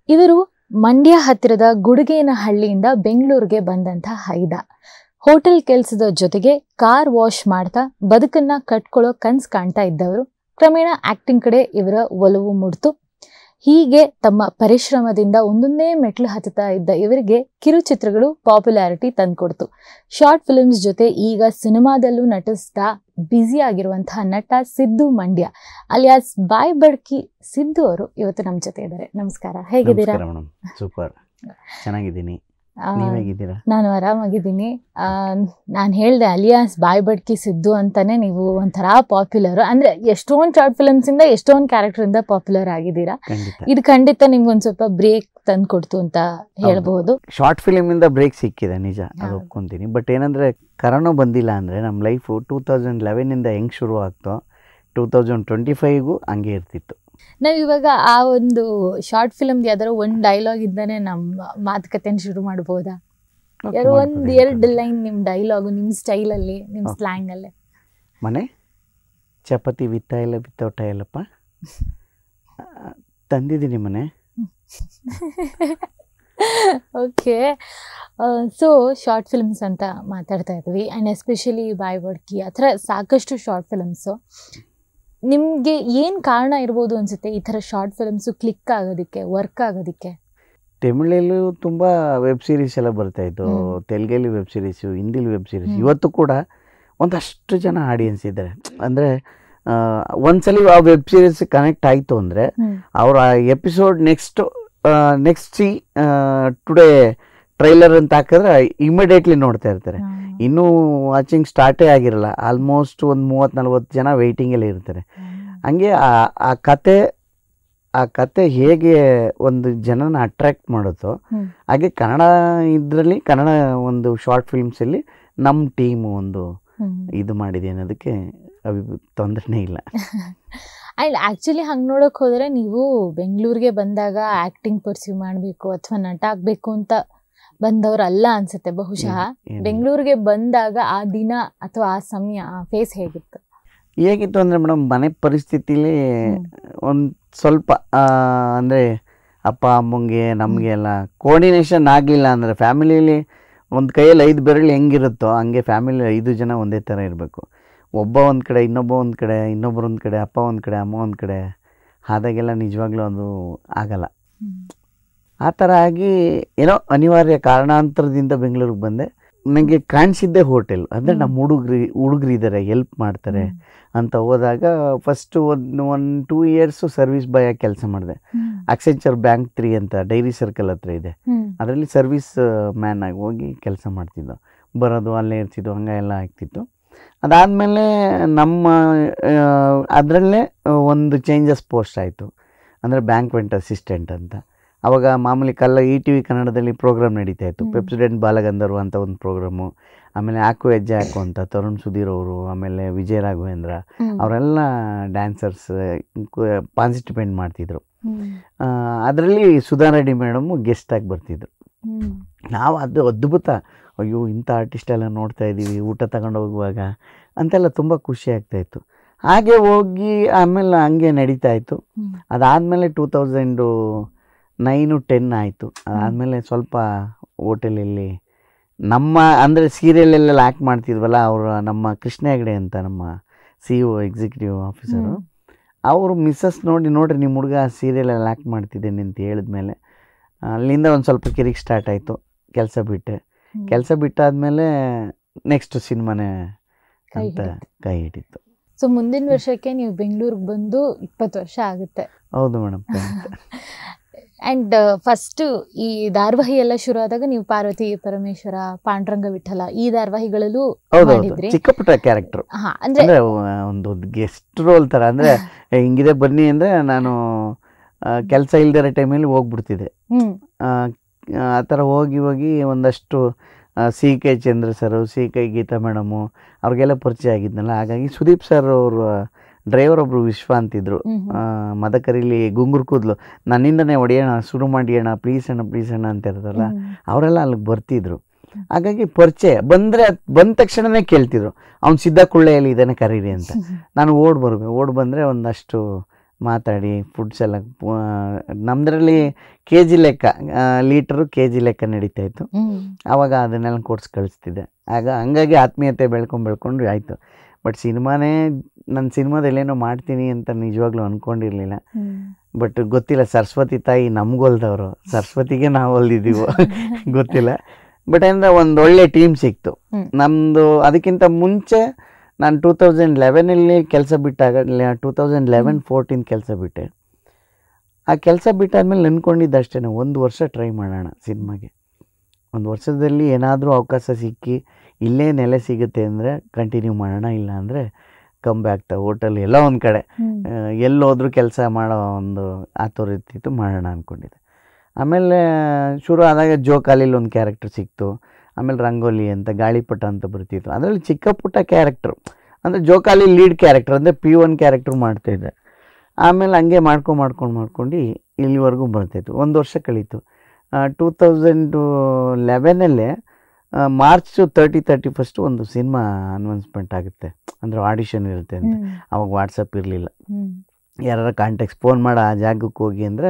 ಇವರು ಮಂಡ್ಯ ಹತ್ತಿರದ ಗುಡುಗೇನಹಳ್ಳಿಯಿಂದ ಬೆಂಗಳೂರಿಗೆ ಬಂದಂಥ ಹೈದ. ಹೋಟೆಲ್ ಕೆಲಸದ ಜೊತೆಗೆ ಕಾರ್ ವಾಶ್ ಮಾಡ್ತಾ ಬದುಕನ್ನ ಕಟ್ಕೊಳ್ಳೋ ಕನ್ಸ್ ಕಾಣ್ತಾ ಇದ್ದವರು. ಕ್ರಮೇಣ ಆಕ್ಟಿಂಗ್ ಕಡೆ ಇವರ ಒಲವು ಮೂಡ್ತು. ಹೀಗೆ ತಮ್ಮ ಪರಿಶ್ರಮದಿಂದ ಒಂದೊಂದೇ ಮೆಟ್ಲು ಹತ್ತುತ್ತಾ ಇದ್ದ ಇವರಿಗೆ ಕಿರುಚಿತ್ರಗಳು ಪಾಪ್ಯುಲಾರಿಟಿ ತಂದ್ಕೊಡ್ತು. ಶಾರ್ಟ್ ಫಿಲ್ಮ್ಸ್ ಜೊತೆ ಈಗ ಸಿನಿಮಾದಲ್ಲೂ ನಟಿಸ್ತಾ ಬ್ಯುಸಿ ಆಗಿರುವಂತಹ ನಟ ಸಿದ್ದು ಮಂಡ್ಯ ಅಲಿಯಾಸ್ ಬಾಯ್ ಬಡ್ಕಿ ಸಿದ್ದು ಅವರು ಇವತ್ತು ನಮ್ಮ ಜೊತೆ ಇದ್ದಾರೆ. ನಮಸ್ಕಾರ, ಹೇಗಿದ್ದೀರಾ? ಸೂಪರ್, ಚೆನ್ನಾಗಿದ್ದೀನಿ. ನಾನು ಆರಾಮಾಗಿದ್ದೀನಿ. ನಾನು ಹೇಳ್ದೆ ಅಲಿಯಾಸ್ ಬಾಯ್ ಬಡ್ಕಿ ಸಿದ್ದು ಅಂತಾನೆ ನೀವು ಒಂಥರ ಪಾಪ್ಯುಲರ್. ಅಂದ್ರೆ ಎಷ್ಟೊಂದು ಶಾರ್ಟ್ ಫಿಲ್ಮ್ಸ್ ಇಂದ ಎಷ್ಟೊಂದು ಕ್ಯಾರೆಕ್ಟರ್ ಇಂದ ಪಾಪ್ಯುಲರ್ ಆಗಿದ್ದೀರಾ. ಇದು ಖಂಡಿತ ನಿಮ್ಗೊಂದ್ ಸ್ವಲ್ಪ ಬ್ರೇಕ್ ತಂದ್ಕೊಡ್ತು ಅಂತ ಹೇಳ್ಬಹುದು. ಶಾರ್ಟ್ ಫಿಲ್ಮ್ ಇಂದ ಬ್ರೇಕ್ ಸಿಕ್ಕಿದೆ, ನಿಜ, ಅದು ಒಪ್ಕೊಂತೀನಿ. ಬಟ್ ಏನಂದ್ರೆ ಕರೋನಾ ಬಂದಿಲ್ಲ ಅಂದ್ರೆ ನಮ್ಮ ಲೈಫು 2011 ಇಂದ ಹೆಂಗ್ ಶುರು ಆಗ್ತೋ 2025ಗೂ ಹಂಗೆ ಇರ್ತಿತ್ತು. ನಾವ್ ಇವಾಗ ಆ ಒಂದು ಶಾರ್ಟ್ ಫಿಲ್ಮ್ ಯಾವ್ದಾರ ಒಂದ್ ಡೈಲಾಗ್ ಇದ್ದಾನೆ ನಮ್ಮ ಮಾತುಕತೆನ ಶುರು ಮಾಡಬಹುದಾ? ಎರಡು ಲೈನ್ ನಿಮ್ ಡೈಲಾಗು, ನಿಮ್ ಸ್ಟೈಲ್ ಅಲ್ಲಿ, ನಿಮ್ ಸ್ಲ್ಯಾಂಗ್ ಅಲ್ಲೇ. ಮನೆ ಚಪಾತಿ ವಿತ್ತಾಯಿಲ್ಲ ವಿತ್ತೌಟ ಇಲ್ಲಪ್ಪ, ತಂದಿದ್ದೀನಿ ಮನೆ. ಓಕೆ, ಸೊ ಶಾರ್ಟ್ ಫಿಲ್ಮ್ಸ್ ಅಂತ ಮಾತಾಡ್ತಾ ಇದ್ವಿ. ಆ್ಯಂಡ್ ಎಸ್ಪೆಷಲಿ ಬಾಯ್ ಬಡ್ಕಿ ಆ ಥರ ಸಾಕಷ್ಟು ಶಾರ್ಟ್ ಫಿಲ್ಮ್ಸು. ನಿಮಗೆ ಏನು ಕಾರಣ ಇರ್ಬೋದು ಅನಿಸುತ್ತೆ ಈ ಥರ ಶಾರ್ಟ್ ಫಿಲ್ಮ್ಸು ಕ್ಲಿಕ್ ಆಗೋದಕ್ಕೆ, ವರ್ಕ್ ಆಗೋದಕ್ಕೆ? ತಮಿಳಲ್ಲೂ ತುಂಬ ವೆಬ್ ಸೀರೀಸ್ ಎಲ್ಲ ಬರ್ತಾಯಿತ್ತು, ತೆಲುಗಲ್ಲಿ ವೆಬ್ ಸೀರೀಸು, ಹಿಂದಿಲಿ ವೆಬ್ ಸೀರೀಸ್. ಇವತ್ತು ಕೂಡ ಒಂದಷ್ಟು ಜನ ಆಡಿಯನ್ಸ್ ಇದ್ದಾರೆ. ಅಂದರೆ ಒಂದ್ಸಲಿ ಆ ವೆಬ್ ಸೀರೀಸ್ ಕನೆಕ್ಟ್ ಆಯಿತು ಅಂದರೆ ಅವರ episode next C today trailer ಅಂತ ಹಾಕಿದ್ರೆ ಇಮಿಡಿಯೇಟ್ಲಿ ನೋಡ್ತಾ ಇರ್ತಾರೆ. ಇನ್ನೂ ವಾಚಿಂಗ್ ಸ್ಟಾರ್ಟೇ ಆಗಿರಲ್ಲ, ಆಲ್ಮೋಸ್ಟ್ ಒಂದು 30-40 ಜನ ವೆಯ್ಟಿಂಗಲ್ಲಿ ಇರ್ತಾರೆ. ಹಂಗೆ ಆ ಕತೆ ಹೇಗೆ ಒಂದು ಜನನ ಅಟ್ರ್ಯಾಕ್ಟ್ ಮಾಡುತ್ತೋ ಹಾಗೆ ಕನ್ನಡ ಒಂದು ಶಾರ್ಟ್ ಫಿಲ್ಮ್ಸಲ್ಲಿ ನಮ್ಮ ಟೀಮು ಒಂದು ಇದು ಮಾಡಿದೆ ಅನ್ನೋದಕ್ಕೆ ತೊಂದರೆನೇ ಇಲ್ಲ. ಆ್ಯಂಡ್ ಆ್ಯಕ್ಚುಲಿ ಹಂಗೆ ನೋಡೋಕೆ ಹೋದರೆ ನೀವು ಬೆಂಗಳೂರಿಗೆ ಬಂದಾಗ ಆ್ಯಕ್ಟಿಂಗ್ ಪರ್ಸ್ಯೂ ಮಾಡಬೇಕು ಅಥವಾ ನಟ ಆಗಬೇಕು ಅಂತ ಬಂದವರಲ್ಲ ಅನ್ಸುತ್ತೆ ಬಹುಶಃ. ಬೆಂಗಳೂರಿಗೆ ಬಂದಾಗ ಆ ದಿನ ಅಥವಾ ಆ ಸಮಯ, ಆ ಫೇಸ್ ಹೇಗಿತ್ತು ಅಂದರೆ ಮೇಡಮ್, ಮನೆ ಪರಿಸ್ಥಿತಿಲಿ ಒಂದು ಸ್ವಲ್ಪ ಅಂದರೆ ಅಪ್ಪ ಅಮ್ಮಂಗೆ ನಮಗೆ ಎಲ್ಲ ಕೋರ್ಡಿನೇಷನ್ ಆಗಲಿಲ್ಲ ಅಂದರೆ, ಫ್ಯಾಮಿಲಿಲಿ ಒಂದು ಕೈಯಲ್ಲಿ 5 ಬೆರಳು ಹೆಂಗಿರುತ್ತೋ ಹಂಗೆ ಫ್ಯಾಮಿಲಿ 5 ಜನ ಒಂದೇ ಥರ ಇರಬೇಕು. ಒಬ್ಬ ಒಂದು ಕಡೆ, ಇನ್ನೊಬ್ಬ ಒಂದು ಕಡೆ, ಇನ್ನೊಬ್ಬರು ಒಂದು ಕಡೆ, ಅಪ್ಪ ಒಂದು ಕಡೆ, ಅಮ್ಮ ಒಂದು ಕಡೆ ಆದಾಗೆಲ್ಲ ನಿಜವಾಗ್ಲೂ ಅದು ಆಗಲ್ಲ. ಆ ಥರ ಆಗಿ ಏನೋ ಅನಿವಾರ್ಯ ಕಾರಣಾಂತರದಿಂದ ಬೆಂಗಳೂರಿಗೆ ಬಂದೆ. ನನಗೆ ಕಾಣಿಸಿದ್ದೆ ಹೋಟೆಲ್. ಅಂದರೆ ನಮ್ಮ ಹುಡುಗರು ಇದ್ದಾರೆ, ಹೆಲ್ಪ್ ಮಾಡ್ತಾರೆ ಅಂತ ಹೋದಾಗ ಫಸ್ಟು 1-2 ಇಯರ್ಸು ಸರ್ವಿಸ್ ಬಾಯ್ ಆಗಿ ಕೆಲಸ ಮಾಡಿದೆ. ಅಕ್ಸೆಂಚರ್ ಬ್ಯಾಂಕ್ 3 ಅಂತ ಡೈರಿ ಸರ್ಕಲ್ ಹತ್ರ ಇದೆ, ಅದರಲ್ಲಿ ಸರ್ವಿಸ್ ಮ್ಯಾನ್ ಆಗಿ ಹೋಗಿ ಕೆಲಸ ಮಾಡ್ತಿದ್ದೋ, ಬರೋದು ಅಲ್ಲೇ ಇರ್ತಿದ್ದೋ, ಹಂಗೆಲ್ಲ ಆಗ್ತಿತ್ತು. ಅದಾದಮೇಲೆ ಅದರಲ್ಲೇ ಒಂದು ಚೇಂಜಸ್ ಪೋಸ್ಟ್ ಆಯಿತು. ಅಂದರೆ ಬ್ಯಾಂಕ್ವೆಂಟ್ ಅಸಿಸ್ಟೆಂಟ್ ಅಂತ. ಆವಾಗ ಮಾಮೂಲಿ ETV ಕನ್ನಡದಲ್ಲಿ ಪ್ರೋಗ್ರಾಮ್ ನಡೀತಾ ಇತ್ತು, ಪೆಪ್ಸಿಡೆಂಟ್ ಬಾಲಗಂಧರ್ವ ಅಂತ ಒಂದು ಪ್ರೋಗ್ರಾಮು. ಆಮೇಲೆ ಹಾಕು ಹೆಜ್ಜೆ ಹಾಕು ಅಂತ ತರುಣ್ ಸುಧೀರ್ ಅವರು, ಆಮೇಲೆ ವಿಜಯ ರಾಘವೇಂದ್ರ ಅವರೆಲ್ಲ ಡ್ಯಾನ್ಸರ್ಸ್ ಪಾರ್ಟಿಸಿಪೇಟ್ ಮಾಡ್ತಿದ್ರು. ಅದರಲ್ಲಿ ಸುಧಾ ರೆಡ್ಡಿ ಮೇಡಮು ಗೆಸ್ಟಾಗಿ ಬರ್ತಿದ್ರು. ನಾವು ಅದು ಅದ್ಭುತ, ಅಯ್ಯೋ ಇಂಥ ಆರ್ಟಿಸ್ಟ್ ಎಲ್ಲ ನೋಡ್ತಾ ಇದ್ದೀವಿ ಊಟ ತಗೊಂಡು ಹೋಗುವಾಗ ಅಂತೆಲ್ಲ ತುಂಬ ಖುಷಿ ಆಗ್ತಾಯಿತ್ತು. ಹಾಗೆ ಹೋಗಿ ಆಮೇಲೆ ಹಂಗೆ ನಡೀತಾ ಇತ್ತು. ಅದಾದಮೇಲೆ 2009-10 ಆಯಿತು. ಅದಾದಮೇಲೆ ಸ್ವಲ್ಪ ಹೋಟೆಲಲ್ಲಿ ನಮ್ಮ ಅಂದರೆ ಸೀರಿಯಲೆಲ್ಲ ಆ್ಯಕ್ಟ್ ಮಾಡ್ತಿದ್ವಲ್ಲ, ಅವರು ನಮ್ಮ ಕೃಷ್ಣ ಹೆಗಡೆ ಅಂತ ನಮ್ಮ CEO ಎಕ್ಸಿಕ್ಯೂಟಿವ್ ಆಫೀಸರು, ಅವರು ಮಿಸ್ಸಸ್ ನೋಡ್ರಿ ನಿಮ್ಮ ಹುಡುಗ ಸೀರಿಯಲಲ್ಲಿ ಆ್ಯಕ್ಟ್ ಮಾಡ್ತಿದ್ದೇನೆ ಅಂತ ಹೇಳಿದ್ಮೇಲೆ ಅಲ್ಲಿಂದ ಒಂದು ಸ್ವಲ್ಪ ಕಿರಿಕ್ ಸ್ಟಾರ್ಟ್ ಆಯಿತು. ಕೆಲಸ ಬಿಟ್ಟಾದಮೇಲೆ ನೆಕ್ಸ್ಟ್ ಸಿನಿಮಾನೇ ಅಂತ ಕೈ ಹಿಡಿತು. ಸೊ ಮುಂದಿನ ವರ್ಷಕ್ಕೆ ನೀವು ಬೆಂಗಳೂರಿಗೆ ಬಂದು 20 ವರ್ಷ ಆಗುತ್ತೆ. ಹೌದು ಮೇಡಮ್. ಆ್ಯಂಡ್ ಫಸ್ಟ್ ಈ ಧಾರಾವಾಹಿ ಎಲ್ಲ ಶುರು ಆದಾಗ ನೀವು ಪಾರ್ವತಿ ಪರಮೇಶ್ವರ, ಪಾಂಡುರಂಗ ವಿಠಲ ಈ ಧಾರಾವಾಹಿಗಳಲ್ಲೂ ಮಾಡಿದ್ರಿ. ಚಿಕ್ಕ ಪುಟ್ಟ ಕ್ಯಾರೆಕ್ಟರ್, ಅಂದ್ರೆ ಒಂದು ಗೆಸ್ಟ್ ರೋಲ್ ತರ. ಅಂದ್ರೆ ಹಿಂಗಿದೆ ಬನ್ನಿ ಅಂದ್ರೆ ನಾನು ಕೆಲಸ ಇಲ್ದಿರೋ ಟೈಮಲ್ಲಿ ಹೋಗ್ಬಿಡ್ತಿದ್ದೆ. ಆ ಥರ ಹೋಗಿ ಒಂದಷ್ಟು CK ಚಂದ್ರ ಸರು, CK ಗೀತಾ ಮೇಡಮು ಅವ್ರಿಗೆಲ್ಲ ಪರಿಚಯ ಆಗಿದ್ನಲ್ಲ. ಹಾಗಾಗಿ ಸುದೀಪ್ ಸರ್ ಅವರು ಡ್ರೈವರ್ ಒಬ್ಬರು ವಿಶ್ವ ಅಂತಿದ್ರು, ಮದಕರಿಲಿ ಗುಂಗುರು ಕೂದಲು, ನನ್ನಿಂದನೇ ಹೊಡೆಯೋಣ ಶುರು ಮಾಡಿಯೋಣ ಪ್ಲೀಸ್ ಅಣ್ಣ ಅಂತ ಇರ್ತಲ್ಲ, ಅವರೆಲ್ಲ ಅಲ್ಲಿಗೆ ಬರ್ತಿದ್ರು. ಹಾಗಾಗಿ ಪರಿಚಯ ಬಂದ ತಕ್ಷಣನೇ ಕೇಳ್ತಿದ್ರು, ಅವ್ನು ಸಿದ್ಧ ಕುಳ್ಳೆಯಲ್ಲಿ ಇದ್ದಾನೆ ಕರೀರಿ ಅಂತ. ನಾನು ಓಡ್ ಬಂದರೆ ಒಂದಷ್ಟು ಮಾತಾಡಿ ಫುಡ್ಸ್ ಎಲ್ಲ ನಮ್ಮದ್ರಲ್ಲಿ ಕೆ ಜಿ ಲೆಕ್ಕ ಲೀಟ್ರು ಕೆ ಜಿ ಲೆಕ್ಕ ನಡೀತಾ ಇತ್ತು. ಆವಾಗ ಅದನ್ನೆಲ್ಲ ಕೊಡ್ಸಿ ಕಳಿಸ್ತಿದ್ದೆ. ಹಂಗಾಗಿ ಆತ್ಮೀಯತೆ ಬೆಳ್ಕೊಂಡು ಆಯಿತು. ಬಟ್ ನನ್ನ ಸಿನಿಮಾದಲ್ಲೇನೋ ಮಾಡ್ತೀನಿ ಅಂತ ನಿಜವಾಗ್ಲೂ ಅಂದ್ಕೊಂಡಿರಲಿಲ್ಲ. ಬಟ್ ಗೊತ್ತಿಲ್ಲ, ಸರಸ್ವತಿ ತಾಯಿ ನಮ್ಗೊಲ್ದವರು, ಸರಸ್ವತಿಗೆ ನಾವು ಹೊಲ್ದಿದ್ದೀವೋ ಗೊತ್ತಿಲ್ಲ. ಬಟ್ ಅಂದರೆ ಒಂದು ಒಳ್ಳೆ ಟೀಮ್ ಸಿಕ್ತು ನಮ್ಮದು. ಅದಕ್ಕಿಂತ ಮುಂಚೆ ನಾನು 2011 ಕೆಲಸ ಬಿಟ್ಟಾಗ 2011-14 ಕೆಲಸ ಬಿಟ್ಟೆ. ಆ ಕೆಲಸ ಬಿಟ್ಟಾದ್ಮೇಲೆ ನೆನ್ಕೊಂಡಿದ್ದು ಅಷ್ಟೇ, 1 ವರ್ಷ ಟ್ರೈ ಮಾಡೋಣ ಸಿನಿಮಾಗೆ. 1 ವರ್ಷದಲ್ಲಿ ಏನಾದರೂ ಅವಕಾಶ ಸಿಕ್ಕಿ ಇಲ್ಲೇ ನೆಲೆ ಸಿಗುತ್ತೆ ಅಂದರೆ ಕಂಟಿನ್ಯೂ ಮಾಡೋಣ, ಇಲ್ಲ ಅಂದರೆ ಕಮ್ ಬ್ಯಾಕ್ ದ ಹೋಟೆಲ್ ಎಲ್ಲ ಒಂದು ಕಡೆ ಎಲ್ಲೋದ್ರೂ ಕೆಲಸ ಮಾಡೋ ಒಂದು ಆತುರತಿತ್ತು, ಮಾಡೋಣ ಅಂದ್ಕೊಂಡಿದ್ದೆ. ಆಮೇಲೆ ಶುರು ಆದಾಗ ಜೋಕಾಲಿಲಿ ಒಂದು ಕ್ಯಾರೆಕ್ಟರ್ ಸಿಕ್ತು. ಆಮೇಲೆ ರಂಗೋಲಿ ಅಂತ, ಗಾಳಿಪಟ ಅಂತ ಬರ್ತಿತ್ತು. ಅದರಲ್ಲಿ ಚಿಕ್ಕ ಪುಟ್ಟ ಕ್ಯಾರೆಕ್ಟ್ರು, ಅಂದರೆ ಜೋಕಾಲಿ ಲೀಡ್ ಕ್ಯಾರೆಕ್ಟರ್ ಅಂದರೆ P1 ಕ್ಯಾರೆಕ್ಟ್ರ್ ಮಾಡ್ತಾಯಿದ್ದೆ. ಆಮೇಲೆ ಹಂಗೆ ಮಾಡ್ಕೊಂಡು ಇಲ್ಲಿವರೆಗೂ ಬರ್ತಾಯಿತ್ತು. 1 ವರ್ಷ ಕಳೀತು. 2011 ಮಾರ್ಚ್ 31 ಒಂದು ಸಿನಿಮಾ ಅನೌನ್ಸ್ಮೆಂಟ್ ಆಗುತ್ತೆ, ಅಂದರೆ ಆಡಿಷನ್ ಇರುತ್ತೆ ಅಂತ. ಅವಾಗ ವಾಟ್ಸಪ್ ಇರಲಿಲ್ಲ. ಯಾರು ಕಾಂಟ್ಯಾಕ್ಟ್ಸ್ ಫೋನ್ ಮಾಡಿ ಆ ಜಾಗಕ್ಕೆ ಹೋಗಿ ಅಂದರೆ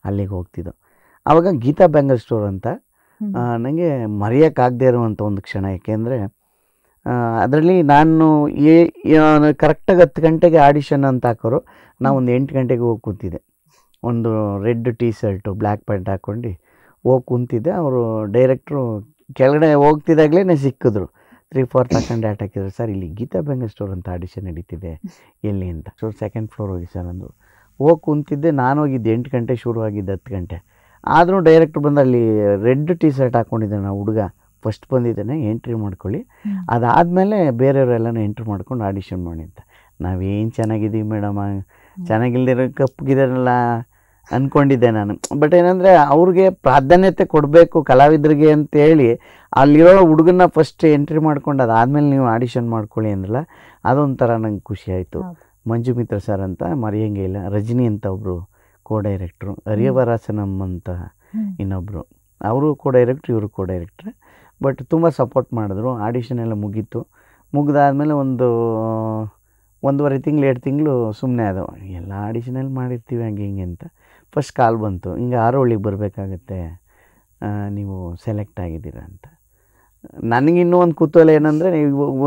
ಅಲ್ಲಿಗೆ ಹೋಗ್ತಿದ್ದೋ. ಆವಾಗ ಗೀತಾ ಬ್ಯಾಂಗಲ್ ಸ್ಟೋರ್ ಅಂತ ನನಗೆ ಮರೆಯೋಕ್ಕಾಗದೇ ಇರುವಂಥ ಒಂದು ಕ್ಷಣ. ಯಾಕೆಂದರೆ ಅದರಲ್ಲಿ ನಾನು ಕರೆಕ್ಟಾಗಿ 10 ಗಂಟೆಗೆ ಆಡಿಷನ್ ಅಂತ ಹಾಕೋರು, ನಾವು ಒಂದು 8 ಗಂಟೆಗೆ ಹೋಗಿ ಕೂತಿದ್ದೆ. ಒಂದು red T shirt black pant ಹಾಕ್ಕೊಂಡು ಹೋಗಿ ಕುಂತಿದ್ದೆ. ಅವರು ಡೈರೆಕ್ಟ್ರು ಕೆಳಗಡೆ ಹೋಗ್ತಿದ್ದಾಗಲೇ ಸಿಕ್ಕಿದ್ರು. 3-4 ತಗೊಂಡು ಆಟ ಹಾಕಿದ್ರು. ಸರ್ ಇಲ್ಲಿ ಗೀತಾ ಬ್ಯಾಂಗಲ್ ಸ್ಟೋರ್ ಅಂತ ಆಡಿಷನ್ ನಡೀತಿದೆ, ಎಲ್ಲಿ ಅಂತ. ಸೊ 2nd ಫ್ಲೋರ್ ಹೋಗಿ ಸರ್ ಅಂದರು. ಹೋಗಿ ಕುಂತಿದ್ದೆ. ನಾನು ಹೋಗಿದ್ದೆ 8 ಗಂಟೆ, ಶುರು ಆಗಿದ್ದು 10 ಗಂಟೆ. ಆದರೂ ಡೈರೆಕ್ಟ್ರು ಬಂದು ಅಲ್ಲಿ ರೆಡ್ ಟೀ ಶರ್ಟ್ ಹಾಕ್ಕೊಂಡಿದ್ದಾನೆ ನಾವು ಹುಡುಗ, ಫಸ್ಟ್ ಬಂದಿದ್ದಾನೆ, ಎಂಟ್ರಿ ಮಾಡ್ಕೊಳ್ಳಿ, ಅದಾದಮೇಲೆ ಬೇರೆಯವರೆಲ್ಲನೂ ಎಂಟ್ರಿ ಮಾಡ್ಕೊಂಡು ಆಡಿಷನ್ ಮಾಡಿ ಅಂತ. ನಾವೇನು ಚೆನ್ನಾಗಿದ್ದೀವಿ ಮೇಡಮ್, ಚೆನ್ನಾಗಿಲ್ದಿರೋ ಕಪ್ಪಗಿದಾರಲ್ಲ ಅಂದ್ಕೊಂಡಿದ್ದೆ ನಾನು. ಬಟ್ ಏನಂದರೆ ಅವ್ರಿಗೆ ಪ್ರಾಧಾನ್ಯತೆ ಕೊಡಬೇಕು ಕಲಾವಿದರಿಗೆ ಅಂತೇಳಿ ಅಲ್ಲಿರೋ ಹುಡುಗನ್ನ ಫಸ್ಟ್ ಎಂಟ್ರಿ ಮಾಡ್ಕೊಂಡು ಅದಾದಮೇಲೆ ನೀವು ಆಡಿಷನ್ ಮಾಡ್ಕೊಳ್ಳಿ ಅಂದ್ರಲ್ಲ, ಅದೊಂಥರ ನಂಗೆ ಖುಷಿ ಆಯಿತು. ಮಂಜು ಮಿತ್ರ ಸರ್ ಅಂತ ಮರೆಯೋಂಗೇ ಇಲ್ಲ. ರಜನಿ ಅಂತ ಒಬ್ಬರು ಕೋ-ಡೈರೆಕ್ಟ್ರು, ಹರಿಯವರಾಸನಮ್ ಅಂತ ಇನ್ನೊಬ್ಬರು, ಅವರು ಕೋ-ಡೈರೆಕ್ಟ್ರು, ಇವರು ಕೋ-ಡೈರೆಕ್ಟ್ರೆ. ಬಟ್ ತುಂಬ ಸಪೋರ್ಟ್ ಮಾಡಿದ್ರು. ಆಡಿಷನ್ ಎಲ್ಲ ಮುಗೀತು. ಮುಗಿದಾದ್ಮೇಲೆ ಒಂದು 1.5 ತಿಂಗಳು 2 ತಿಂಗಳು ಸುಮ್ಮನೆ ಅದು, ಎಲ್ಲ ಆಡಿಷನಲ್ಲಿ ಮಾಡಿರ್ತೀವಿ ಹಂಗೆ ಹಿಂಗೆ ಅಂತ. ಫಸ್ಟ್ ಕಾಲ್ ಬಂತು, ಹಿಂಗೆ ಆರೋಳಿಗೆ ಬರಬೇಕಾಗತ್ತೆ, ನೀವು ಸೆಲೆಕ್ಟ್ ಆಗಿದ್ದೀರಾ ಅಂತ. ನನಗಿನ್ನೂ ಒಂದು ಕುತೂಹಲ ಏನಂದರೆ,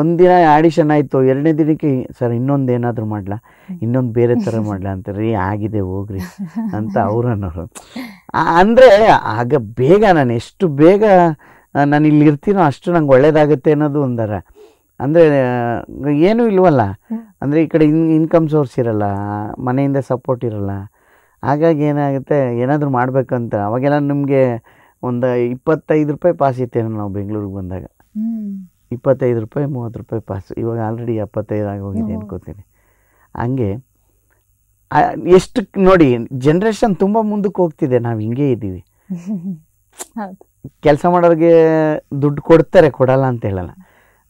ಒಂದಿನ ಆಡಿಷನ್ ಆಯಿತು, 2ನೇ ದಿನಕ್ಕೆ ಸರ್ ಇನ್ನೊಂದು ಏನಾದರೂ ಮಾಡಲಾ, ಇನ್ನೊಂದು ಬೇರೆ ಥರ ಮಾಡಲಾ ಅಂತ. ರೀ ಆಗಿದೆ ಹೋಗ್ರಿ ಅಂತ ಅವ್ರು ಅನ್ನೋರು. ಅಂದರೆ ಆಗ ಬೇಗ ನಾನು ಎಷ್ಟು ಬೇಗ ನಾನು ಇಲ್ಲಿ ಇರ್ತೀನೋ ಅಷ್ಟು ನಂಗೆ ಒಳ್ಳೇದಾಗುತ್ತೆ ಅನ್ನೋದು ಒಂದರ. ಅಂದರೆ ಏನೂ ಇಲ್ವಲ್ಲ, ಅಂದರೆ ಈ ಕಡೆ ಇನ್ಕಮ್ ಸೋರ್ಸ್ ಇರಲ್ಲ, ಮನೆಯಿಂದ ಸಪೋರ್ಟ್ ಇರಲ್ಲ. ಹಾಗಾಗಿ ಏನಾಗುತ್ತೆ, ಏನಾದರೂ ಮಾಡಬೇಕಂತ. ಅವಾಗೆಲ್ಲ ನಮಗೆ ಒಂದು 25 ರೂಪಾಯಿ ಪಾಸ್ ಇತ್ತೇನೋ ನಾವು ಬೆಂಗಳೂರಿಗೆ ಬಂದಾಗ. 25 ರೂಪಾಯಿ 30 ರೂಪಾಯಿ ಪಾಸ್. ಇವಾಗ ಆಲ್ರೆಡಿ 75 ಆಗೋಗಿದೆ ಅನ್ಕೋತೀನಿ. ಹಂಗೆ ಎಷ್ಟು ನೋಡಿ, ಜನ್ರೇಷನ್ ತುಂಬ ಮುಂದಕ್ಕೆ ಹೋಗ್ತಿದೆ, ನಾವು ಹಿಂಗೆ ಇದ್ದೀವಿ. ಕೆಲಸ ಮಾಡೋರಿಗೆ ದುಡ್ಡು ಕೊಡ್ತಾರೆ, ಕೊಡಲ್ಲ ಅಂತ ಹೇಳಲ್ಲ.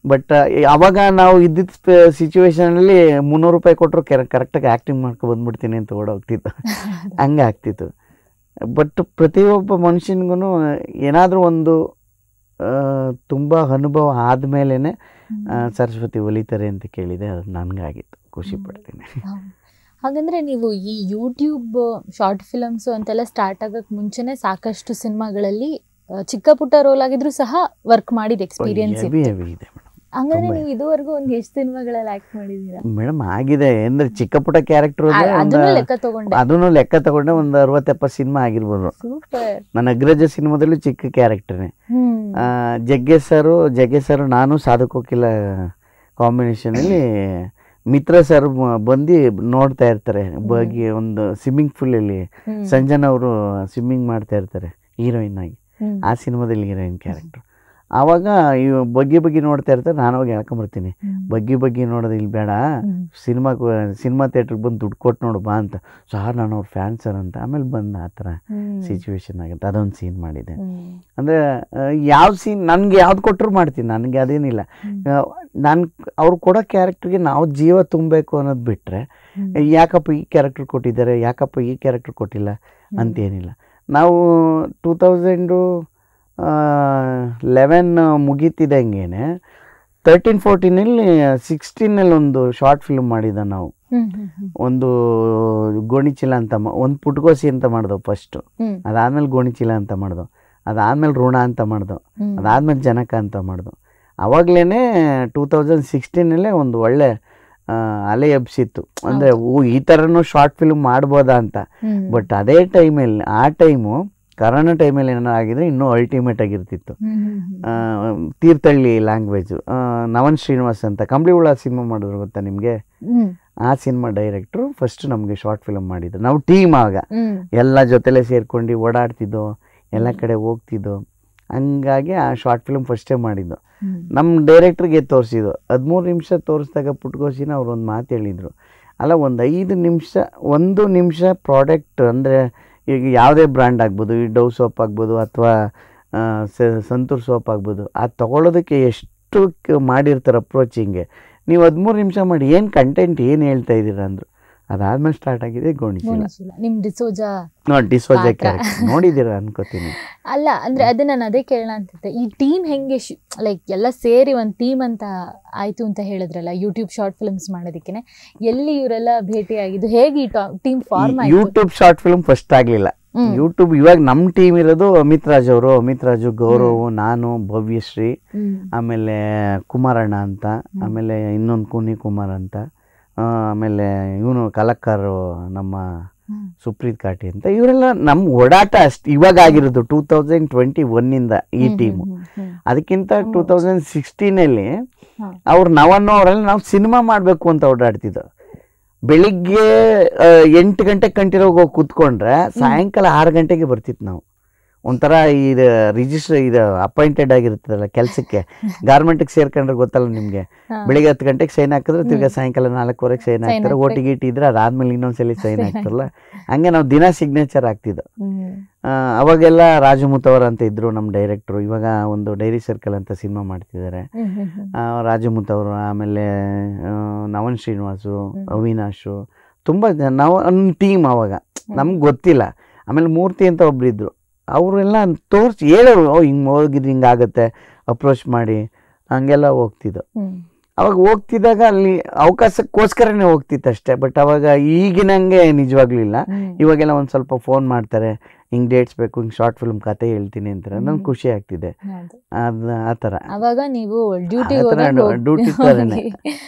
ಬಟ್ ಅವಾಗ ನಾವು ಇದ್ದಿದ್ದ ಸಿಚುವೇಶನಲ್ಲಿ 300 ರೂಪಾಯಿ ಕೊಟ್ಟರು ಕರೆಕ್ಟಾಗಿ ಆ್ಯಕ್ಟಿಂಗ್ ಮಾಡ್ಕೊ ಬಂದ್ಬಿಡ್ತೀನಿ ಅಂತ ಓಡೋಗ್ತಿತ್ತು. ಹಂಗೆ ಆಗ್ತಿತ್ತು. ಬಟ್ ಪ್ರತಿಯೊಬ್ಬ ಮನುಷ್ಯನಿಗೂ ಏನಾದರೂ ಒಂದು ತುಂಬ ಅನುಭವ ಆದಮೇಲೆ ಸರಸ್ವತಿ ಒಲಿತಾರೆ ಅಂತ ಕೇಳಿದೆ. ಅದು ನನಗಾಗಿತ್ತು, ಖುಷಿ ಪಡ್ತೀನಿ. ಹಾಗಂದ್ರೆ ನೀವು ಈ ಯೂಟ್ಯೂಬ್ ಶಾರ್ಟ್ ಫಿಲಮ್ಸು ಅಂತೆಲ್ಲ ಸ್ಟಾರ್ಟ್ ಆಗೋಕ್ಕೆ ಮುಂಚೆನೇ ಸಾಕಷ್ಟು ಸಿನಿಮಾಗಳಲ್ಲಿ ಚಿಕ್ಕ ಪುಟ್ಟ ರೋಲ್ ಆಗಿದ್ರು ಸಹ ವರ್ಕ್ ಮಾಡಿದ ಎಕ್ಸ್ಪೀರಿಯನ್ಸ್ ಇದೆ. ಹಂಗಂದ್ರೆ ನೀವು ಇದುವರೆಗೂ ಒಂದು ಎಷ್ಟು ಸಿನಿಮಾಗಳಲ್ಲಿ ಆಕ್ಟ್ ಮಾಡಿದ್ದೀರಾ? ಮೇಡಮ್ ಆಗಿದೆ ಅಂದರೆ ಚಿಕ್ಕ ಪುಟ್ಟ ಕ್ಯಾರೆಕ್ಟರ್ ಅದನ್ನು ಲೆಕ್ಕ ತಗೊಂಡೆ ಒಂದು 60-70 ಸಿನಿಮಾ ಆಗಿರ್ಬೋದು. ನನ್ನ ಅಗ್ರಜ ಸಿನಿಮಾದಲ್ಲೂ ಚಿಕ್ಕ ಕ್ಯಾರೆಕ್ಟರ್ನೇ. ಜಗ್ಗೇಶ್ ಸರು ನಾನು ಸಾಧಕೋಕಿಲ್ಲ ಕಾಂಬಿನೇಷನಲ್ಲಿ ಮಿತ್ರ ಸರ್ ಬಂದು ನೋಡ್ತಾ ಇರ್ತಾರೆ. ಬಗ್ಗೆ ಒಂದು ಸ್ವಿಮ್ಮಿಂಗ್ ಪೂಲಲ್ಲಿ ಸಂಜನಾ ಅವರು ಸ್ವಿಮ್ಮಿಂಗ್ ಮಾಡ್ತಾ ಇರ್ತಾರೆ ಹೀರೋಯಿನ್ ಆಗಿ. ಆ ಸಿನಿಮಾದಲ್ಲಿ ಹೀರೋಯಿನ್ ಕ್ಯಾರೆಕ್ಟರ್. ಆವಾಗ ಇವು ಬಗ್ಗೆ ನೋಡ್ತಾ ಇರ್ತಾರೆ. ನಾನು ಹೋಗಿ ಹೇಳ್ಕೊಂಬರ್ತೀನಿ, ಬಗ್ಗೆ ನೋಡೋದು ಇಲ್ಲಿ ಬೇಡ, ಸಿನಿಮಾ ಥಿಯೇಟ್ರಿಗೆ ಬಂದು ದುಡ್ಡು ಕೊಟ್ಟು ನೋಡು ಬಾ ಅಂತ. ಸಾರ್ ನಾನು ಅವ್ರ ಫ್ಯಾನ್ ಸರ್ ಅಂತ. ಆಮೇಲೆ ಬಂದು ಆ ಥರ ಸಿಚುವೇಶನ್ ಆಗುತ್ತೆ. ಅದೊಂದು ಸೀನ್ ಮಾಡಿದೆ. ಅಂದರೆ ಯಾವ ಸೀನ್ ನನಗೆ ಯಾವ್ದು ಕೊಟ್ಟರು ಮಾಡ್ತೀನಿ, ನನಗೆ ಅದೇನಿಲ್ಲ. ನಾನು ಅವ್ರು ಕೊಡೋ ಕ್ಯಾರೆಕ್ಟ್ರಿಗೆ ನಾವು ಜೀವ ತುಂಬಬೇಕು ಅನ್ನೋದು ಬಿಟ್ಟರೆ, ಯಾಕಪ್ಪ ಈ ಕ್ಯಾರೆಕ್ಟರ್ ಕೊಟ್ಟಿದ್ದಾರೆ, ಯಾಕಪ್ಪ ಈ ಕ್ಯಾರೆಕ್ಟರ್ ಕೊಟ್ಟಿಲ್ಲ ಅಂತೇನಿಲ್ಲ. ನಾವು 2011 ಮುಗೀತಿದ್ದಂಗೆ 13-14 16 ಒಂದು ಶಾರ್ಟ್ ಫಿಲ್ಮ್ ಮಾಡಿದ ನಾವು. ಒಂದು ಗೋಣಿಚೀಲ ಅಂತ ಒಂದು ಪುಟ್ಕೋಸಿ ಅಂತ ಮಾಡ್ದವು ಫಸ್ಟು, ಅದಾದ್ಮೇಲೆ ಗೋಣಿಚೀಲ ಅಂತ ಮಾಡ್ದವು, ಅದಾದ್ಮೇಲೆ ಋಣ ಅಂತ ಮಾಡ್ದವು, ಅದಾದ್ಮೇಲೆ ಜನಕ ಅಂತ ಮಾಡ್ದವು. ಅವಾಗ್ಲೇ 2016 ಒಂದು ಒಳ್ಳೆ ಅಲೆ ಎಬ್ಸಿತ್ತು, ಅಂದರೆ ಈ ಥರನೂ ಶಾರ್ಟ್ ಫಿಲ್ಮ್ ಮಾಡ್ಬೋದಾ ಅಂತ. ಬಟ್ ಅದೇ ಟೈಮಲ್ಲಿ ಆ ಟೈಮು ಕರೋನಾ ಟೈಮಲ್ಲಿ ಏನಾಗಿದ್ರೆ ಇನ್ನೂ ಅಲ್ಟಿಮೇಟ್ ಆಗಿರ್ತಿತ್ತು. ತೀರ್ಥಹಳ್ಳಿ ಲ್ಯಾಂಗ್ವೇಜು, ನವನ್ ಶ್ರೀನಿವಾಸ್ ಅಂತ ಕಂಬಳಿ ಹುಳ ಸಿನಿಮಾ ಮಾಡಿದ್ರು ಗೊತ್ತಾ ನಿಮಗೆ? ಆ ಸಿನಿಮಾ ಡೈರೆಕ್ಟ್ರು ಫಸ್ಟ್ ನಮಗೆ ಶಾರ್ಟ್ ಫಿಲ್ಮ್ ಮಾಡಿದ್ರು. ನಾವು ಟೀಮ್ ಆಗ ಎಲ್ಲ ಜೊತೆಲೇ ಸೇರ್ಕೊಂಡು ಓಡಾಡ್ತಿದ್ದೋ, ಎಲ್ಲ ಕಡೆ ಹೋಗ್ತಿದ್ದೋ. ಹಂಗಾಗಿ ಆ ಶಾರ್ಟ್ ಫಿಲ್ಮ್ ಫಸ್ಟೇ ಮಾಡಿದ್ದು. ನಮ್ಮ ಡೈರೆಕ್ಟ್ರಿಗೆ ತೋರಿಸಿದ್ದು 13 ನಿಮಿಷ ತೋರಿಸಿದಾಗ ಪುಟ್ಕೋಸಿನ ಅವ್ರು ಒಂದು ಮಾತು ಹೇಳಿದರು, ಅಲ್ಲ ಒಂದು 1 ನಿಮಿಷ ಪ್ರಾಡಕ್ಟ್ ಅಂದರೆ ಈಗ ಯಾವುದೇ ಬ್ರ್ಯಾಂಡ್ ಆಗ್ಬೋದು, ಈ ಡವ್ ಸೋಪ್ ಆಗ್ಬೋದು ಅಥವಾ ಸಂತೂರ್ ಸೋಪ್ ಆಗ್ಬೋದು, ಅದು ತೊಗೊಳೋದಕ್ಕೆ ಎಷ್ಟು ಮಾಡಿರ್ತಾರೆ ಅಪ್ರೋಚಿಂಗೆ. ನೀವು 13 ನಿಮಿಷ ಮಾಡಿ ಏನು ಕಂಟೆಂಟ್ ಏನು ಹೇಳ್ತಾ ಇದ್ದೀರಾ ಅಂದರು. ಅದಾದ್ಮೇಲೆ ಸ್ಟಾರ್ಟ್ ಆಗಿದೆ ಗೋಣಿಚೀಲ. ನಿಮ್ ಡಿಸೋಜಾ ನೋಡಿದ್ದೀರಾ ಅನ್ಕೋತೀನಿ. ಅಲ್ಲ ಅಂದ್ರೆ ಅದನ್ನ ನಾನು ಅದೇ ಕೇಳೋಣ ಅಂತಿದ್ದೆ, ಈ ಟೀಮ್ ಹೆಂಗೆ ಲೈಕ್ ಎಲ್ಲ ಸೇರಿ ಒಂದು ಟೀಮ್ ಅಂತ ಆಯ್ತು ಅಂತ ಹೇಳಿದ್ರಲ್ಲ ಯೂಟ್ಯೂಬ್ ಶಾರ್ಟ್ ಫಿಲ್ಮ್ಸ್ ಮಾಡೋದಕ್ಕೆ, ಎಲ್ಲಿ ಇವರೆಲ್ಲ ಭೇಟಿ ಆಗಿದ್ದು, ಹೇಗೆ ಈ ಟೀಮ್ ಫಾರ್ಮ್ ಆಯ್ತು? ಯೂಟ್ಯೂಬ್ ಶಾರ್ಟ್ ಫಿಲ್ಮ್ ಫಸ್ಟ್ ಆಗ್ಲಿಲ್ಲ. ಯೂಟ್ಯೂಬ್ ಇವಾಗ ನಮ್ಮ ಟೀಮ್ ಇರೋದು ಅಮಿತ್ ರಾಜು, ಗೌರವ್, ನಾನು, ಭವ್ಯಶ್ರೀ, ಆಮೇಲೆ ಕುಮಾರಣ್ಣ ಅಂತ, ಆಮೇಲೆ ಇನ್ನೊಂದು ಕುನಿ ಕುಮಾರ್ ಅಂತ, ಆಮೇಲೆ ಇವನು ಕಲಕ್ಕಾರು ನಮ್ಮ ಸುಪ್ರೀತ್ ಕಾಟಿ ಅಂತ. ಇವರೆಲ್ಲ ನಮ್ಮ ಓಡಾಟ ಅಷ್ಟು ಇವಾಗ ಆಗಿರೋದು 2021 ಈ ಟೀಮು. ಅದಕ್ಕಿಂತ 2016 ಅವ್ರು ಅವರಲ್ಲಿ ನಾವು ಸಿನಿಮಾ ಮಾಡಬೇಕು ಅಂತ ಓಡಾಡ್ತಿದ್ದೋ. ಬೆಳಿಗ್ಗೆ 8 ಗಂಟೆಗೆ ಕಂಟಿನ್ಯೂ ಹೋಗಿ ಕೂತ್ಕೊಂಡ್ರೆ ಸಾಯಂಕಾಲ 6 ಗಂಟೆಗೆ ಬರ್ತಿತ್ತು. ನಾವು ಒಂಥರ ಇದು ರಿಜಿಸ್ಟರ್ ಇದು ಅಪಾಯಿಂಟೆಡ್ ಆಗಿರ್ತದಲ್ಲ ಕೆಲಸಕ್ಕೆ, ಗಾರ್ಮೆಂಟ್ಗೆ ಸೇರ್ಕೊಂಡ್ರೆ ಗೊತ್ತಲ್ಲ ನಿಮಗೆ, ಬೆಳಿಗ್ಗೆ 10 ಗಂಟೆಗೆ ಸೈನ್ ಹಾಕಿದ್ರೆ ತಿರ್ಗಾ ಸಾಯಂಕಾಲ 4 ಸೈನ್ ಹಾಕ್ತಾರೆ, ಓಟಿಗೀಟಿ ಇದ್ರೆ ಅದಾದ್ಮೇಲೆ ಇನ್ನೊಂದ್ಸಲಿ ಸೈನ್ ಹಾಕ್ತಾರಲ್ಲ, ಹಂಗೆ ನಾವು ದಿನ ಸಿಗ್ನೇಚರ್ ಆಗ್ತಿದ್ದೋ. ಅವಾಗೆಲ್ಲ ರಾಜು ಮುತ್ತವರ್ ಅಂತ ಇದ್ರು ನಮ್ಮ ಡೈರೆಕ್ಟ್ರು. ಇವಾಗ ಒಂದು ಡೈರಿ ಸರ್ಕಲ್ ಅಂತ ಸಿನಿಮಾ ಮಾಡ್ತಿದ್ದಾರೆ ರಾಜು ಮುತ್ತವರು. ಆಮೇಲೆ ನವನ್ ಶ್ರೀನಿವಾಸು, ಅವಿನಾಶು, ತುಂಬ ಜನ ನಾವು ಒಂದು ಟೀಮ್. ಅವಾಗ ನಮ್ಗೆ ಗೊತ್ತಿಲ್ಲ. ಆಮೇಲೆ ಮೂರ್ತಿ ಅಂತ ಒಬ್ರಿದ್ರು, ಅವರೆಲ್ಲ ತೋರಿಸಿ ಹೇಳೋರು, ಹಿಂಗೆ ಹೋಗಿದ್ರೆ ಹಿಂಗಾಗತ್ತೆ ಅಪ್ರೋಚ್ ಮಾಡಿ, ಹಂಗೆಲ್ಲ ಹೋಗ್ತಿದ್ದೋ. ಅವಾಗ ಹೋಗ್ತಿದ್ದಾಗ ಅಲ್ಲಿ ಅವಕಾಶಕ್ಕೋಸ್ಕರನೇ ಹೋಗ್ತಿತ್ತು ಅಷ್ಟೇ. ಬಟ್ ಅವಾಗ ಈಗಿನಂಗೆ ನಿಜವಾಗ್ಲೂ ಇಲ್ಲ. ಇವಾಗೆಲ್ಲ ಒಂದು ಸ್ವಲ್ಪ ಫೋನ್ ಮಾಡ್ತಾರೆ, ಹಿಂಗೆ ಡೇಟ್ಸ್ ಬೇಕು, ಹಿಂಗೆ ಶಾರ್ಟ್ ಫಿಲ್ಮ್ ಕತೆ ಹೇಳ್ತೀನಿ ಅಂತಾರೆ, ನಂಗೆ ಖುಷಿ ಆಗ್ತಿದೆ. ಆ ಥರ ಅವಾಗ ನೀವು ಡ್ಯೂಟಿ ಥರನೇ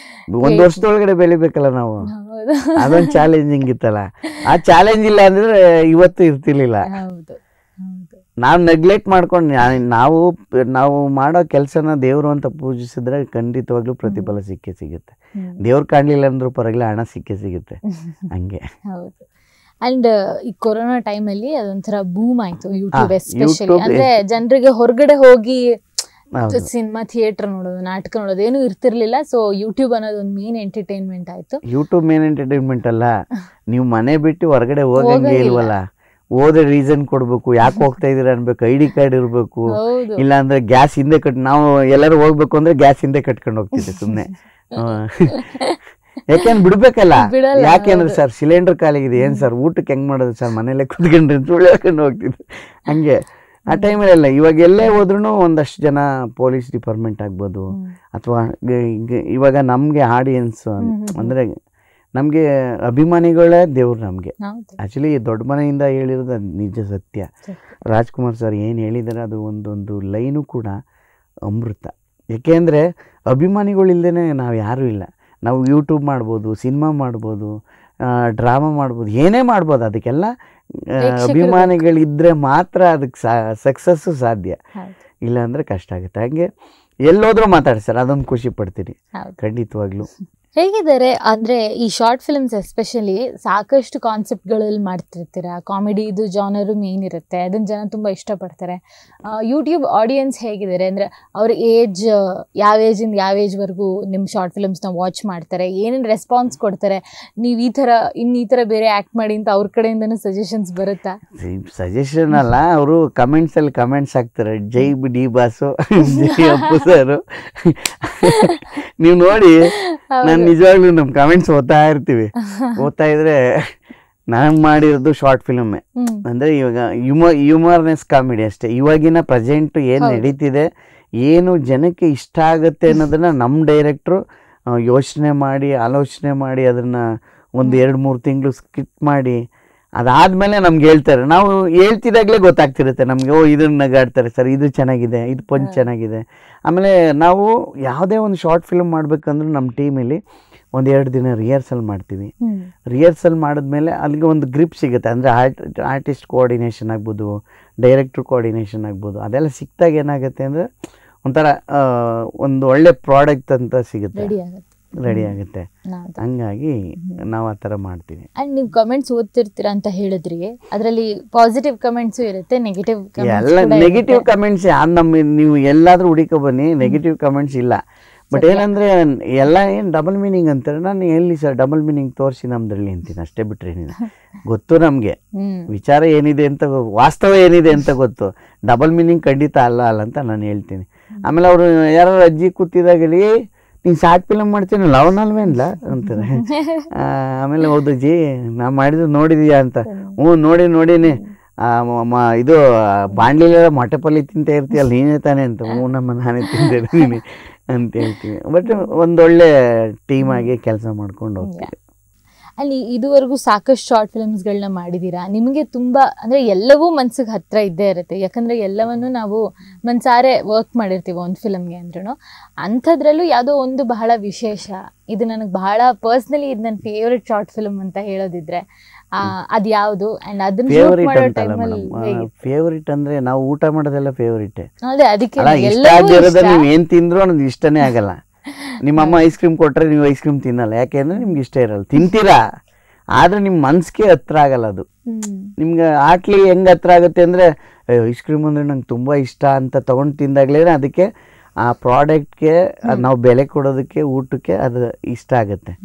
1 ವರ್ಷದೊಳಗಡೆ ಬೆಳಿಬೇಕಲ್ಲ ನಾವು, ಅದೊಂದು ಚಾಲೆಂಜಿಂಗ್ ಇತ್ತಲ್ಲ. ಆ ಚಾಲೆಂಜ್ ಇಲ್ಲ ಅಂದ್ರೆ ಇವತ್ತು ಇರ್ತಿರ್ಲಿಲ್ಲ. ನಾವು ನೆಗ್ಲೆಕ್ಟ್ ಮಾಡ್ಕೊಂಡು ನಾವು ಮಾಡೋ ಕೆಲಸನ ದೇವರು ಅಂತ ಪೂಜಿಸಿದ್ರೆ ಖಂಡಿತವಾಗ್ಲೂ ಪ್ರತಿಫಲ ಸಿಗುತ್ತೆ. ದೇವ್ರು ಕಾಣಲಿಲ್ಲ ಅಂದ್ರೂ ಪರವಾಗಿಲ್ಲ, ಹಣ ಸಿಗುತ್ತೆ. ಹಂಗೆ. ಅಂಡ್ ಈ ಕೊರೋನಾ ಟೈಮಲ್ಲಿ ಅದೊಂಥರ ಬೂಮ್ ಆಯ್ತು ಯೂಟ್ಯೂಬ್ ಎಸ್ಪೆಷಲಿ. ಅಂದ್ರೆ ಜನರಿಗೆ ಹೊರಗಡೆ ಹೋಗಿ ಸಿನಿಮಾ ಥಿಯೇಟರ್ ನೋಡೋದು, ನಾಟಕ ನೋಡೋದು ಏನು ಇರ್ತಿರ್ಲಿಲ್ಲ. ಸೊ ಯೂಟ್ಯೂಬ್ ಅನ್ನೋದು ಒಂದು ಮೇನ್ ಎಂಟರ್ಟೈನ್ಮೆಂಟ್ ಆಯ್ತು. ಯೂಟ್ಯೂಬ್ ಮೇನ್ ಎಂಟರ್ಟೈನ್ಮೆಂಟ್ ಅಲ್ಲ, ನೀವು ಮನೆ ಬಿಟ್ಟು ಹೊರಗಡೆ ಹೋಗಂಗೆ ಇಲ್ವಲ್ಲ. ಹೋದ್ರೆ ರೀಸನ್ ಕೊಡ್ಬೇಕು, ಯಾಕೆ ಹೋಗ್ತಾ ಇದೀರ ಅನ್ಬೇಕು, ID ಕಾರ್ಡ್ ಇರ್ಬೇಕು, ಇಲ್ಲ ಅಂದ್ರೆ ಗ್ಯಾಸ್ ಹಿಂದೆ ನಾವು ಎಲ್ಲರೂ ಹೋಗ್ಬೇಕು ಅಂದ್ರೆ ಗ್ಯಾಸ್ ಹಿಂದೆ ಕಟ್ಕೊಂಡು ಹೋಗ್ತಿದ್ದೆ ಸುಮ್ನೆ. ಯಾಕೆಂದ್ರೆ ಬಿಡ್ಬೇಕಲ್ಲ, ಯಾಕೆಂದ್ರೆ ಸರ್ ಸಿಲಿಂಡರ್ ಖಾಲಿಗಿದೆ, ಏನ್ ಸರ್ ಊಟಕ್ಕೆ ಹೆಂಗ್ ಮಾಡೋದು ಸರ್, ಮನೇಲೆ ಕುತ್ಕೊಂಡ್ರೆ ಸುಳ್ಳು ಹಾಕೊಂಡು ಹೋಗ್ತಿದ್ದೆ ಹಂಗೆ. ಆ ಟೈಮಲ್ಲೆಲ್ಲ ಇವಾಗ ಎಲ್ಲೇ ಹೋದ್ರೂ ಒಂದಷ್ಟು ಜನ ಪೊಲೀಸ್ ಡಿಪಾರ್ಟ್ಮೆಂಟ್ ಆಗ್ಬೋದು, ಅಥವಾ ಇವಾಗ ನಮ್ಗೆ ಆಡಿಯನ್ಸ್ ಅಂದ್ರೆ ನಮಗೆ ಅಭಿಮಾನಿಗಳೇ ದೇವ್ರು ನಮಗೆ. ಆ್ಯಕ್ಚುಲಿ ದೊಡ್ಡ ಮನೆಯಿಂದ ಹೇಳಿರೋದು ಅದು ನಿಜ ಸತ್ಯ. ರಾಜ್ಕುಮಾರ್ ಸರ್ ಏನು ಹೇಳಿದ್ದಾರೆ ಅದು ಒಂದೊಂದು ಲೈನು ಕೂಡ ಅಮೃತ. ಏಕೆಂದರೆ ಅಭಿಮಾನಿಗಳಿಲ್ಲದೇ ನಾವು ಯಾರೂ ಇಲ್ಲ. ನಾವು ಯೂಟ್ಯೂಬ್ ಮಾಡ್ಬೋದು, ಸಿನಿಮಾ ಮಾಡ್ಬೋದು, ಡ್ರಾಮಾ ಮಾಡ್ಬೋದು, ಏನೇ ಮಾಡ್ಬೋದು. ಅದಕ್ಕೆಲ್ಲ ಅಭಿಮಾನಿಗಳಿದ್ದರೆ ಮಾತ್ರ ಅದಕ್ಕೆ ಸಕ್ಸಸ್ಸು ಸಾಧ್ಯ. ಇಲ್ಲಾಂದರೆ ಕಷ್ಟ ಆಗುತ್ತೆ. ಹಾಗೆ ಎಲ್ಲೋದ್ರೂ ಮಾತಾಡ್ತಾರೆ, ಅದೊಂದು ಖುಷಿ ಪಡ್ತೀನಿ ಖಂಡಿತವಾಗ್ಲೂ. ಹೇಗಿದ್ದಾರೆ ಅಂದರೆ ಈ ಶಾರ್ಟ್ ಫಿಲ್ಮ್ಸ್ ಎಸ್ಪೆಷಲಿ ಸಾಕಷ್ಟು ಕಾನ್ಸೆಪ್ಟ್ಗಳಲ್ಲಿ ಮಾಡ್ತಿರ್ತೀರ. ಕಾಮಿಡಿದು ಜಾನರು ಮೇನ್ ಇರುತ್ತೆ, ಅದನ್ನು ಜನ ತುಂಬ ಇಷ್ಟಪಡ್ತಾರೆ. ಯೂಟ್ಯೂಬ್ ಆಡಿಯನ್ಸ್ ಹೇಗಿದ್ದಾರೆ ಅಂದರೆ ಅವ್ರ ಏಜ್ ಯಾವ ಏಜಿಂದ ಯಾವ ಏಜ್ವರೆಗೂ ನಿಮ್ಮ ಶಾರ್ಟ್ ಫಿಲ್ಮ್ಸ್ನ ವಾಚ್ ಮಾಡ್ತಾರೆ, ಏನೇನು ರೆಸ್ಪಾನ್ಸ್ ಕೊಡ್ತಾರೆ? ನೀವು ಈ ಥರ ಬೇರೆ ಆ್ಯಕ್ಟ್ ಮಾಡಿ ಅಂತ ಅವ್ರ ಕಡೆಯಿಂದನೂ ಸಜೆಷನ್ಸ್ ಬರುತ್ತಾ? ಸಜೆಷನ್ ಅಲ್ಲ, ಅವರು ಕಮೆಂಟ್ಸಲ್ಲಿ ಕಮೆಂಟ್ಸ್ ಹಾಕ್ತಾರೆ, ಜೈ ಡಿ ಬಾಸು, ಜೈ ಅಪ್ಪು ಸರು. ನೀವು ನೋಡಿ, ನಾನು ನಿಜವಾಗ್ಲೂ ನಮ್ಮ ಕಮೆಂಟ್ಸ್ ಓದ್ತಾ ಇರ್ತೀವಿ. ಓದ್ತಾ ಇದ್ರೆ ನಾನು ಮಾಡಿರೋದು ಶಾರ್ಟ್ ಫಿಲ್ಮೇ. ಅಂದರೆ ಇವಾಗ ಹ್ಯೂಮರ್ನೆಸ್ ಕಾಮಿಡಿ ಅಷ್ಟೇ. ಇವಾಗಿನ ಪ್ರೆಸೆಂಟ್ ಏನು ನಡೀತಿದೆ, ಏನು ಜನಕ್ಕೆ ಇಷ್ಟ ಆಗುತ್ತೆ ಅನ್ನೋದನ್ನು ನಮ್ಮ ಡೈರೆಕ್ಟ್ರು ಆಲೋಚನೆ ಮಾಡಿ ಅದನ್ನು ಒಂದು 2-3 ತಿಂಗಳು ಸ್ಕಿಟ್ ಮಾಡಿ ಅದಾದಮೇಲೆ ನಮ್ಗೆ ಹೇಳ್ತಾರೆ. ನಾವು ಹೇಳ್ತಿದ್ದಾಗಲೇ ಗೊತ್ತಾಗ್ತಿರುತ್ತೆ ನಮಗೆ, ಓ ಇದನ್ನ ನಗಾಡ್ತಾರೆ ಸರ್, ಇದು ಚೆನ್ನಾಗಿದೆ, ಇದು ಪಂಚ್ ಚೆನ್ನಾಗಿದೆ. ಆಮೇಲೆ ನಾವು ಯಾವುದೇ ಒಂದು ಶಾರ್ಟ್ ಫಿಲ್ಮ್ ಮಾಡಬೇಕಂದ್ರೂ ನಮ್ಮ ಟೀಮಲ್ಲಿ 1-2 ದಿನ ರಿಹರ್ಸಲ್ ಮಾಡ್ತೀವಿ. ರಿಹರ್ಸಲ್ ಮಾಡಿದ್ಮೇಲೆ ಅಲ್ಲಿಗೆ ಒಂದು ಗ್ರಿಪ್ ಸಿಗುತ್ತೆ. ಅಂದರೆ ಆರ್ಟಿಸ್ಟ್ ಕೋಆರ್ಡಿನೇಷನ್ ಆಗ್ಬೋದು, ಡೈರೆಕ್ಟ್ರ್ ಕೋಆರ್ಡಿನೇಷನ್ ಆಗ್ಬೋದು, ಅದೆಲ್ಲ ಸಿಕ್ತಾಗ ಏನಾಗುತ್ತೆ ಅಂದರೆ ಒಂಥರ ಒಂದು ಒಳ್ಳೆ ಪ್ರಾಡಕ್ಟ್ ಅಂತ ಸಿಗುತ್ತೆ, ರೆಡಿ ಆಗುತ್ತೆ. ಹಂಗಾಗಿ ನಾವು ಆ ಥರ ಮಾಡ್ತೀವಿ. ಅಂಡ್ ನೀವು ಕಮೆಂಟ್ಸ್ ಓದ್ತಿರ್ತೀರಾ ಅಂತ ಹೇಳಿದ್ರಿ, ಅದರಲ್ಲಿ ಪಾಸಿಟಿವ್ ಕಮೆಂಟ್ಸು ಇರುತ್ತೆ, ನೆಗೆಟಿವ್ ಎಲ್ಲ ನೆಗೆಟಿವ್ ಕಮೆಂಟ್ಸ್ ನೀವು ಎಲ್ಲಾದರೂ ಹುಡುಕೋ ಬನ್ನಿ, ನೆಗೆಟಿವ್ ಕಮೆಂಟ್ಸ್ ಇಲ್ಲ. ಬಟ್ ಏನಂದರೆ ಎಲ್ಲ ಏನು ಡಬಲ್ ಮೀನಿಂಗ್ ಅಂತಾರೆ. ನಾನು ಎಲ್ಲಿ ಸರ್ ಡಬಲ್ ಮೀನಿಂಗ್ ತೋರಿಸಿ ನಮ್ದ್ರಲ್ಲಿ ಅಂತೀನಿ, ಅಷ್ಟೇ ಬಿಟ್ಟರೆ ಏನಿಲ್ಲ. ಗೊತ್ತು ನಮಗೆ ವಿಚಾರ ಏನಿದೆ ಅಂತ, ವಾಸ್ತವ ಏನಿದೆ ಅಂತ ಗೊತ್ತು. ಡಬಲ್ ಮೀನಿಂಗ್ ಖಂಡಿತ ಅಲ್ಲ ಅಂತ ನಾನು ಹೇಳ್ತೀನಿ. ಆಮೇಲೆ ಅವರು ಯಾರು ಅಜ್ಜಿ ಕೂತಿದಾಗಲಿ ನೀನು ಶಾರ್ಟ್ ಫಿಲಮ್ ಮಾಡ್ತೀನಿ ಲವನಲ್ವೇನ್ಲ ಅಂತಾರೆ. ಆಮೇಲೆ ಹೌದು ಅಜ್ಜಿ ನಾ ಮಾಡಿದ್ದು ನೋಡಿದೀಯಾ ಅಂತ. ಹ್ಞೂ ನೋಡೀನಿ. ಇದು ಬಾಂಡ್ಲಿಲೆಲ್ಲ ಮೊಟ್ಟೆ ಪಲ್ಯ ತಿಂತ ಇರ್ತೀಯಲ್ಲ ನೀನೇ ತಾನೇ ಅಂತ. ಹ್ಞೂ ನಾನೇ ತಿಂತಿರ್ತೀನಿ ಅಂತ ಹೇಳ್ತೀವಿ. ಬಟ್ ಒಂದೊಳ್ಳೆ ಟೀಮ್ ಆಗಿ ಕೆಲಸ ಮಾಡ್ಕೊಂಡು ಹೋಗ್ತೀವಿ. ಅಲ್ಲಿ ಇದುವರೆಗೂ ಸಾಕಷ್ಟು ಶಾರ್ಟ್ ಫಿಲ್ಮ್ಸ್ಗಳನ್ನ ಮಾಡಿದ್ದೀರಾ. ನಿಮಗೆ ತುಂಬ ಅಂದರೆ ಎಲ್ಲವೂ ಮನ್ಸಿಗೆ ಹತ್ತಿರ ಇದ್ದೇ ಇರುತ್ತೆ, ಯಾಕಂದರೆ ಎಲ್ಲವನ್ನು ನಾವು ಮನ್ಸಾರೆ ವರ್ಕ್ ಮಾಡಿರ್ತೀವಿ ಒಂದು ಫಿಲಮ್ಗೆ ಅಂದ್ರೂ. ಅಂಥದ್ರಲ್ಲೂ ಯಾವುದೋ ಒಂದು ಬಹಳ ವಿಶೇಷ, ಇದು ನನಗೆ ಬಹಳ ಪರ್ಸ್ನಲಿ ಇದು ನನ್ನ ಫೇವ್ರೆಟ್ ಶಾರ್ಟ್ ಫಿಲ್ಮ್ ಅಂತ ಹೇಳೋದಿದ್ರೆ ಅದು ಯಾವುದು? ಆ್ಯಂಡ್ ಅದನ್ನ ಫೇವ್ರೇಟ್ ಅಂದರೆ ನಾವು ಊಟ ಮಾಡೋದೆಲ್ಲ ಫೇವ್ರೇಟೇ. ಅದೇ ಅದಕ್ಕೆ ನೀವು ಏನು ತಿಂದರೂ ಅನ್ನೋದು ಇಷ್ಟನೇ ಆಗಲ್ಲ. ನಿಮ್ಮಮ್ಮ ಐಸ್ ಕ್ರೀಮ್ ಕೊಟ್ಟರೆ ನೀವು ಐಸ್ ಕ್ರೀಮ್ ತಿನ್ನಲ್ಲ, ಯಾಕೆಂದರೆ ನಿಮ್ಗೆ ಇಷ್ಟ ಇರಲ್ಲ. ತಿಂತೀರಾ ಆದರೆ ನಿಮ್ಮ ಮನ್ಸಿಗೆ ಹತ್ರ ಆಗಲ್ಲ ಅದು. ನಿಮ್ಗೆ ಆಟ್ಲಿ ಹೆಂಗೆ ಹತ್ರ ಆಗುತ್ತೆ ಅಂದರೆ ಐಸ್ ಕ್ರೀಮ್ ಅಂದರೆ ನಂಗೆ ತುಂಬ ಇಷ್ಟ ಅಂತ ತೊಗೊಂಡು ತಿಂದಾಗಲೇ ಅದಕ್ಕೆ ಆ ಪ್ರಾಡಕ್ಟ್ಗೆ ನಾವು ಬೆಲೆ ಕೊಡೋದಕ್ಕೆ, ಊಟಕ್ಕೆ ಅದು ಇಷ್ಟ ಆಗುತ್ತೆ.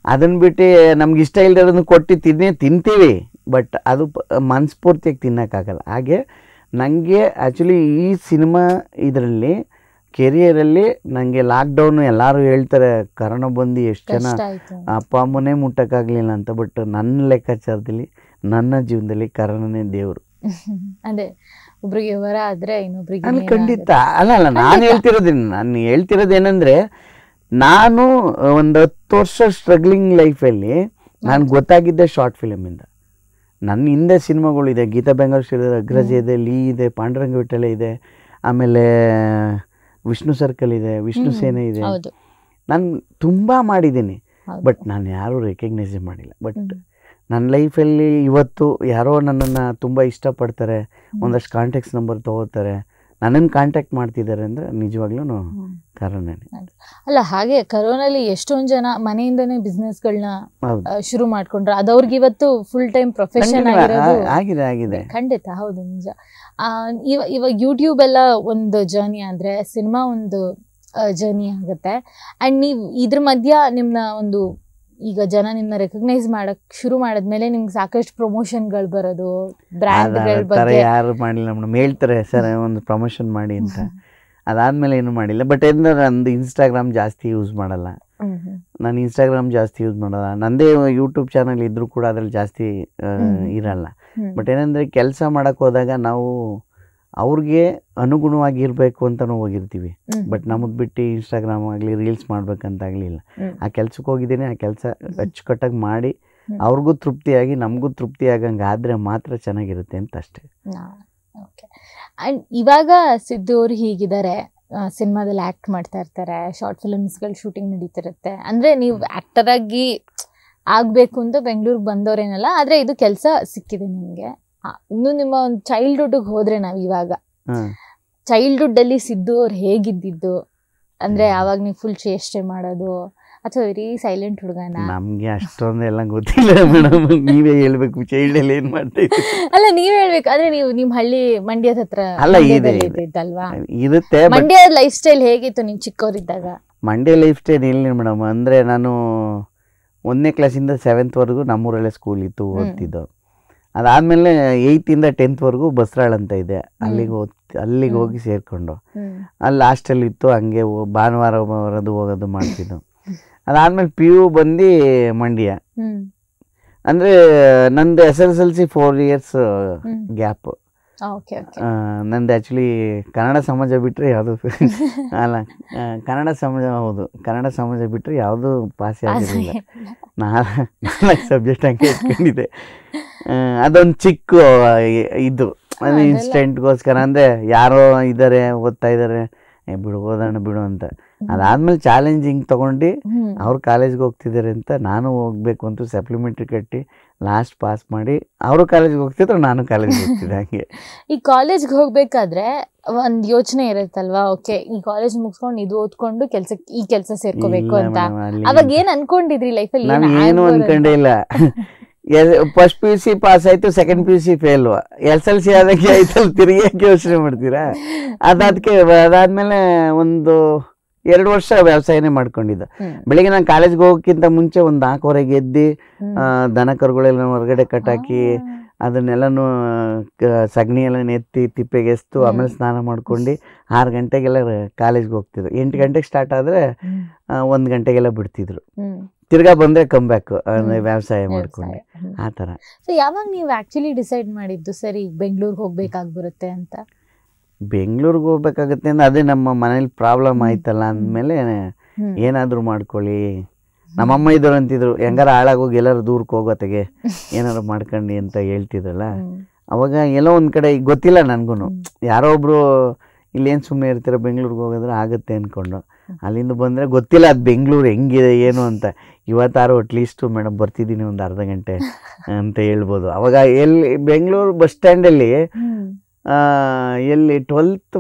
ಅದನ್ನು ಬಿಟ್ಟು ನಮ್ಗೆ ಇಷ್ಟ ಇಲ್ಲದನ್ನು ಕೊಟ್ಟು ತಿಂತೀವಿ, ಬಟ್ ಅದು ಮನಸ್ಫೂರ್ತಿಯಾಗಿ ತಿನ್ನೋಕ್ಕಾಗಲ್ಲ. ಹಾಗೆ ನನಗೆ ಆ್ಯಕ್ಚುಲಿ ಈ ಸಿನಿಮಾ ಇದರಲ್ಲಿ ಕೆರಿಯರಲ್ಲಿ ನನಗೆ ಲಾಕ್ಡೌನು ಎಲ್ಲರೂ ಹೇಳ್ತಾರೆ ಕರೋನಾ ಬಂದು ಎಷ್ಟು ಜನ ಅಪ್ಪ ಅಮ್ಮನೇ ಮುಟ್ಟಕ್ಕಾಗಲಿಲ್ಲ ಅಂತ. ಬಟ್ ನನ್ನ ಲೆಕ್ಕಾಚಾರದಲ್ಲಿ ನನ್ನ ಜೀವನದಲ್ಲಿ ಕರೋನಾನೇ ದೇವರು. ಅದೇ ಒಬ್ರಿಗೆ ವರ ಆದರೆ ಇನ್ನೊಬ್ರಿಗೆ ಅಲ್ಲಿ ಖಂಡಿತ ಅಲ್ಲ. ನಾನು ಹೇಳ್ತಿರೋದೇನೆಂದರೆ ನಾನು ಒಂದು 10 ವರ್ಷ ಸ್ಟ್ರಗ್ಲಿಂಗ್ ಲೈಫಲ್ಲಿ ನಾನು ಗೊತ್ತಾಗಿದ್ದೆ ಶಾರ್ಟ್ ಫಿಲಮಿಂದ. ನನ್ನ ಹಿಂದೆ ಸಿನಿಮಾಗಳಿದೆ, ಗೀತಾ ಬೆಂಗಳೂರು ಇದೆ, ಅಗ್ರಜ ಇದೆ, ಲೀ ಇದೆ, ಪಾಂಡುರಂಗ ವಿಠಲ ಇದೆ, ಆಮೇಲೆ ವಿಷ್ಣು ಸರ್ಕಲ್ ಇದೆ, ವಿಷ್ಣು ಸೇನೆ ಇದೆ. ನಾನು ತುಂಬ ಮಾಡಿದ್ದೀನಿ, ಬಟ್ ನಾನು ಯಾರೂ ರೆಕಗ್ನೈಸೇ ಮಾಡಿಲ್ಲ. ಬಟ್ ನನ್ನ ಲೈಫಲ್ಲಿ ಇವತ್ತು ಯಾರೋ ನನ್ನನ್ನು ತುಂಬ ಇಷ್ಟಪಡ್ತಾರೆ, ಒಂದಷ್ಟು ಕಾಂಟ್ಯಾಕ್ಟ್ಸ್ ನಂಬರ್ ತೊಗೋತಾರೆ, ನನ್ನನ್ನು ಕಾಂಟ್ಯಾಕ್ಟ್ ಮಾಡ್ತಿದ್ದಾರೆ ಅಂದರೆ ನಿಜವಾಗ್ಲೂ ಕಾರಣನೇ. ಅಲ್ಲ, ಹಾಗೆ ಕರೋನಲ್ಲಿ ಎಷ್ಟೊಂದು ಜನ ಮನೆಯಿಂದನೇ ಬಿಸ್ನೆಸ್ಗಳನ್ನ ಶುರು ಮಾಡ್ಕೊಂಡ್ರು, ಅದವ್ರಿಗೆ ಇವತ್ತು ಫುಲ್ ಟೈಮ್ ಪ್ರೊಫೆಷನ್ ಆಗಿದೆ. ಖಂಡಿತ ಹೌದು, ನಿಜ. ಇವಾಗ ಯೂಟ್ಯೂಬ್ ಎಲ್ಲ ಒಂದು ಜರ್ನಿ ಅಂದರೆ ಸಿನಿಮಾ ಒಂದು ಜರ್ನಿ ಆಗುತ್ತೆ. ಆ್ಯಂಡ್ ನೀವು ಇದ್ರ ಮಧ್ಯ ನಿಮ್ಮನ್ನ ಒಂದು ಈಗ ಜನ ನಿಮ್ಮನ್ನ ರೆಕಗ್ನೈಸ್ ಮಾಡಕ್ ಶುರು ಮಾಡಿದ್ಮೇಲೆ ನಿಮ್ಗೆ ಸಾಕಷ್ಟು ಪ್ರಮೋಷನ್ಗಳು ಬರೋದು, ಬ್ರ್ಯಾಂಡ್ಗಳ ಬಗ್ಗೆ ಯಾರು ಮಾಡಿಲ್ಲ ಮೇಡಮ್. ಹೇಳ್ತಾರೆ ಸರ್ ಒಂದು ಪ್ರಮೋಷನ್ ಮಾಡಿ ಅಂತ, ಅದಾದಮೇಲೆ ಏನು ಮಾಡಿಲ್ಲ. ಬಟ್ ಏನಂದ್ರೆ ನಂದು ಇನ್ಸ್ಟಾಗ್ರಾಮ್ ಜಾಸ್ತಿ ಯೂಸ್ ಮಾಡಲ್ಲ, ನಾನು ಇನ್ಸ್ಟಾಗ್ರಾಮ್ ಜಾಸ್ತಿ ಯೂಸ್ ಮಾಡಲ್ಲ. ನಂದೇ ಯೂಟ್ಯೂಬ್ ಚಾನಲ್ ಇದ್ದರೂ ಕೂಡ ಅದ್ರಲ್ಲಿ ಜಾಸ್ತಿ ಇರಲ್ಲ. ಬಟ್ ಏನಂದರೆ ಕೆಲಸ ಮಾಡೋಕ್ಕೆ ಹೋದಾಗ ನಾವು ಅವ್ರಿಗೆ ಅನುಗುಣವಾಗಿರಬೇಕು ಅಂತಲೂ ಹೋಗಿರ್ತೀವಿ. ಬಟ್ ನಮ್ಮದು ಬಿಟ್ಟು ಇನ್ಸ್ಟಾಗ್ರಾಮ್ ಆಗಲಿ ರೀಲ್ಸ್ ಮಾಡ್ಬೇಕಂತಾಗಲಿಲ್ಲ. ಆ ಕೆಲ್ಸಕ್ಕೆ ಹೋಗಿದ್ದೀನಿ, ಆ ಕೆಲಸ ಅಚ್ಚುಕಟ್ಟಾಗಿ ಮಾಡಿ ಅವ್ರಿಗೂ ತೃಪ್ತಿಯಾಗಿ ನಮಗೂ ತೃಪ್ತಿ ಆಗಂಗೆ ಆದರೆ ಮಾತ್ರ ಚೆನ್ನಾಗಿರುತ್ತೆ ಅಂತ ಅಷ್ಟೇ. ಓಕೆ. ಆ್ಯಂಡ್ ಇವಾಗ ಸಿದ್ದು ಅವರು ಹೀಗಿದ್ದಾರೆ, ಸಿನಿಮಾದಲ್ಲಿ ಆ್ಯಕ್ಟ್ ಮಾಡ್ತಾ ಇರ್ತಾರೆ, ಶಾರ್ಟ್ ಫಿಲ್ಮ್ಸ್ಗಳು ಶೂಟಿಂಗ್ ನಡೀತಿರುತ್ತೆ. ಅಂದರೆ ನೀವು ಆ್ಯಕ್ಟರಾಗಿ ಆಗಬೇಕು ಅಂತ ಬೆಂಗಳೂರಿಗೆ ಬಂದವರೇನಲ್ಲ, ಆದರೆ ಇದು ಕೆಲಸ ಸಿಕ್ಕಿದೆ ನಿಮಗೆ. ಇನ್ನು ನಿಮ್ಮ ಒಂದು ಚೈಲ್ಡ್ಹುಡ್ಗೆ ಹೋದರೆ ನಾವು ಇವಾಗ ಚೈಲ್ಡ್ಹುಡ್ಡಲ್ಲಿ ಸಿದ್ದು ಅವ್ರು ಹೇಗಿದ್ದಿದ್ದು? ಅಂದರೆ ಆವಾಗ ನೀವು ಫುಲ್ ಚೇಷ್ಟೆ ಮಾಡೋದು ಅಥವಾ ವೆರಿ ಸೈಲೆಂಟ್ ಹುಡುಗನ? ನಮಗೆ ಅಷ್ಟೊಂದೆಲ್ಲ ಗೊತ್ತಿಲ್ಲ ಮೇಡಮ್, ನೀವೇ ಹೇಳ್ಬೇಕು ಚೈಲ್ಡಲ್ಲಿ ಏನು ಮಾಡ್ತಾ ಇದ್ದೀವಿ. ಅಲ್ಲ, ನೀವೇ ಹೇಳ್ಬೇಕು. ಆದರೆ ನೀವು ನಿಮ್ಮ ಹಳ್ಳಿ ಮಂಡ್ಯದ ಹತ್ರ ಇದ್ದಲ್ವಾ, ಇರುತ್ತೆ. ಮಂಡ್ಯ ಲೈಫ್ ಸ್ಟೈಲ್ ಹೇಗಿತ್ತು ನೀವು ಚಿಕ್ಕವರಿದ್ದಾಗ? ಮಂಡ್ಯ ಲೈಫ್ ಸ್ಟೈಲ್ ಇಲ್ಲ ಮೇಡಮ್. ಅಂದರೆ ನಾನು 1ನೇ ಕ್ಲಾಸಿಂದ 7th ನಮ್ಮೂರಲ್ಲೇ ಸ್ಕೂಲ್ ಇತ್ತು, ಓದ್ತಿದ್ದು. ಅದಾದಮೇಲೆ 8th ಇಂದ 10th ಬಸ್ರಾಳ್ ಅಂತ ಇದೆ, ಅಲ್ಲಿಗೆ ಹೋಗಿ ಸೇರಿಕೊಂಡು ಅಲ್ಲಿ ಹಾಸ್ಟೆಲ್ ಇತ್ತು. ಹಂಗೆ ಭಾನುವಾರ ಬರೋದು ಹೋಗೋದು ಮಾಡ್ತಿದ್ದು. ಅದಾದಮೇಲೆ PU ಬಂದು ಮಂಡ್ಯ. ಅಂದರೆ ನಂದು SSLC 4 years gap. Okay okay. ನಂದು ಆ್ಯಕ್ಚುಲಿ ಕನ್ನಡ ಸಮಾಜ ಬಿಟ್ಟರೆ ಯಾವುದು ಅಲ್ಲ ಕನ್ನಡ ಸಮಾಜ, ಹೌದು ಕನ್ನಡ ಸಮಾಜ ಬಿಟ್ಟರೆ ಯಾವುದೂ ಪಾಸೇ ಆಗಿರಲಿಲ್ಲ. 4 ಸಬ್ಜೆಕ್ಟ್ ಹಂಗೆ ಇಟ್ಕೊಂಡಿದ್ದೆ. ಅದೊಂದು ಚಿಕ್ಕ ಇದು ಅಂದರೆ ಇನ್ಸ್ಟೆಂಟ್ಗೋಸ್ಕರ, ಅಂದರೆ ಯಾರೋ ಇದ್ದಾರೆ ಓದ್ತಾ ಇದ್ದಾರೆ, ಬಿಡು ಓದೋಣ ಬಿಡು ಅಂತ. ಅದಾದ್ಮೇಲೆ ಚಾಲೆಂಜಿಂಗ್ ತೊಗೊಂಡು ಅವ್ರು ಕಾಲೇಜ್ಗೆ ಹೋಗ್ತಿದ್ದಾರೆ ಅಂತ ನಾನು ಹೋಗ್ಬೇಕು ಅಂತ ಸಪ್ಲಿಮೆಂಟ್ರಿ ಕಟ್ಟಿ ಲಾಸ್ಟ್ ಪಾಸ್ ಮಾಡಿ ಅವರು ಕಾಲೇಜ್ಗೆ ಹೋಗ್ತಿದ್ರು, ನಾನು ಕಾಲೇಜ್ಗೆ ಹೋಗ್ತಿದ್ದೆ. ಹಂಗೆ ಈ ಕಾಲೇಜ್ಗೆ ಹೋಗ್ಬೇಕಾದ್ರೆ ಒಂದು ಯೋಚನೆ ಇರುತ್ತಲ್ವಾ, ಓಕೆ ಈ ಕಾಲೇಜ್ ಮುಗಿಸ್ಕೊಂಡು ಇದು ಓದ್ಕೊಂಡು ಈ ಕೆಲಸ ಸೇರ್ಕೋಬೇಕು ಅಂತ. ಅವಾಗ ಏನ್ ಅನ್ಕೊಂಡಿದ್ರಿ ಲೈಫಲ್ಲಿ? ನಾನು ಏನು ಅನ್ಕೊಂಡೇ ಇಲ್ಲ. ಫಸ್ಟ್ PUC ಪಾಸ್ ಆಯ್ತು, ಸೆಕೆಂಡ್ PUC ಫೇಲು, SLC ಆದಕ್ಕೆ ಆಯ್ತಲ್ಲ, ತಿರುಗಿ ಯೋಚನೆ ಮಾಡ್ತೀರಾ? ಅದಾದ್ಮೇಲೆ ಒಂದು 2 ವರ್ಷ ವ್ಯವಸಾಯನೇ ಮಾಡ್ಕೊಂಡಿದ್ದ. ಬೆಳಿಗ್ಗೆ ನಾನು ಕಾಲೇಜ್ಗೆ ಹೋಗೋಕ್ಕಿಂತ ಮುಂಚೆ ಒಂದು 4:15 ಎದ್ದು ದನ ಕರುಗಳೆಲ್ಲ ಹೊರಗಡೆ ಕಟ್ಟಾಕಿ ಅದನ್ನೆಲ್ಲನೂ ಸಗಣಿ ಎಲ್ಲ ನೆತ್ತಿ ತಿಪ್ಪೆಗೆ ಎಸ್ತು, ಆಮೇಲೆ ಸ್ನಾನ ಮಾಡ್ಕೊಂಡು 6 ಗಂಟೆಗೆಲ್ಲ ಕಾಲೇಜ್ಗೆ ಹೋಗ್ತಿದ್ರು. 8 ಗಂಟೆಗೆ ಸ್ಟಾರ್ಟ್ ಆದರೆ 1 ಗಂಟೆಗೆಲ್ಲ ಬಿಡ್ತಿದ್ರು. ತಿರ್ಗಾ ಬಂದರೆ ಕಂಬ್ಯಾಕ್ ವ್ಯವಸಾಯ ಮಾಡ್ಕೊಂಡು ಆ ಥರ. ಸೊ ಯಾವಾಗ ನೀವು ಆ್ಯಕ್ಚುಲಿ ಡಿಸೈಡ್ ಮಾಡಿದ್ದು ಸರಿ ಬೆಂಗಳೂರಿಗೆ ಹೋಗ್ಬೇಕಾಗ್ಬರುತ್ತೆ ಅಂತ? ಬೆಂಗಳೂರಿಗೆ ಹೋಗ್ಬೇಕಾಗತ್ತೆ ಅಂದ್ರೆ ಅದೇ ನಮ್ಮ ಮನೇಲಿ ಪ್ರಾಬ್ಲಮ್ ಆಯ್ತಲ್ಲ ಅಂದಮೇಲೆ ಏನಾದರೂ ಮಾಡ್ಕೊಳ್ಳಿ. ನಮ್ಮಮ್ಮ ಇದ್ರು ಅಂತಿದ್ರು, ಹೆಂಗಾರ ಹಾಳಾಗೋಗಿ ಎಲ್ಲರೂ ದೂರಕ್ಕೆ ಹೋಗೋತೆಗೆ ಏನಾರು ಮಾಡ್ಕೊಂಡು ಅಂತ ಹೇಳ್ತಿದ್ರಲ್ಲ. ಅವಾಗ ಎಲ್ಲೋ ಒಂದು ಕಡೆ ಗೊತ್ತಿಲ್ಲ ನನಗೂ, ಯಾರೋ ಒಬ್ರು ಇಲ್ಲೇನು ಸುಮ್ಮನೆ ಇರ್ತೀರ ಬೆಂಗಳೂರಿಗೆ ಹೋಗಿದ್ರೆ ಆಗುತ್ತೆ ಅಂದ್ಕೊಂಡು ಅಲ್ಲಿಂದ ಬಂದರೆ ಗೊತ್ತಿಲ್ಲ ಅದು ಬೆಂಗಳೂರು ಹೆಂಗಿದೆ ಏನು ಅಂತ. ಇವತ್ತಾರು ಅಟ್ಲೀಸ್ಟು ಮೇಡಮ್ ಬರ್ತಿದ್ದೀನಿ ಒಂದು ಅರ್ಧ ಗಂಟೆ ಅಂತ ಹೇಳ್ಬೋದು. ಅವಾಗ ಎಲ್ಲಿ ಬೆಂಗಳೂರು ಬಸ್ ಸ್ಟ್ಯಾಂಡಲ್ಲಿ ಎಲ್ಲಿ 12th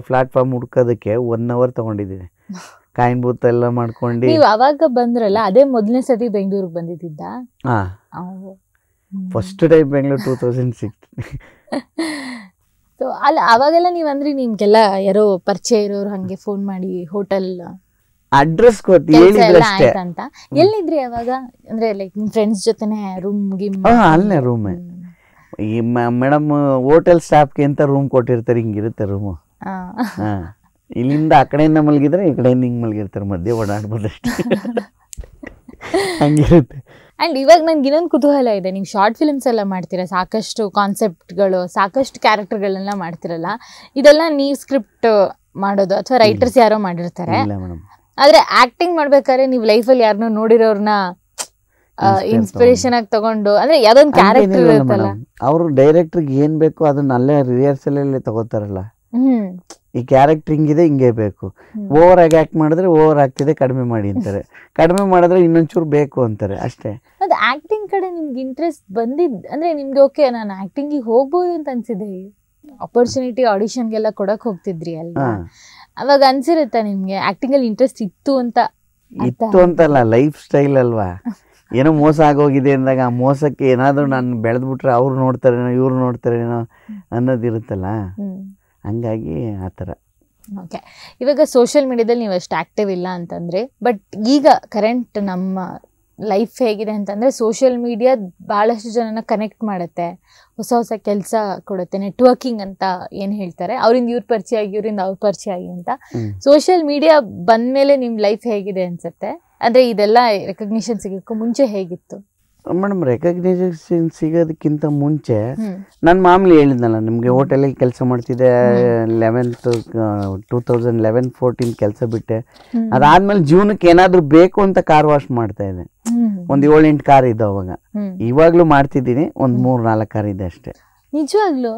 ಪ್ಲಾಟ್ಫಾರ್ಮ್ ಹುಡ್ಕೋದಕ್ಕೆ 1 hour ತೊಗೊಂಡಿದ್ದೀನಿ. ಕಾಯಿನ್ ಬೂತ್ ಎಲ್ಲ ಮಾಡ್ಕೊಂಡು. ನೀವು ಅವಾಗ ಬಂದ್ರಲ್ಲ, ಅದೇ ಮೊದಲನೇ ಸತಿ ಬೆಂಗಳೂರಿಗೆ ಬಂದಿದ್ದ? First time Bengaluru 2006. ಸೊ ಅಲ್ಲ ಅವಾಗೆಲ್ಲ ನೀವು ಅಂದ್ರೆ ನಿಮ್ಗೆಲ್ಲ ಯಾರೋ ಪರಿಚಯ ಇರೋರು ಹಂಗೆ ಫೋನ್ ಮಾಡಿ ಹೋಟೆಲ್ ಅಡ್ರೆಸ್ ಹೇಳಿದ್ರಷ್ಟೇ ಅಂತ. ಎಲ್ಲಿದ್ರಿ ಅವಾಗ? ಅಂದ್ರೆ ಲೈಕ್ ನಿಮ್ ಫ್ರೆಂಡ್ಸ್ ಜೊತೆನೆ ರೂಮ್ ಗಿಮ್? ಅಲ್ಲೇ ರೂಮೇ. ಈ ಮೇಡಮ್ ಹೋಟೆಲ್ ಸ್ಟಾಫ್ಗೆ ಅಂತ ರೂಮ್ ಕೊಟ್ಟಿರ್ತಾರೆ, ಹಿಂಗಿರುತ್ತೆ ರೂಮು. ಇಲ್ಲಿಂದ ಆ ಕಡೆಯಿಂದ ಮಲಗಿದ್ರೆ ಈ ಕಡೆಯಿಂದ ಹಿಂಗೆ ಮಲಗಿರ್ತಾರೆ, ಮಧ್ಯೆ ಓಡಾಡ್ಬೋದಷ್ಟೇ, ಹಂಗಿರುತ್ತೆ. ಆ್ಯಂಡ್ ಇವಾಗ ನನ್ಗೆ ಇನ್ನೊಂದು ಕುತೂಹಲ ಇದೆ, ನೀವು ಶಾರ್ಟ್ ಫಿಲ್ಮ್ಸ್ ಎಲ್ಲ ಮಾಡ್ತೀರಾ, ಸಾಕಷ್ಟು ಕಾನ್ಸೆಪ್ಟ್ಗಳು, ಸಾಕಷ್ಟು ಕ್ಯಾರೆಕ್ಟರ್ಗಳನ್ನೆಲ್ಲ ಮಾಡ್ತಿರಲ್ಲ, ಇದೆಲ್ಲ ನೀವು ಸ್ಕ್ರಿಪ್ಟ್ ಮಾಡೋದು ಅಥವಾ ರೈಟರ್ಸ್ ಯಾರೋ ಮಾಡಿರ್ತಾರೆ? ಆದ್ರೆ ಆಕ್ಟಿಂಗ್ ಮಾಡ್ಬೇಕಾದ್ರೆ ನೀವು ಲೈಫಲ್ಲಿ ಯಾರನ್ನೋ ನೋಡಿರೋರ್ನ ಇನ್ಸ್ಪಿರೇಷನ್ ಆಗಿ ತಗೊಂಡು, ಅಂದ್ರೆ ಯಾವ್ದೊಂದು ಕ್ಯಾರೆಕ್ಟರ್ ಇರುತ್ತಲ್ಲ, ಅವರು ಡೈರೆಕ್ಟರ್ಗೆ ಏನ್ ಬೇಕು ಅದನ್ನ ಅಲ್ಲೇ ರಿಹರ್ಸಲ್ ಅಲ್ಲಿ ತಗೋತಾರಲ್ಲ. ಈ ಕ್ಯಾರೆಕ್ಟರ್ ಹಿಂಗಿದೆ ಹಿಂಗೆ ಬೇಕು, ಓವರ್ ಆಗಿ ಆಕ್ಟ್ ಮಾಡಿದ್ರೆ ಓವರ್ ಆಗ್ತಿದೆ ಕಡಿಮೆ ಮಾಡಿ ಅಂತಾರೆ, ಕಡಿಮೆ ಮಾಡಿದ್ರೆ ಇನ್ನೊಂಚೂರು ಬೇಕು ಅಂತಾರೆ ಅಷ್ಟೇ. ಅದು ಆಕ್ಟಿಂಗ್ ಕಡೆ ನಿಮ್ಗೆ ಇಂಟ್ರೆಸ್ಟ್ ಬಂದಿದ್ದು ಅಂದ್ರೆ ನಿಮ್ಗೆ ಓಕೆ ನಾನು ಆಕ್ಟಿಂಗಿಗೆ ಹೋಗ್ಬೋದು ಅಂತ ಅನ್ಸಿದೆ? ಆಪರ್ಚುನಿಟಿ ಆಡಿಷನ್ಗೆಲ್ಲ ಕೊಡಕ್ ಹೋಗ್ತಿದ್ರಿ ಅಲ್ವಾ, ಅವಾಗ ಅನ್ಸಿರುತ್ತಾ ನಿಮ್ಗೆ ಆಕ್ಟಿಂಗ್ ಅಲ್ಲಿ ಇಂಟ್ರೆಸ್ಟ್ ಇತ್ತು ಅಂತ? ಇತ್ತು ಅಂತಲ್ಲ, ಲೈಫ್ ಸ್ಟೈಲ್ ಅಲ್ವಾ. ಏನೋ ಮೋಸ ಆಗೋಗಿದೆ ಅಂದಾಗ ಆ ಮೋಸಕ್ಕೆ ಏನಾದರೂ ನಾನು ಬೆಳೆದ್ಬಿಟ್ರೆ ಅವ್ರು ನೋಡ್ತಾರೇನೋ ಇವ್ರು ನೋಡ್ತಾರೇನೋ ಅನ್ನೋದಿರುತ್ತಲ್ಲ, ಹಂಗಾಗಿ ಆ ಥರ. ಓಕೆ, ಇವಾಗ ಸೋಷಿಯಲ್ ಮೀಡಿಯಾದಲ್ಲಿ ನೀವು ಅಷ್ಟು ಆ್ಯಕ್ಟಿವ್ ಇಲ್ಲ ಅಂತಂದರೆ, ಬಟ್ ಈಗ ಕರೆಂಟ್ ನಮ್ಮ ಲೈಫ್ ಹೇಗಿದೆ ಅಂತಂದರೆ ಸೋಷಿಯಲ್ ಮೀಡಿಯಾ ಭಾಳಷ್ಟು ಜನನ ಕನೆಕ್ಟ್ ಮಾಡುತ್ತೆ, ಹೊಸ ಹೊಸ ಕೆಲಸ ಕೊಡುತ್ತೆ, ನೆಟ್ವರ್ಕಿಂಗ್ ಅಂತ ಏನು ಹೇಳ್ತಾರೆ, ಅವರಿಂದ ಇವ್ರ ಪರಿಚಯ ಆಗಿ ಇವರಿಂದ ಅವ್ರ ಪರಿಚಯ ಆಗಿ ಅಂತ. ಸೋಷಿಯಲ್ ಮೀಡಿಯಾ ಬಂದಮೇಲೆ ನಿಮ್ಮ ಲೈಫ್ ಹೇಗಿದೆ ಅನ್ಸುತ್ತೆ? ಅಂದರೆ ಇದೆಲ್ಲ ರೆಕಗ್ನಿಷನ್ ಸಿಗೋಕ್ಕೂ ಮುಂಚೆ ಹೇಗಿತ್ತು? ಮೇಡಮ್, ರೆಕಗ್ನೈಸೇಷನ್ ಸಿಗೋದಕ್ಕಿಂತ ಮುಂಚೆ ನಾನು ಮಾಮೂಲಿ ಹೇಳಿದ್ನಲ್ಲ ನಿಮಗೆ, ಹೋಟೆಲಿಗೆ ಕೆಲಸ ಮಾಡ್ತಿದ್ದೆ. 2011-14 ಕೆಲಸ ಬಿಟ್ಟೆ. ಅದಾದ್ಮೇಲೆ ಜೀವನಕ್ಕೆ ಏನಾದರೂ ಬೇಕು ಅಂತ ಕಾರ್ ವಾಶ್ ಮಾಡ್ತಾ ಇದ್ದೆ. ಒಂದು 7-8 ಕಾರ್ ಇದ್ದಾವೆ ಅವಾಗ. ಇವಾಗಲೂ ಮಾಡ್ತಿದ್ದೀನಿ, ಒಂದು 3-4 ಕಾರ್ ಇದೆ ಅಷ್ಟೇ. ನಿಜವಾಗ್ಲೂ?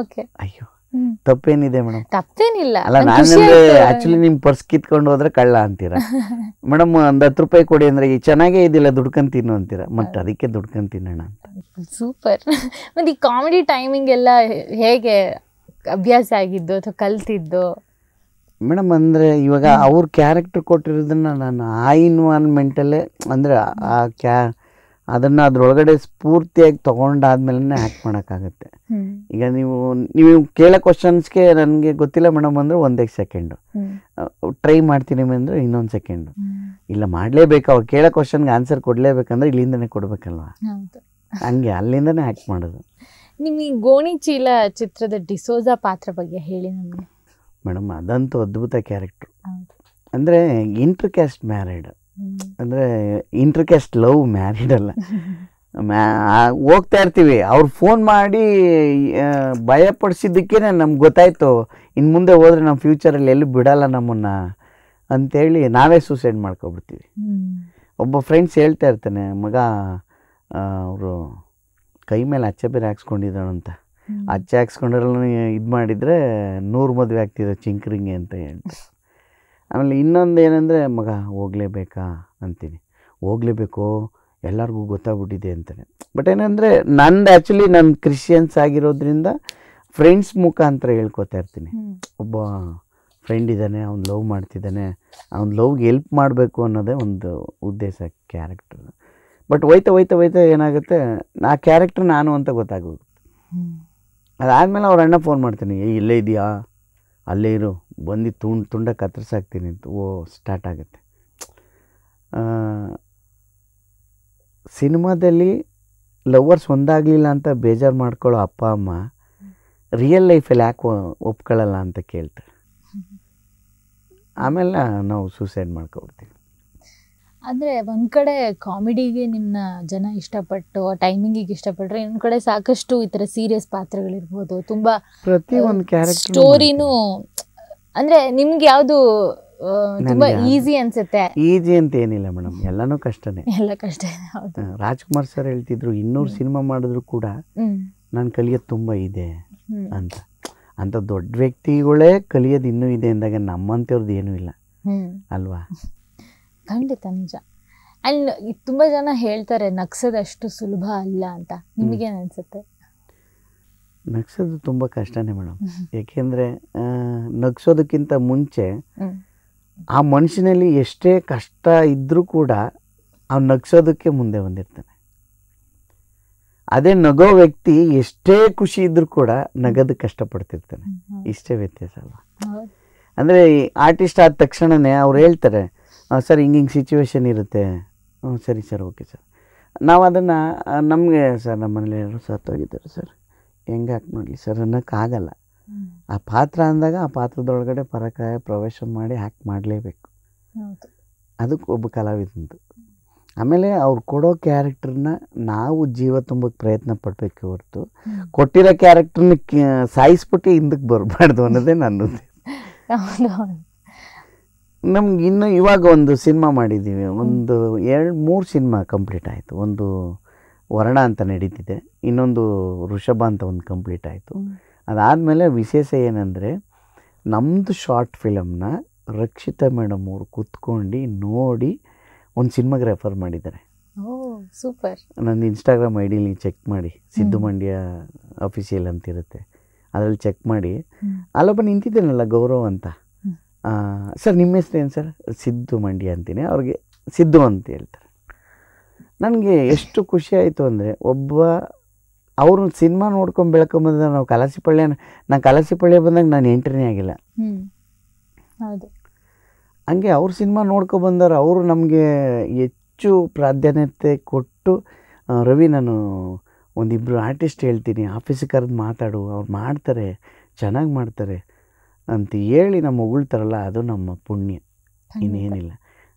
ಓಕೆ. ಅಯ್ಯೋ, ತಪ್ಪೇನಿದೆ ಮೇಡಮ್? ತಪ್ಪೇನಿಲ್ಲ. ಅಲ್ಲ, ನಾನಂದ್ರೆ ಆಕ್ಚುಲಿ ನಿಮ್ ಪರ್ಸ್ ಕಿತ್ಕೊಂಡು ಹೋದ್ರೆ ಕಳ್ಳ ಅಂತೀರಾ ಮೇಡಮ್. ಒಂದು 10 ರೂಪಾಯಿ ಕೊಡಿ ಅಂದ್ರೆ ಈ ಚೆನ್ನಾಗೇ ಇದಿಲ್ಲ, ದುಡ್ಕೊಂಡ್ ತಿನ್ನು ಅಂತೀರಾ. ಮತ್ತೆ ಅದಕ್ಕೆ ದುಡ್ಕೊಂಡ್ ತಿನ್ನೋಣ ಅಂತ. ಸೂಪರ್. ಮತ್ತೆ ಈ ಕಾಮಿಡಿ ಟೈಮಿಂಗ್ ಎಲ್ಲ ಹೇಗೆ ಅಭ್ಯಾಸ ಆಗಿದ್ದು ಅಥವಾ ಕಲ್ತಿದ್ದು? ಮೇಡಮ್ ಅಂದರೆ ಇವಾಗ ಅವ್ರ ಕ್ಯಾರೆಕ್ಟರ್ ಕೊಟ್ಟಿರೋದನ್ನ ನಾನು ಆ ಇನ್ವಾಲ್ವ್ಮೆಂಟಲ್ಲೇ ಅಂದರೆ ಅದನ್ನು ಅದ್ರೊಳಗಡೆ ಸ್ಫೂರ್ತಿಯಾಗಿ ತೊಗೊಂಡಾದ್ಮೇಲೆ ಆ್ಯಕ್ಟ್ ಮಾಡೋಕ್ಕಾಗತ್ತೆ. ಈಗ ನೀವು ಕೇಳೋ ಕ್ವಶನ್ಸ್ಗೆ ನನಗೆ ಗೊತ್ತಿಲ್ಲ ಮೇಡಮ್ ಅಂದರೆ 1 ಸೆಕೆಂಡು, ಟ್ರೈ ಮಾಡ್ತೀನಿ ಅಂದರೆ ಇನ್ನೊಂದು ಸೆಕೆಂಡು, ಇಲ್ಲ ಮಾಡಲೇಬೇಕು. ಅವ್ರು ಕೇಳೋ ಕ್ವಶನ್ಗೆ ಆನ್ಸರ್ ಕೊಡಲೇಬೇಕಂದ್ರೆ ಇಲ್ಲಿಂದನೇ ಕೊಡಬೇಕಲ್ವ, ಹಂಗೆ ಅಲ್ಲಿಂದನೇ ಆ್ಯಕ್ಟ್ ಮಾಡೋದು. ನಿಮ್ಮ ಈ ಗೋಣಿ ಚೀಲ ಚಿತ್ರದ ಡಿಸೋಜಾ ಪಾತ್ರ ಬಗ್ಗೆ ಹೇಳಿ ನಮಗೆ. ಮೇಡಮ್, ಅದಂತೂ ಅದ್ಭುತ ಕ್ಯಾರೆಕ್ಟ್ರು. ಅಂದರೆ ಇಂಟರ್ ಕ್ಯಾಸ್ಟ್ ಮ್ಯಾರಿಡ್, ಅಂದರೆ ಇಂಟರ್ ಕ್ಯಾಸ್ಟ್ ಲವ್ ಮ್ಯಾರಿಡ್ ಅಲ್ಲ, ಹೋಗ್ತಾ ಇರ್ತೀವಿ, ಅವ್ರು ಫೋನ್ ಮಾಡಿ ಭಯಪಡಿಸಿದ್ದಕ್ಕೇ ನಮ್ಗೆ ಗೊತ್ತಾಯ್ತು ಇನ್ನು ಮುಂದೆ ಹೋದರೆ ನಮ್ಮ ಫ್ಯೂಚರಲ್ಲಿ ಎಲ್ಲೂ ಬಿಡಲ್ಲ ನಮ್ಮನ್ನು ಅಂಥೇಳಿ ನಾವೇ ಸೂಸೈಡ್ ಮಾಡ್ಕೊಬಿಡ್ತೀವಿ. ಒಬ್ಬ ಫ್ರೆಂಡ್ಸ್ ಹೇಳ್ತಾ ಇರ್ತಾನೆ, ಮಗ ಅವರು ಕೈ ಮೇಲೆ ಅಚ್ಚೆ ಬೇರೆ ಹಾಕ್ಸ್ಕೊಂಡಿದ್ದಾಳಂತ, ಅಚ್ಚೆ ಹಾಕ್ಸ್ಕೊಂಡ್ರಲ್ಲ ಇದು ಮಾಡಿದರೆ 100 ಮದುವೆ ಆಗ್ತಿದ್ದ ಚಿಂಕ್ರಿಂಗೆ ಅಂತ ಹೇಳ್ತಾರೆ. ಆಮೇಲೆ ಇನ್ನೊಂದು ಏನಂದರೆ, ಮಗ ಹೋಗಲೇಬೇಕಾ ಅಂತೀನಿ, ಹೋಗಲೇಬೇಕು ಎಲ್ಲರಿಗೂ ಗೊತ್ತಾಗ್ಬಿಟ್ಟಿದೆ ಅಂತಾನೆ. ಬಟ್ ಏನಂದರೆ ನಂದು ಆ್ಯಕ್ಚುಲಿ ನಾನು ಕ್ರಿಶ್ಚಿಯನ್ಸ್ ಆಗಿರೋದ್ರಿಂದ ಫ್ರೆಂಡ್ಸ್ ಮುಖಾಂತರ ಹೇಳ್ಕೊತಾ ಇರ್ತೀನಿ. ಒಬ್ಬ ಫ್ರೆಂಡ್ ಇದ್ದಾನೆ, ಅವ್ನು ಲವ್ ಮಾಡ್ತಿದ್ದಾನೆ, ಅವ್ನು ಲವ್ಗೆ ಹೆಲ್ಪ್ ಮಾಡಬೇಕು ಅನ್ನೋದೇ ಒಂದು ಉದ್ದೇಶ ಕ್ಯಾರೆಕ್ಟರ್. ಬಟ್ ಹೋಯ್ತಾ ಏನಾಗುತ್ತೆ, ಆ ಕ್ಯಾರೆಕ್ಟರ್ ನಾನು ಅಂತ ಗೊತ್ತಾಗೋಗುತ್ತೆ. ಅದಾದಮೇಲೆ ಅವ್ರ ಅಣ್ಣ ಫೋನ್ ಮಾಡ್ತೀನಿ, ಇಲ್ಲೇ ಇದೆಯಾ, ಅಲ್ಲೇ ಇರು, ಬಂದು ತುಂಡ ಕತ್ತರಿಸಾಕ್ತೀನಿ ಅಂತ. ಸ್ಟಾರ್ಟ್ ಆಗುತ್ತೆ. ಸಿನಿಮಾದಲ್ಲಿ ಲವರ್ಸ್ ಒಂದಾಗಲಿಲ್ಲ ಅಂತ ಬೇಜಾರು ಮಾಡ್ಕೊಳ್ಳೋ ಅಪ್ಪ ಅಮ್ಮ ರಿಯಲ್ ಲೈಫಲ್ಲಿ ಯಾಕೆ ಒಪ್ಕೊಳ್ಳಲ್ಲ ಅಂತ ಕೇಳ್ತಾರೆ. ಆಮೇಲೆ ನಾವು ಸೂಸೈಡ್ ಮಾಡ್ಕೊಬಿಡ್ತೀವಿ. ಅಂದರೆ ಒಂದು ಕಡೆ ಕಾಮಿಡಿಗೆ ನಿಮ್ಮನ್ನ ಜನ ಇಷ್ಟಪಟ್ಟು ಟೈಮಿಂಗಿಗೆ ಇಷ್ಟಪಟ್ಟರೆ, ಇನ್ನೊಂದು ಕಡೆ ಸಾಕಷ್ಟು ಈ ಥರ ಸೀರಿಯಸ್ ಪಾತ್ರಗಳಿರ್ಬೋದು, ತುಂಬ ಪ್ರತಿಯೊಂದು ಕ್ಯಾರೆಕ್ಟರ್ ಸ್ಟೋರಿನೂ. ಅಂದರೆ ನಿಮ್ಗೆ ಯಾವುದು ತುಂಬ ಈಸಿ ಅನ್ಸುತ್ತೆ? ಈಸಿ ಅಂತ ಏನಿಲ್ಲ ಮೇಡಮ್, ಎಲ್ಲನೂ ಕಷ್ಟನೇ, ಎಲ್ಲ ಕಷ್ಟ. ಹೌದು, ರಾಜ್ಕುಮಾರ್ ಸರ್ ಹೇಳ್ತಿದ್ರು 200 ಸಿನಿಮಾ ಮಾಡಿದ್ರು ಕೂಡ ನಾನು ಕಲಿಯೋದು ತುಂಬ ಇದೆ ಅಂತ. ಅಂಥ ದೊಡ್ಡ ವ್ಯಕ್ತಿಗಳೇ ಕಲಿಯೋದು ಇನ್ನೂ ಇದೆ ಅಂದಾಗ ನಮ್ಮಂಥವ್ರದ್ದು ಏನೂ ಇಲ್ಲ ಅಲ್ವಾ? ಖಂಡಿತ ನಿಜ. ಆ್ಯಂಡ್ ತುಂಬ ಜನ ಹೇಳ್ತಾರೆ ನಗ್ಸೋದಷ್ಟು ಸುಲಭ ಅಲ್ಲ ಅಂತ. ನಿಮಗೇನು ಅನಿಸುತ್ತೆ? ನಗ್ಸೋದು ತುಂಬ ಕಷ್ಟನೇ ಮೇಡಮ್. ಏಕೆಂದರೆ ನಗ್ಸೋದಕ್ಕಿಂತ ಮುಂಚೆ ಆ ಮನುಷ್ಯನಲ್ಲಿ ಎಷ್ಟೇ ಕಷ್ಟ ಇದ್ದರೂ ಕೂಡ ಅವ್ನು ನಗ್ಸೋದಕ್ಕೆ ಮುಂದೆ ಬಂದಿರ್ತಾನೆ. ಅದೇ ನಗೋ ವ್ಯಕ್ತಿ ಎಷ್ಟೇ ಖುಷಿ ಇದ್ದರೂ ಕೂಡ ನಗದು ಕಷ್ಟಪಡ್ತಿರ್ತಾನೆ. ಇಷ್ಟೇ ವ್ಯತ್ಯಾಸ ಅಲ್ವಾ? ಅಂದರೆ ಆರ್ಟಿಸ್ಟ್ ಆದ ತಕ್ಷಣವೇ ಅವ್ರು ಹೇಳ್ತಾರೆ, ಸರ್ ಹಿಂಗೆ ಸಿಚುವೇಶನ್ ಇರುತ್ತೆ, ಸರಿ ಸರ್, ಓಕೆ ಸರ್. ನಾವು ಅದನ್ನು ನಮಗೆ ಸರ್ ನಮ್ಮ ಮನೇಲಿ ಎಲ್ಲರೂ ಸತ್ತೋಗಿದ್ದಾರೆ ಸರ್, ಹೆಂಗೆ ಹಾಕಿ ಮಾಡಲಿ ಸರ್ ಅನ್ನೋಕ್ಕಾಗಲ್ಲ. ಆ ಪಾತ್ರ ಅಂದಾಗ ಆ ಪಾತ್ರದೊಳಗಡೆ ಪರಕಾಯ ಪ್ರವೇಶ ಮಾಡಿ ಆ್ಯಕ್ಟ್ ಮಾಡಲೇಬೇಕು. ಅದಕ್ಕೆ ಒಬ್ಬ ಕಲಾವಿದಂದು. ಆಮೇಲೆ ಅವ್ರು ಕೊಡೋ ಕ್ಯಾರೆಕ್ಟರ್ನ ನಾವು ಜೀವ ತುಂಬಕ್ಕೆ ಪ್ರಯತ್ನ ಪಡಬೇಕು ಹೊರತು ಕೊಟ್ಟಿರೋ ಕ್ಯಾರೆಕ್ಟರ್ನ ಸಾಯಿಸ್ಬಿಟ್ಟು ಹಿಂದಕ್ಕೆ ಬರಬಾರ್ದು ಅನ್ನೋದೇ ನನ್ನ ಉದ್ದೇಶ. ನಮ್ಗೆ ಇನ್ನು ಇವಾಗ ಒಂದು ಸಿನಿಮಾ ಮಾಡಿದ್ದೀವಿ, ಒಂದು 2-3 ಸಿನಿಮಾ ಕಂಪ್ಲೀಟ್ ಆಯಿತು. ಒಂದು ವರ್ಣ ಅಂತ ನಡೀತಿದೆ, ಇನ್ನೊಂದು ಋಷಭ ಅಂತ ಒಂದು ಕಂಪ್ಲೀಟ್ ಆಯಿತು. ಅದಾದಮೇಲೆ ವಿಶೇಷ ಏನಂದರೆ, ನಮ್ಮದು ಶಾರ್ಟ್ ಫಿಲಮ್ನ ರಕ್ಷಿತಾ ಮೇಡಮ್ ಅವರು ಕೂತ್ಕೊಂಡು ನೋಡಿ ಒಂದು ಸಿನಿಮಾಗೆ ರೆಫರ್ ಮಾಡಿದ್ದಾರೆ. ಸೂಪರ್. ನನ್ನ ಇನ್ಸ್ಟಾಗ್ರಾಮ್ ಐಡಿಲಿ ಚೆಕ್ ಮಾಡಿ, ಸಿದ್ದು ಮಂಡ್ಯ ಅಫಿಷಿಯಲ್ ಅಂತಿರುತ್ತೆ, ಅದರಲ್ಲಿ ಚೆಕ್ ಮಾಡಿ. ಅಲ್ಲೊಬ್ಬ ನಿಂತಿದ್ದೇನಲ್ಲ ಗೌರವ್ ಅಂತ, ಸರ್ ನಿಮ್ಮ ಹೆಸರು ಏನು ಸರ್? ಸಿದ್ದು ಮಂಡ್ಯ ಅಂತೀನಿ. ಅವ್ರಿಗೆ ಸಿದ್ದು ಅಂತ ಹೇಳ್ತಾರೆ. ನನಗೆ ಎಷ್ಟು ಖುಷಿ ಆಯಿತು ಅಂದರೆ, ಒಬ್ಬ ಅವರು ಸಿನಿಮಾ ನೋಡ್ಕೊಂಡು ಬೆಳ್ಕೊಂಬಂದ ನಾವು ನಾನು ಕಲಸಿಪಳ್ಯ ಬಂದಾಗ ನಾನು ಎಂಟ್ರಿನೇ ಆಗಿಲ್ಲ. ಹೌದು, ಹಂಗೆ ಅವ್ರ ಸಿನಿಮಾ ನೋಡ್ಕೊಬಂದವ್ರು ಅವರು ನಮಗೆ ಹೆಚ್ಚು ಪ್ರಾಧಾನ್ಯತೆ ಕೊಟ್ಟು, ರವಿ ನಾನು ಒಂದಿಬ್ಬರು ಆರ್ಟಿಸ್ಟ್ ಹೇಳ್ತೀನಿ, ಆಫೀಸಿಗೆ ಕರೆದು ಮಾತಾಡು, ಅವ್ರು ಮಾಡ್ತಾರೆ, ಚೆನ್ನಾಗಿ ಮಾಡ್ತಾರೆ ಅಂತ ಹೇಳಿ ನಮ್ಮ ಹೊಗಳ್ತಾರಲ್ಲ, ಅದು ನಮ್ಮ ಪುಣ್ಯ, ಇನ್ನೇನಿಲ್ಲ.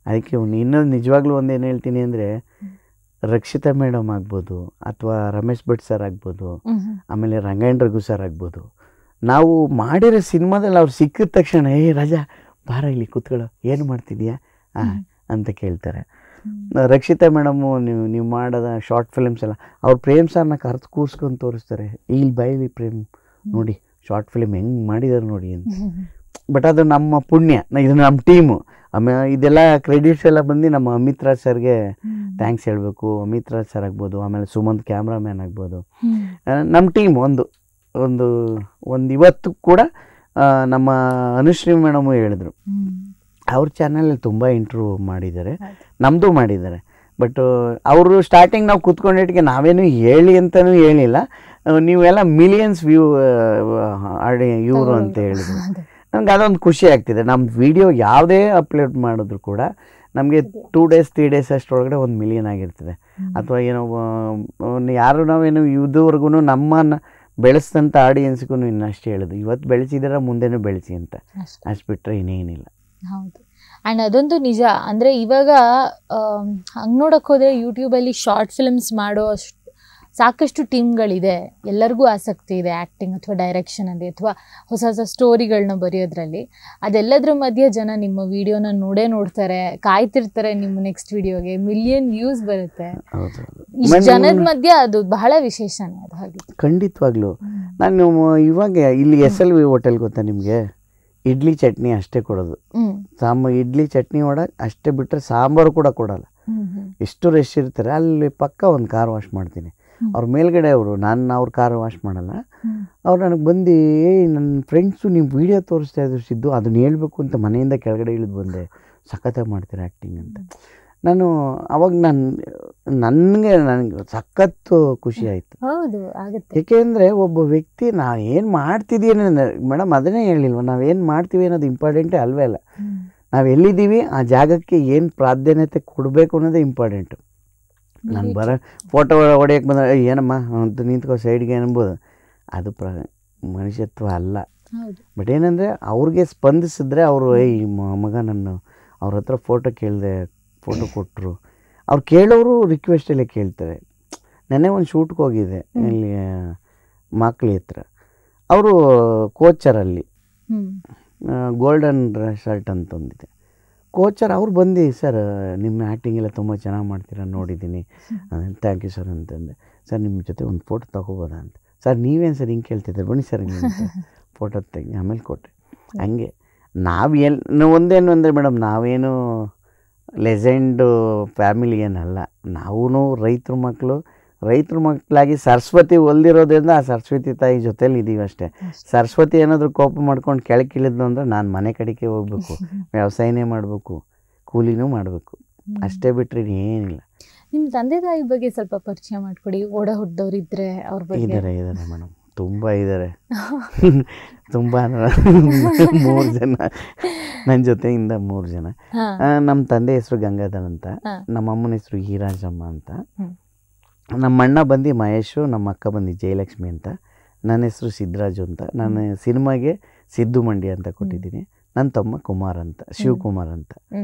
ಅದಕ್ಕೆ ಇನ್ನೊಂದು ನಿಜವಾಗ್ಲೂ ಒಂದೇನು ಹೇಳ್ತೀನಿ ಅಂದರೆ, ರಕ್ಷಿತಾ ಮೇಡಮ್ ಆಗ್ಬೋದು, ಅಥವಾ ರಮೇಶ್ ಭಟ್ ಸರ್ ಆಗ್ಬೋದು, ಆಮೇಲೆ ರಂಗಾಯಣ ರಘು ಸರ್ ಆಗ್ಬೋದು, ನಾವು ಮಾಡಿರೋ ಸಿನಿಮಾದಲ್ಲಿ ಅವ್ರು ಸಿಕ್ಕಿದ ತಕ್ಷಣ, ರಾಜಾ ಬಾರ ಇಲ್ಲಿ ಕೂತ್ಕೊಳ್ಳೋ, ಏನು ಮಾಡ್ತಿದ್ಯಾ ಅಂತ ಕೇಳ್ತಾರೆ. ರಕ್ಷಿತಾ ಮೇಡಮು ನೀವು ಮಾಡೋದ ಶಾರ್ಟ್ ಫಿಲ್ಮ್ಸ್ ಎಲ್ಲ ಅವ್ರು ಪ್ರೇಮ್ ಸರ್ನ ಕರೆದು ಕೂರ್ಸ್ಕೊಂಡು ತೋರಿಸ್ತಾರೆ, ಇಲ್ಲಿ ಬೈಲಿ ಪ್ರೇಮ್ ನೋಡಿ ಶಾರ್ಟ್ ಫಿಲ್ಮ್ ಹೆಂಗೆ ಮಾಡಿದ್ದಾರೆ ನೋಡಿ ಅಂತ. ಬಟ್ ಅದು ನಮ್ಮ ಪುಣ್ಯ, ಇದು ನಮ್ಮ ಟೀಮು. ಆಮೇಲೆ ಇದೆಲ್ಲ ಕ್ರೆಡಿಟ್ಸ್ ಎಲ್ಲ ಬಂದು ನಮ್ಮ ಅಮಿತ್ ರಾಜ್ ಸರ್ಗೆ ಥ್ಯಾಂಕ್ಸ್ ಹೇಳಬೇಕು. ಅಮಿತ್ ರಾಜ್ ಸರ್ ಆಗ್ಬೋದು, ಆಮೇಲೆ ಸುಮಂತ್ ಕ್ಯಾಮ್ರಾಮ್ಯಾನ್ ಆಗ್ಬೋದು, ನಮ್ಮ ಟೀಮ್ ಒಂದು ಇವತ್ತು ಕೂಡ ನಮ್ಮ ಅನುಶ್ರೀ ಮೇಡಮು ಹೇಳಿದ್ರು, ಅವ್ರ ಚಾನಲಲ್ಲಿ ತುಂಬ ಇಂಟ್ರ್ಯೂ ಮಾಡಿದ್ದಾರೆ, ನಮ್ಮದು ಮಾಡಿದ್ದಾರೆ. ಬಟ್ ಅವರು ಸ್ಟಾರ್ಟಿಂಗ್ ನಾವು ಕೂತ್ಕೊಂಡಿಟ್ಟಿಗೆ ನಾವೇನು ಹೇಳಿ ಅಂತಲೂ ಹೇಳಿಲ್ಲ, ನೀವೆಲ್ಲ ಮಿಲಿಯನ್ಸ್ ವ್ಯೂ ಇವರು ಅಂತ ಹೇಳಿದ್ರು. ನನಗೆ ಅದೊಂದು ಖುಷಿ ಆಗ್ತಿದೆ. ನಮ್ಮ ವಿಡಿಯೋ ಯಾವುದೇ ಅಪ್ಲೋಡ್ ಮಾಡಿದ್ರು ಕೂಡ ನಮಗೆ 2 days 3 days ಅಷ್ಟರೊಳಗಡೆ 1 million ಆಗಿರ್ತದೆ. ಅಥವಾ ಏನೋ ಯಾರು ನಾವೇನು ಇದುವರೆಗೂ ನಮ್ಮನ್ನು ಬೆಳೆಸಿದಂಥ ಆಡಿಯನ್ಸ್ಗೂ ಇನ್ನಷ್ಟು ಹೇಳೋದು, ಇವತ್ತು ಬೆಳೆಸಿದಾರ ಮುಂದೆನೂ ಬೆಳೆಸಿ ಅಂತ, ಅಷ್ಟು ಬಿಟ್ಟರೆ ಇನ್ನೇನಿಲ್ಲ. ಹೌದು. ಆ್ಯಂಡ್ ಅದೊಂದು ನಿಜ. ಅಂದರೆ ಇವಾಗ ಹಂಗೆ ನೋಡೋಕೆ ಹೋದರೆ ಯೂಟ್ಯೂಬಲ್ಲಿ ಶಾರ್ಟ್ ಫಿಲ್ಮ್ಸ್ ಮಾಡೋ ಸಾಕಷ್ಟು ಟೀಮ್ಗಳಿದೆ, ಎಲ್ಲರಿಗೂ ಆಸಕ್ತಿ ಇದೆ ಆ್ಯಕ್ಟಿಂಗ್ ಅಥವಾ ಡೈರೆಕ್ಷನಲ್ಲಿ ಅಥವಾ ಹೊಸ ಹೊಸ ಸ್ಟೋರಿಗಳನ್ನ ಬರೆಯೋದ್ರಲ್ಲಿ. ಅದೆಲ್ಲದ್ರ ಮಧ್ಯೆ ಜನ ನಿಮ್ಮ ವಿಡಿಯೋನ ನೋಡ್ತಾರೆ, ಕಾಯ್ತಿರ್ತಾರೆ ನಿಮ್ಮ ನೆಕ್ಸ್ಟ್ ವಿಡಿಯೋಗೆ, ಮಿಲಿಯನ್ ವ್ಯೂಸ್ ಬರುತ್ತೆ. ಇಷ್ಟು ಜನದ ಮಧ್ಯೆ ಅದು ಬಹಳ ವಿಶೇಷನೇ ಅದು. ಹಾಗೆ ಖಂಡಿತವಾಗ್ಲೂ. ನಾನು ಇವಾಗ ಇಲ್ಲಿ SLV ಹೋಟೆಲ್ ಗೊತ್ತಾ ನಿಮಗೆ, ಇಡ್ಲಿ ಚಟ್ನಿ ಅಷ್ಟೇ ಕೊಡೋದು, ಇಡ್ಲಿ ಚಟ್ನಿ ವಡೆ ಅಷ್ಟೇ ಬಿಟ್ಟರೆ ಸಾಂಬಾರು ಕೂಡ ಕೊಡಲ್ಲ. ಎಷ್ಟು ರಶ್ ಇರ್ತಾರೆ. ಅಲ್ಲಿ ಪಕ್ಕ ಒಂದು ಕಾರ್ ವಾಶ್ ಮಾಡ್ತೀನಿ, ಅವ್ರ ಮೇಲ್ಗಡೆ ಅವರು, ನಾನು ಅವ್ರ ಕಾರ್ ವಾಶ್ ಮಾಡಲ್ಲ. ಅವ್ರು ನನಗೆ ಬಂದು ನನ್ನ ಫ್ರೆಂಡ್ಸು ನಿಮ್ಮ ವೀಡಿಯೋ ತೋರಿಸ್ತಾ ಇದ್ರು ಸಿದ್ದು, ಅದನ್ನ ಹೇಳ್ಬೇಕು ಅಂತ ಮನೆಯಿಂದ ಕೆಳಗಡೆ ಇಳಿದು ಬಂದೆ, ಸಖತ್ತಾಗಿ ಮಾಡ್ತೀರಾ ಆ್ಯಕ್ಟಿಂಗ್ ಅಂತ. ನಾನು ಅವಾಗ ನನಗೆ ಸಖತ್ತು ಖುಷಿ ಆಯಿತು. ಏಕೆಂದರೆ ಒಬ್ಬ ವ್ಯಕ್ತಿ ನಾವು ಏನು ಮಾಡ್ತಿದ್ದೀವಿ ಮೇಡಮ್ ಅದನ್ನೇ ಹೇಳಿಲ್ವ, ನಾವೇನು ಮಾಡ್ತೀವಿ ಅನ್ನೋದು ಇಂಪಾರ್ಟೆಂಟೇ ಅಲ್ವೇ ಅಲ್ಲ. ನಾವು ಎಲ್ಲಿದ್ದೀವಿ ಆ ಜಾಗಕ್ಕೆ ಏನು ಪ್ರಾಧಾನ್ಯತೆ ಕೊಡಬೇಕು ಅನ್ನೋದೇ ಇಂಪಾರ್ಟೆಂಟು. ನಾನು ಫೋಟೋ ಹೊಡೆಯೋಕ್ಕೆ ಬಂದರೆ ಏನಮ್ಮ ಅಂತ ನಿಂತ್ಕೋ ಸೈಡ್ಗೆ ಅನ್ಬೋದು, ಅದು ಮನುಷ್ಯತ್ವ ಅಲ್ಲ. ಬಟ್ ಏನಂದರೆ ಅವ್ರಿಗೆ ಸ್ಪಂದಿಸಿದ್ರೆ ಅವರು ಮಗ ನನ್ನ ಅವ್ರ ಹತ್ರ ಫೋಟೋ ಕೇಳಿದೆ, ಫೋಟೋ ಕೊಟ್ಟರು. ಅವ್ರು ಕೇಳೋರು ರಿಕ್ವೆಸ್ಟಲ್ಲೇ ಕೇಳ್ತಾರೆ. ನೆನ್ನೆ ಒಂದು ಶೂಟ್ಗೆ ಹೋಗಿದ್ದೆ ಇಲ್ಲಿ ಮಕ್ಳಿ ಹತ್ರ, ಅವರು ಕೋಚರಲ್ಲಿ ಗೋಲ್ಡನ್ ಶರ್ಟ್ ಅಂತ ಒಂದಿದೆ, ಕೋಚರ್ ಅವ್ರು ಬಂದು ಸರ್ ನಿಮ್ಮ ಆ್ಯಕ್ಟಿಂಗ್ ಎಲ್ಲ ತುಂಬ ಚೆನ್ನಾಗಿ ಮಾಡ್ತೀರಾ ನೋಡಿದ್ದೀನಿ, ಥ್ಯಾಂಕ್ ಯು ಸರ್ ಅಂತಂದೆ. ಸರ್ ನಿಮ್ಮ ಜೊತೆ ಒಂದು ಫೋಟೋ ತೊಗೋಬೋದಾ ಅಂತ. ಸರ್ ನೀವೇನು ಸರ್ ಹಿಂಗೆ ಕೇಳ್ತಿದ್ದೆ, ಬನ್ನಿ ಸರ್ ನೀವು ಫೋಟೋ ತೆಗಿ ಆಮೇಲೆ ಕೊಟ್ಟೆ. ಹಂಗೆ ಒಂದೇನು ಅಂದರೆ ಮೇಡಮ್, ನಾವೇನು ಲೆಜೆಂಡು ಫ್ಯಾಮಿಲಿ ಏನಲ್ಲ, ನಾವೂ ರೈತರ ಮಕ್ಕಳಾಗಿ ಸರಸ್ವತಿ ಒಲ್ದಿರೋದ್ರಿಂದ ಆ ಸರಸ್ವತಿ ತಾಯಿ ಜೊತೇಲಿ ಇದ್ದೀವಿ ಅಷ್ಟೇ. ಸರಸ್ವತಿ ಏನಾದರೂ ಕೋಪ ಮಾಡ್ಕೊಂಡು ಕೆಳಗೆ ಇಳಿದ್ಲು ಅಂದರೆ ನಾನು ಮನೆ ಕಡೆಗೆ ಹೋಗ್ಬೇಕು, ವ್ಯವಸಾಯನೇ ಮಾಡಬೇಕು, ಕೂಲಿನೂ ಮಾಡಬೇಕು, ಅಷ್ಟೇ ಬಿಟ್ಟರೆ ಏನಿಲ್ಲ. ನಿಮ್ಮ ತಂದೆ ತಾಯಿ ಬಗ್ಗೆ ಸ್ವಲ್ಪ ಪರಿಚಯ ಮಾಡಿಕೊಡಿ. ಒಡ ಹುಟ್ಟಿದವ್ರು ಇದ್ದರೆ ಅವ್ರ ಬಗ್ಗೆ. ಇದ್ದಾರೆ ಮೇಡಮ್, ತುಂಬ ಇದ್ದಾರೆ. ತುಂಬ 3 ಜನ, ನನ್ನ ಜೊತೆಯಿಂದ 3 ಜನ. ನಮ್ಮ ತಂದೆ ಹೆಸರು ಗಂಗಾಧರ್ ಅಂತ, ನಮ್ಮ ಅಮ್ಮನ ಹೆಸರು ಹೀರಾಜಮ್ಮ ಅಂತ, ನಮ್ಮ ಅಣ್ಣ ಬಂದು ಮಹೇಶು, ನಮ್ಮ ಅಕ್ಕ ಬಂದು ಜಯಲಕ್ಷ್ಮಿ ಅಂತ, ನನ್ನ ಹೆಸರು ಸಿದ್ದರಾಜು ಅಂತ. ನಾನು ಸಿನಿಮಾಗೆ ಸಿದ್ದು ಮಂಡಿ ಅಂತ ಕೊಟ್ಟಿದ್ದೀನಿ. ನನ್ನ ತಮ್ಮ ಕುಮಾರ್ ಅಂತ, ಶಿವಕುಮಾರ್ ಅಂತ.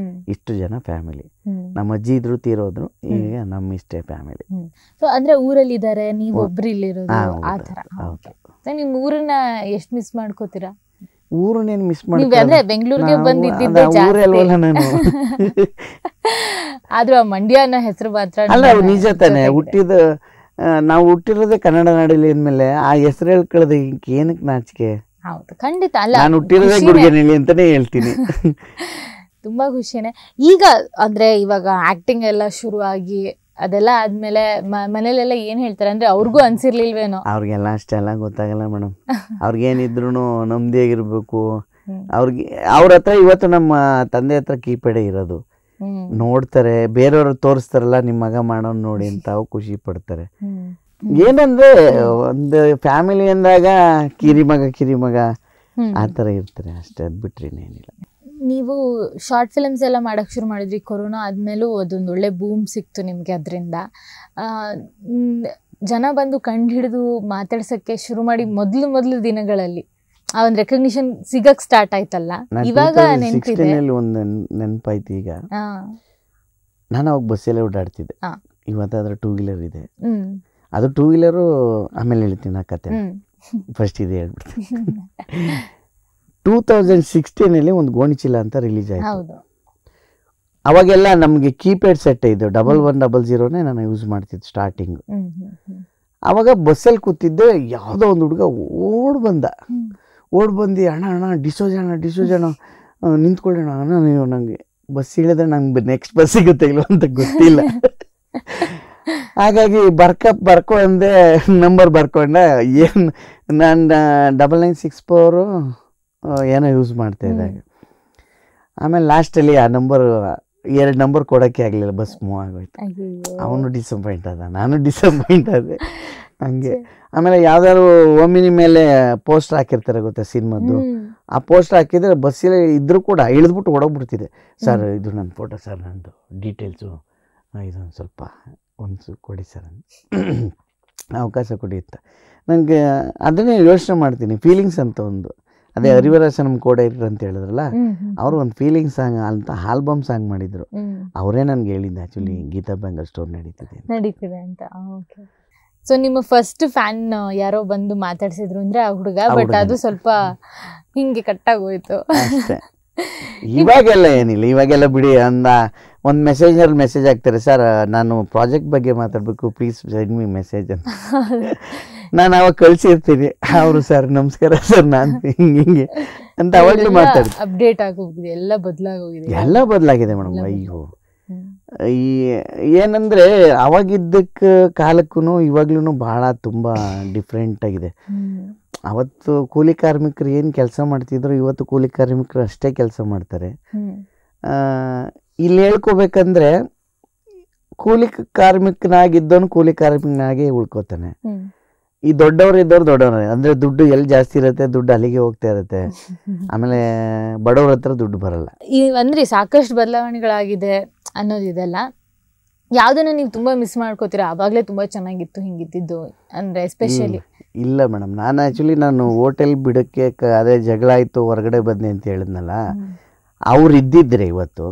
ಇಷ್ಟು ಜನ ಫ್ಯಾಮಿಲಿ. ನಮ್ಮ ಅಜ್ಜಿ ಇದ್ರು ತೀರೋದ್ರು, ಈಗ ನಮ್ಮ ಇಷ್ಟೇ ಫ್ಯಾಮಿಲಿ. ಸೊ ಅಂದ್ರೆ ಊರಲ್ಲಿ ಇದ್ದಾರೆ, ನೀವು ಒಬ್ರು ಇಲ್ಲಿರೋದು ಆ ಥರ. ನಿಮ್ಮ ಊರನ್ನ ಎಷ್ಟು ಮಿಸ್ ಮಾಡ್ಕೋತೀರಾ? ಊರನ್ನೇನು ಮಿಸ್ ಮಾಡ್ತೀವಿ, ಬೆಂಗಳೂರಿಗೆ ಬಂದಿದ್ದೆ ನಾನು. ಆದ್ರೂ ಆ ಮಂಡ್ಯ ಅನ್ನೋ ಹೆಸರು ಮಾತ್ರ ಅಲ್ಲ, ನಿಜ ತಾನೆ. ನಾವು ಹುಟ್ಟಿರೋದೇ ಕನ್ನಡ ನಾಡಲ್ಲಿ ಅಂದಮೇಲೆ ಆ ಹೆಸರು ಹೇಳ್ಕೊಳ್ಳೋದು ಏನಕ್ಕೆ ನಾಚಿಕೆ? ಹೌದು, ಖಂಡಿತ. ಅಲ್ಲ, ನಾನು ಹುಟ್ಟಿರೋದೇ ಗುಡ್ಗೆನಹಳ್ಳಿ ಅಂತಾನೆ ಹೇಳ್ತೀನಿ. ತುಂಬಾ ಖುಷಿನೇ. ಈಗ ಅಂದ್ರೆ ಇವಾಗ ಆಕ್ಟಿಂಗ್ ಎಲ್ಲ ಶುರು ಆಗಿ ಅದೆಲ್ಲ ಆದ್ಮೇಲೆ ಮನೇಲೆಲ್ಲ ಏನ್ ಹೇಳ್ತಾರೆ ಅಂದ್ರೆ ಅವ್ರಿಗೂ ಅನ್ಸಿರ್ಲಿಲ್ವೇನೋ? ಅವ್ರಿಗೆಲ್ಲ ಅಷ್ಟೆಲ್ಲ ಗೊತ್ತಾಗಲ್ಲ ಮೇಡಮ್. ಅವ್ರಿಗೇನಿದ್ರು ನೆಮ್ಮದಿಯಾಗಿರ್ಬೇಕು. ಅವ್ರ ಹತ್ರ ಇವತ್ತು ನಮ್ಮ ತಂದೆ ಹತ್ರ ಕೀಪ್ಯಾಡೇ ಇರೋದು. ನೋಡ್ತಾರೆ, ಬೇರೆಯವ್ರು ತೋರಿಸ್ತಾರಲ್ಲ ನಿಮ್ಮ ಮಗ ಮಾಡೋನ್ ನೋಡಿ ಅಂತ ಅವು ಖುಷಿ ಪಡ್ತಾರೆ. ಏನಂದ್ರೆ ಒಂದು ಫ್ಯಾಮಿಲಿ ಅಂದಾಗ ಕಿರಿಮಗ ಆ ಥರ ಇರ್ತಾರೆ ಅಷ್ಟೇ, ಅದು ಬಿಟ್ರೆ ಏನಿಲ್ಲ. ನೀವು ಶಾರ್ಟ್ ಫಿಲ್ಮ್ಸ್ ಎಲ್ಲ ಮಾಡೋಕ್ಕೆ ಶುರು ಮಾಡಿದ್ರಿ, ಕೊರೋನಾ ಆದಮೇಲೂ ಅದೊಂದು ಒಳ್ಳೆ ಬೂಮ್ ಸಿಕ್ತು ನಿಮಗೆ. ಅದರಿಂದ ಜನ ಬಂದು ಕಂಡು ಹಿಡಿದು ಮಾತಾಡ್ಸೋಕ್ಕೆ ಶುರು ಮಾಡಿ ಮೊದಲು ದಿನಗಳಲ್ಲಿ ಆ ಒಂದು ರೆಕಗ್ನಿಷನ್ ಸಿಗಕ್ಕೆ ಸ್ಟಾರ್ಟ್ ಆಯ್ತಲ್ಲ, ಇವಾಗ ನೆನಪಿದೆ? ಒಂದು ನೆನಪಾಯ್ತು. ಈಗ ನಾನು ಅವಾಗ ಬಸ್ಸಲ್ಲೇ ಓಡಾಡ್ತಿದ್ದೆ, ಇವತ್ತಾದ್ರೆ 2 ವೀಲರ್ ಇದೆ. ಅದು 2 ವೀಲರು ಆಮೇಲೆ ಹೇಳ್ತೀನಿ ಆ ಕತೆ, ಫಸ್ಟ್ ಇದೆ ಹೇಳ್ಬಿಡ್ತೀನಿ. 2016 ಒಂದು ಗೋಣಿಚೀಲ ಅಂತ ರಿಲೀಸ್ ಆಯಿತು. ಅವಾಗೆಲ್ಲ ನಮಗೆ ಕೀಪ್ಯಾಡ್ ಸೆಟ್ ಇದು 1100 ನಾನು ಯೂಸ್ ಮಾಡ್ತಿದ್ದೆ ಸ್ಟಾರ್ಟಿಂಗು. ಅವಾಗ ಬಸ್ಸಲ್ಲಿ ಕೂತಿದ್ದೆ, ಯಾವುದೋ ಒಂದು ಹುಡುಗ ಓಡ್ ಬಂದು ಅಣ್ಣ ಡಿಸೋಜಣ ನಿಂತ್ಕೊಳ್ಳೋಣ ಅಣ್ಣ, ನೀವು ನನಗೆ ಬಸ್ ಇಳಿದ್ರೆ ನಂಗೆ ನೆಕ್ಸ್ಟ್ ಬಸ್ ಸಿಗುತ್ತೆ ಇಲ್ವ ಅಂತ ಗೊತ್ತಿಲ್ಲ. ಹಾಗಾಗಿ ಬರ್ಕೊಂಡೆ, ನಂಬರ್ ಬರ್ಕೊಂಡೆ. ಏನು ನಾನು 9964 ಏನೋ ಯೂಸ್ ಮಾಡ್ತಾ ಇದ್ದಾಗ, ಆಮೇಲೆ ಲಾಸ್ಟಲ್ಲಿ ಆ ನಂಬರ್ 2 ನಂಬರ್ ಕೊಡೋಕ್ಕೆ ಆಗಲಿಲ್ಲ, ಬಸ್ ಮೂವ್ ಆಗೋಯ್ತು. ಅವನು ಡಿಸಪಾಯಿಂಟ್ ಆದ, ನಾನು ಡಿಸಪಾಯಿಂಟ್ ಆದೆ. ಹಂಗೆ ಆಮೇಲೆ ಯಾವ್ದಾದ್ರು ಒಮ್ಮಿನಿ ಮೇಲೆ ಪೋಸ್ಟರ್ ಹಾಕಿರ್ತಾರೆ ಗೊತ್ತಾ ಸಿನಿಮಾದ್ದು, ಆ ಪೋಸ್ಟರ್ ಹಾಕಿದ್ರೆ ಬಸ್ಸಲ್ಲಿ ಇದ್ರೂ ಕೂಡ ಇಳಿದ್ಬಿಟ್ಟು ಹೊಡೋಗ್ಬಿಡ್ತಿದೆ. ಸರ್ ಇದು ನನ್ನ ಫೋಟೋ ಸರ್, ನಂದು ಡೀಟೇಲ್ಸು ಇದೊಂದು ಸ್ವಲ್ಪ ಒಂದು ಕೊಡಿ ಸರ್ ಅಂತ, ಅವಕಾಶ ಕೊಡಿ ಅಂತ. ನನಗೆ ಅದನ್ನೇ ಯೋಚನೆ ಮಾಡ್ತೀನಿ, ಫೀಲಿಂಗ್ಸ್ ಅಂತ ಒಂದು ಅದೇ ಹರಿವರಾಸನಂ ಕೋಡೈರ್ಯರ್ ಅಂತ ಹೇಳಿದ್ರಲ್ಲ, ಅವರು ಒಂದು ಫೀಲಿಂಗ್ ಸಾಂಗ್ ಅಂತ ಆಲ್ಬಮ್ ಸಾಂಗ್ ಮಾಡಿದ್ರು. ಅವರೇ ನನ್ಗೆ ಹೇಳಿದ್ದು ಆ್ಯಕ್ಚುಲಿ ಗೀತಾ ಬ್ಯಾಂಗಲ್ ಸ್ಟೋರ್ ನಡೀತಿದೆ ಅಂತ. ಓಕೆ. ಸೊ ನಿಮ್ಮ ಫಸ್ಟ್ ಫ್ಯಾನ್ ಯಾರೋ ಬಂದು ಮಾತಾಡ್ಸಿದ್ರು ಅಂದ್ರೆ ಆ ಹುಡುಗ, ಬಟ್ ಅದು ಸ್ವಲ್ಪ ಹಿಂಗೆ ಕಟ್ಟಾಗೋಯ್ತು ಅಷ್ಟೇ. ಇವಾಗೆಲ್ಲ ಏನಿಲ್ಲ, ಇವಾಗೆಲ್ಲ ಬಿಡಿ. ಒಂದು ಮೆಸೇಜ್ ಆಗ್ತಾರೆ, ಸರ್ ನಾನು ಪ್ರಾಜೆಕ್ಟ್ ಬಗ್ಗೆ ಮಾತಾಡಬೇಕು, ಪ್ಲೀಸ್ ಸೆಂಡ್ ಮಿ ಮೆಸೇಜ್ ಅಂತ. ನಾನು ಅವಾಗ ಕಳ್ಸಿರ್ತೀನಿ, ಅವರು ಸರ್ ನಮಸ್ಕಾರ ಸರ್ ನಾನು ಹಿಂಗೆ ಅಂತ ಅವಾಗಲೂ ಮಾತಾಡ್ತೀನಿ. ಅಪ್ಡೇಟ್ ಆಗೋಗಿದೆ, ಎಲ್ಲ ಬದಲಾಗಿದೆ ಮೇಡಮ್. ಅಯ್ಯೋ, ಈ ಏನಂದ್ರೆ ಅವಾಗಿದ್ದಕ್ಕೆ ಕಾಲಕ್ಕೂ ಇವಾಗ್ಲೂ ಬಹಳ ತುಂಬಾ ಡಿಫ್ರೆಂಟ್ ಆಗಿದೆ. ಅವತ್ತು ಕೂಲಿ ಕಾರ್ಮಿಕರು ಏನು ಕೆಲಸ ಮಾಡ್ತಿದ್ರು, ಇವತ್ತು ಕೂಲಿ ಕಾರ್ಮಿಕರು ಅಷ್ಟೇ ಕೆಲಸ ಮಾಡ್ತಾರೆ. ಇಲ್ಲಿ ಹೇಳ್ಕೋಬೇಕಂದ್ರೆ ಕೂಲಿ ಕಾರ್ಮಿಕನಾಗಿದ್ದವನು ಕೂಲಿ ಕಾರ್ಮಿಕನಾಗೆ ಉಳ್ಕೋತಾನೆ. ಈ ದೊಡ್ಡವ್ರು ಅಂದ್ರೆ ದುಡ್ಡು ಎಲ್ಲಿ ಜಾಸ್ತಿ ಇರುತ್ತೆ, ದುಡ್ಡು ಅಲ್ಲಿಗೆ ಹೋಗ್ತಾ ಇರುತ್ತೆ. ಆಮೇಲೆ ಬಡವ್ರ ಹತ್ರ ದುಡ್ಡು ಬರಲ್ಲ. ಅಂದ್ರೆ ಸಾಕಷ್ಟು ಬದಲಾವಣೆಗಳಾಗಿದೆ ಅನ್ನೋದಿದೆಲ್ಲ. ಯಾವ್ದನ್ನ ನೀವು ತುಂಬಾ ಮಿಸ್ ಮಾಡ್ಕೋತೀರಾ? ಅವಾಗ್ಲೇ ತುಂಬಾ ಚೆನ್ನಾಗಿತ್ತು ಹಿಂಗಿದ್ದು ಅಂದ್ರೆ ಎಸ್ಪೆಷಲಿ? ಇಲ್ಲ ಮೇಡಮ್, ನಾನು ಹೋಟೆಲ್ ಬಿಡಕ್ಕೆ ಅದೇ ಜಗಳ ಆಯ್ತು, ಹೊರಗಡೆ ಬಂದೆ ಅಂತ ಹೇಳಿದ್ನಲ್ಲ, ಅವ್ರು ಇದ್ದಿದ್ರೆ ಇವತ್ತು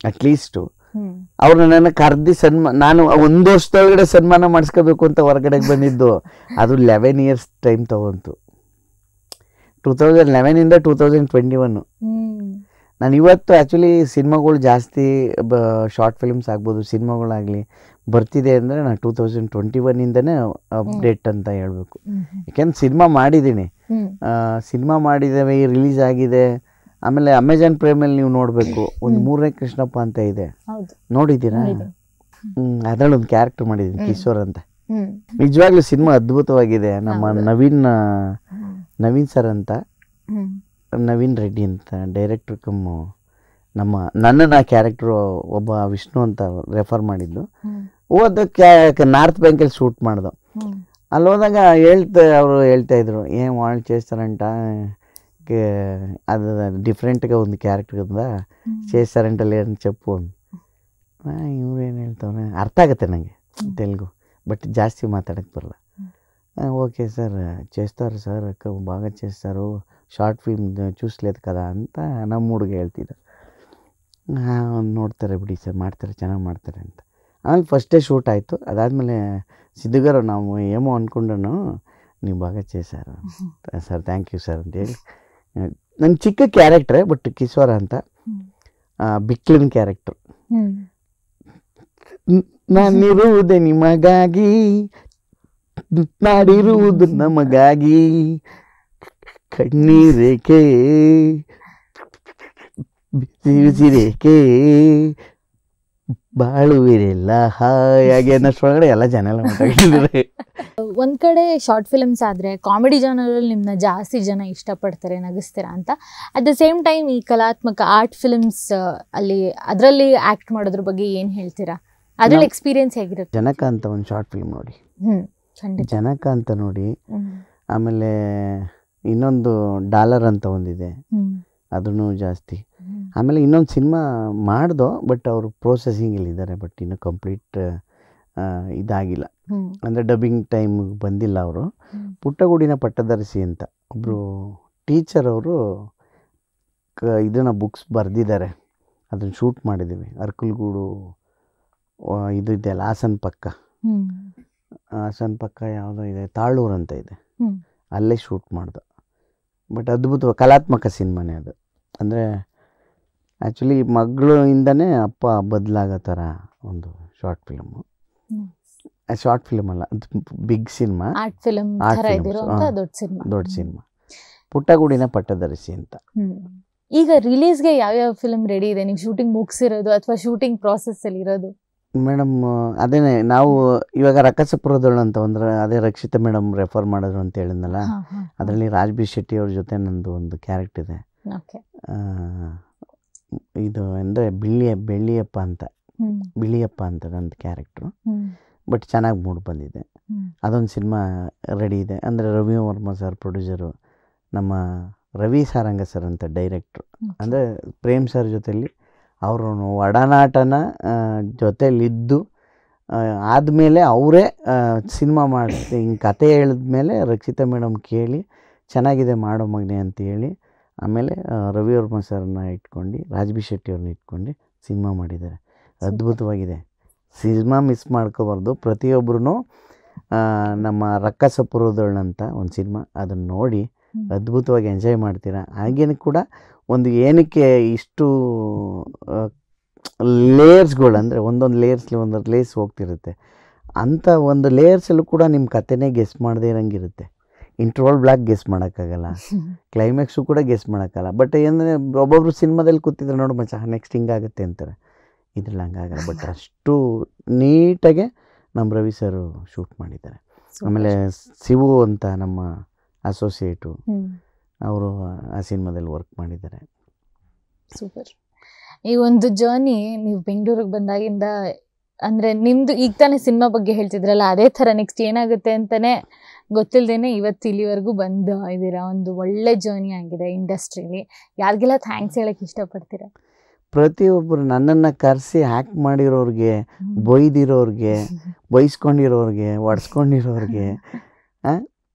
ಅಟ್ಲೀಸ್ಟು ಅವ್ರು ನನ್ನ ಕರ್ದಿ ನಾನು 1 ವರ್ಷದೊಳಗಡೆ ಸನ್ಮಾನ ಮಾಡಿಸ್ಕೋಬೇಕು ಅಂತ ಹೊರಗಡೆಗೆ ಬಂದಿದ್ದು. ಅದು 11 years ಟೈಮ್ ತಗೊಂತು. 2011 2021. ನಾನು ಇವತ್ತು ಆ್ಯಕ್ಚುಲಿ ಸಿನಿಮಾಗಳು ಜಾಸ್ತಿ ಶಾರ್ಟ್ ಫಿಲ್ಮ್ಸ್ ಆಗ್ಬೋದು, ಸಿನಿಮಾಗಳಾಗಲಿ ಬರ್ತಿದೆ ಅಂದರೆ ನಾನು 2021 ಅಪ್ಡೇಟ್ ಅಂತ ಹೇಳ್ಬೇಕು. ಯಾಕೆಂದ್ರೆ ಸಿನಿಮಾ ಮಾಡಿದ್ದೇವೆ, ರಿಲೀಸ್ ಆಗಿದೆ. ಆಮೇಲೆ ಅಮೆಜಾನ್ ಪ್ರೈಮಲ್ಲಿ ನೀವು ನೋಡಬೇಕು, ಒಂದು 3ನೇ ಕೃಷ್ಣಪ್ಪ ಅಂತ ಇದೆ, ನೋಡಿದ್ದೀರಾ? ಅದರಲ್ಲಿ ಒಂದು ಕ್ಯಾರೆಕ್ಟರ್ ಮಾಡಿದ್ದೀನಿ, ಕಿಶೋರ್ ಅಂತ. ನಿಜವಾಗ್ಲೂ ಸಿನಿಮಾ ಅದ್ಭುತವಾಗಿದೆ. ನಮ್ಮ ನವೀನ್ ಸರ್ ಅಂತ, ನವೀನ್ ರೆಡ್ಡಿ ಅಂತ ಡೈರೆಕ್ಟರ್ ನನ್ನನ್ನು ಆ ಕ್ಯಾರೆಕ್ಟ್ರು ಒಬ್ಬ ವಿಷ್ಣು ಅಂತ ರೆಫರ್ ಮಾಡಿದ್ದು. ಓದಕ್ಕೆ ನಾರ್ತ್ ಬ್ಯಾಂಕಲ್ಲಿ ಶೂಟ್ ಮಾಡ್ದು. ಅಲ್ಲಿ ಹೋದಾಗ ಅವರು ಹೇಳ್ತಾ ಇದ್ರು, ಏನು వాళ్ళు చేస్తారంట, అది డిఫరెంట్గా ఉంది క్యారెక్టర్ కదా చేస్తారంట లేదని చెప్పు. ಇವ್ರೇನು ಹೇಳ್ತವ್ರೆ, ಅರ್ಥ ಆಗುತ್ತೆ ನನಗೆ ತೆಲುಗು, ಬಟ್ ಜಾಸ್ತಿ ಮಾತಾಡೋಕ್ಕೆ ಬರಲ್ಲ. ఓకే సార్ చేస్తారు సార్, బాగా చేస్తారు, ಶಾರ್ಟ್ ಫಿಲ್ಮ್ చూసలేదు కదా ಅಂತ ನಮ್ಮ ಹುಡುಗ ಹೇಳ್ತಿದ್ದ. ನೋಡ್ತಾರೆ ಬಿಡಿ ಸರ್, ಮಾಡ್ತಾರೆ, ಚೆನ್ನಾಗಿ ಮಾಡ್ತಾರೆ ಅಂತ. ಆಮೇಲೆ ಫಸ್ಟೇ ಶೂಟ್ ಆಯಿತು. ಅದಾದಮೇಲೆ ಸಿದ್ದುಗಾರು ನಾವು ಏಮೋ ಅಂದ್ಕೊಂಡನು, ನೀವು ಬಾగా చేశారు ಸರ್, ಥ್ಯಾಂಕ್ ಯು ಸರ್ ಅಂತೇಳಿ. ನನ್ನ ಚಿಕ್ಕ ಕ್ಯಾರೆಕ್ಟ್ರೇ, ಬಟ್ ಕಿಶೋರ ಅಂತ ಬಿಕ್ಲಿನ ಕ್ಯಾರೆಕ್ಟ್ರು. ನಾನಿರುವುದೇ ನಿಮಗಾಗಿ, ನಾಡಿರುವುದು ನಮಗಾಗಿ, ಕಣ್ಣೀರೇಕೆ ಬಿಸಿರೇಕೆ ಬಾಳುವಿರೆಲ್ಲ ಹಾಯಾಗಿ ಅನ್ನೋಷ್ಟೊಳಗಡೆ ಎಲ್ಲ ಜನ ಎಲ್ಲ ಮಾತಾಡಿದ್ದಾರೆ. ಒಂದ್ ಕಡೆ ಶಾರ್ಟ್ ಫಿಲ್ಮ್ಸ್ ಆದ್ರೆ ಕಾಮಿಡಿ ಜಾನರಲ್ಲಿ ನಿಮ್ಮನ್ನ ಜಾಸ್ತಿ ಜನ ಇಷ್ಟಪಡ್ತಾರೆ, ನಗಿಸ್ತೀರಾ ಅಂತ. ಅಟ್ ದ ಸೇಮ್ ಟೈಮ್ ಈ ಕಲಾತ್ಮಕ ಆರ್ಟ್ ಫಿಲ್ಮ್ಸ್ ಅದರಲ್ಲಿ ಆಕ್ಟ್ ಮಾಡೋದ್ರ ಬಗ್ಗೆ ಏನ್ ಹೇಳ್ತೀರಾ? ಅದ್ರಲ್ಲಿ ಎಕ್ಸ್ಪೀರಿಯನ್ಸ್ ಹೇಗಿರುತ್ತೆ? ಜನಕ ಅಂತ ಒಂದು ಶಾರ್ಟ್ ಫಿಲ್ಮ್ ನೋಡಿ, ಜನಕ ಅಂತ ನೋಡಿ. ಆಮೇಲೆ ಇನ್ನೊಂದು ಡಾಲರ್ ಅಂತ ಒಂದಿದೆ, ಅದನ್ನು ಜಾಸ್ತಿ. ಆಮೇಲೆ ಇನ್ನೊಂದು ಸಿನಿಮಾ ಮಾಡ್ದೋ, ಬಟ್ ಅವರು ಪ್ರೋಸೆಸಿಂಗಲ್ಲಿದ್ದಾರೆ, ಬಟ್ ಇನ್ನೂ ಕಂಪ್ಲೀಟ್ ಇದಾಗಿಲ್ಲ, ಅಂದರೆ ಡಬ್ಬಿಂಗ್ ಟೈಮ್ ಬಂದಿಲ್ಲ ಅವರು. ಪುಟ್ಟಗೂಡಿನ ಪಟ್ಟದರ್ಶಿ ಅಂತ ಒಬ್ಬರು ಟೀಚರ್ ಅವರು ಇದನ್ನು ಬುಕ್ಸ್ ಬರೆದಿದ್ದಾರೆ, ಅದನ್ನು ಶೂಟ್ ಮಾಡಿದ್ದೀವಿ. ಅರ್ಕಲ್ಗೂಡು ಇದು ಇದೆಯಲ್ಲ, ಹಾಸನ ಪಕ್ಕ ಯಾವುದೋ ಇದೆ, ತಾಳೂರು ಅಂತ ಇದೆ, ಅಲ್ಲೇ ಶೂಟ್ ಮಾಡ್ದೆ. ಬಟ್ ಅದ್ಭುತ ಕಲಾತ್ಮಕ ಸಿನಿಮಾನೇ ಅದು. ಅಂದರೆ ಆ್ಯಕ್ಚುಲಿ ಮಗಳಿಂದನೇ ಅಪ್ಪ ಬದಲಾಗೋ ಥರ ಒಂದು ಶಾರ್ಟ್ ಫಿಲ್ಮು. ಶಾರ್ಟ್ ಫಿಲ್ಮ್ ಅಲ್ಲ, ಬಿಗ್ ಸಿನಿಮಾ, ದೊಡ್ಡ ಸಿನಿಮಾ, ಪುಟ್ಟಗೂಡಿನ ಪಟ್ಟದರ್ಶಿ ಅಂತ. ಈಗ ರಿಲೀಸ್ಗೆ ಯಾವ್ಯಾವ ಫಿಲ್ಮ್ ರೆಡಿ ಇದೆ? ನೀವು ಶೂಟಿಂಗ್ ಮುಗಿಸಿರೋದು ಅಥವಾ ಶೂಟಿಂಗ್ ಪ್ರಾಸೆಸ್ ಅಲ್ಲಿ ಇರೋದು? ಮೇಡಮ್ ಅದೇನೆ, ನಾವು ಇವಾಗ ರಕ್ಕಸಪುರದಳು ಅಂತ ಅದೇ ರಕ್ಷಿತಾ ಮೇಡಮ್ ರೆಫರ್ ಮಾಡಿದ್ರು ಅಂತ ಹೇಳಿದ್ನಲ್ಲ, ಅದರಲ್ಲಿ ರಾಜ್ ಬಿ ಶೆಟ್ಟಿ ಅವ್ರ ಜೊತೆ ನಂದು ಒಂದು ಕ್ಯಾರೆಕ್ಟರ್ ಇದೆ. ಇದು ಅಂದರೆ ಬಿಳಿಯಪ್ಪ ಅಂತ ನಂದು ಕ್ಯಾರೆಕ್ಟ್ರು. ಬಟ್ ಚೆನ್ನಾಗಿ ಮೂಡ್ ಬಂದಿದೆ. ಅದೊಂದು ಸಿನಿಮಾ ರೆಡಿ ಇದೆ. ಅಂದರೆ ರವಿ ವರ್ಮ ಸರ್ ಪ್ರೊಡ್ಯೂಸರು, ನಮ್ಮ ರವಿ ಸಾರಂಗ ಸರ್ ಅಂತ ಡೈರೆಕ್ಟ್ರು. ಅಂದರೆ ಪ್ರೇಮ್ ಸರ್ ಜೊತೆಲಿ ಅವರು ಒಡನಾಟನ ಜೊತೆಲಿದ್ದು ಆದಮೇಲೆ ಅವರೇ ಸಿನಿಮಾ ಮಾಡಿ ಹಿಂಗೆ ಕತೆ ಹೇಳಿದ್ಮೇಲೆ ರಕ್ಷಿತಾ ಮೇಡಮ್ ಕೇಳಿ ಚೆನ್ನಾಗಿದೆ ಮಾಡೋ ಮಗನೆ ಅಂತ ಹೇಳಿ ಆಮೇಲೆ ರವಿ ವರ್ಮ ಸರ್ನ ಇಟ್ಕೊಂಡು ರಾಜ್ ಬಿ ಶೆಟ್ಟಿ ಅವ್ರನ್ನ ಇಟ್ಕೊಂಡು ಸಿನಿಮಾ ಮಾಡಿದ್ದಾರೆ. ಅದ್ಭುತವಾಗಿದೆ. ಸಿನಿಮಾ ಮಿಸ್ ಮಾಡ್ಕೋಬಾರ್ದು. ಪ್ರತಿಯೊಬ್ಬರೂ ನಮ್ಮ ರಕ್ಕಸಪುರದೊಳ್ ಅಂತ ಒಂದು ಸಿನಿಮಾ, ಅದನ್ನು ನೋಡಿ ಅದ್ಭುತವಾಗಿ ಎಂಜಾಯ್ ಮಾಡ್ತೀರಾ. ಹಾಗೇನು ಕೂಡ ಒಂದು ಏನಕ್ಕೆ ಇಷ್ಟು ಲೇಯರ್ಸ್ಗಳು ಅಂದರೆ ಒಂದೊಂದು ಲೇಯರ್ಸ್ಲಿ ಒಂದೊಂದು ಲೇಯರ್ಸ್ ಹೋಗ್ತಿರುತ್ತೆ, ಅಂಥ ಒಂದು ಲೇಯರ್ಸಲ್ಲೂ ಕೂಡ ನಿಮ್ಮ ಕಥೆನೇ ಗೆಸ್ ಮಾಡದೇ ಇರೋಂಗಿರುತ್ತೆ. ಇಂಟ್ರೋಲ್ ಬ್ಲಾಕ್ ಗೆಸ್ ಮಾಡೋಕ್ಕಾಗಲ್ಲ, ಕ್ಲೈಮ್ಯಾಕ್ಸು ಕೂಡ ಗೆಸ್ ಮಾಡೋಕ್ಕಲ್ಲ. ಬಟ್ ಏನಂದರೆ ಒಬ್ಬೊಬ್ರು ಸಿನಿಮಾದಲ್ಲಿ ಕೂತಿದ್ರೆ ನೋಡು ಮಚ್ಚ ನೆಕ್ಸ್ಟ್ ಹಿಂಗಾಗುತ್ತೆ ಅಂತಾರೆ, ಇದ್ರಲ್ಲಿ ಹಂಗಾಗಲ್ಲ. ಬಟ್ ಅಷ್ಟು ನೀಟಾಗೆ ನಮ್ಮ ರವಿ ಸರು ಶೂಟ್ ಮಾಡಿದ್ದಾರೆ. ಆಮೇಲೆ ಶಿವು ಅಂತ ನಮ್ಮ ಅಸೋಸಿಯೇಟು, ಅವರು ಆ ಸಿನಿಮಾದಲ್ಲಿ ವರ್ಕ್ ಮಾಡಿದ್ದಾರೆ. ಸೂಪರ್. ಈ ಒಂದು ಜರ್ನಿ ನೀವು ಬೆಂಗಳೂರಿಗೆ ಬಂದಾಗಿಂದ, ಅಂದರೆ ನಿಮ್ಮದು ಈಗ ತಾನೇ ಸಿನಿಮಾ ಬಗ್ಗೆ ಹೇಳ್ತಿದ್ರಲ್ಲ, ಅದೇ ಥರ ನೆಕ್ಸ್ಟ್ ಏನಾಗುತ್ತೆ ಅಂತಲೇ ಗೊತ್ತಿಲ್ಲದೇನೆ ಇವತ್ತು ಇಲ್ಲಿವರೆಗೂ ಬಂದು ಇದ್ದೀರಾ. ಒಂದು ಒಳ್ಳೆ ಜರ್ನಿ ಆಗಿದೆ ಇಂಡಸ್ಟ್ರೀಲಿ. ಯಾರಿಗೆಲ್ಲ ಥ್ಯಾಂಕ್ಸ್ ಹೇಳಕ್ಕೆ ಇಷ್ಟಪಡ್ತೀರಾ? ಪ್ರತಿಯೊಬ್ಬರು ನನ್ನನ್ನು ಕರೆಸಿ ಹ್ಯಾಕ್ ಮಾಡಿರೋರಿಗೆ, ಬೈದಿರೋರಿಗೆ, ಬೈಸ್ಕೊಂಡಿರೋರಿಗೆ, ಒಡ್ಸ್ಕೊಂಡಿರೋರಿಗೆ,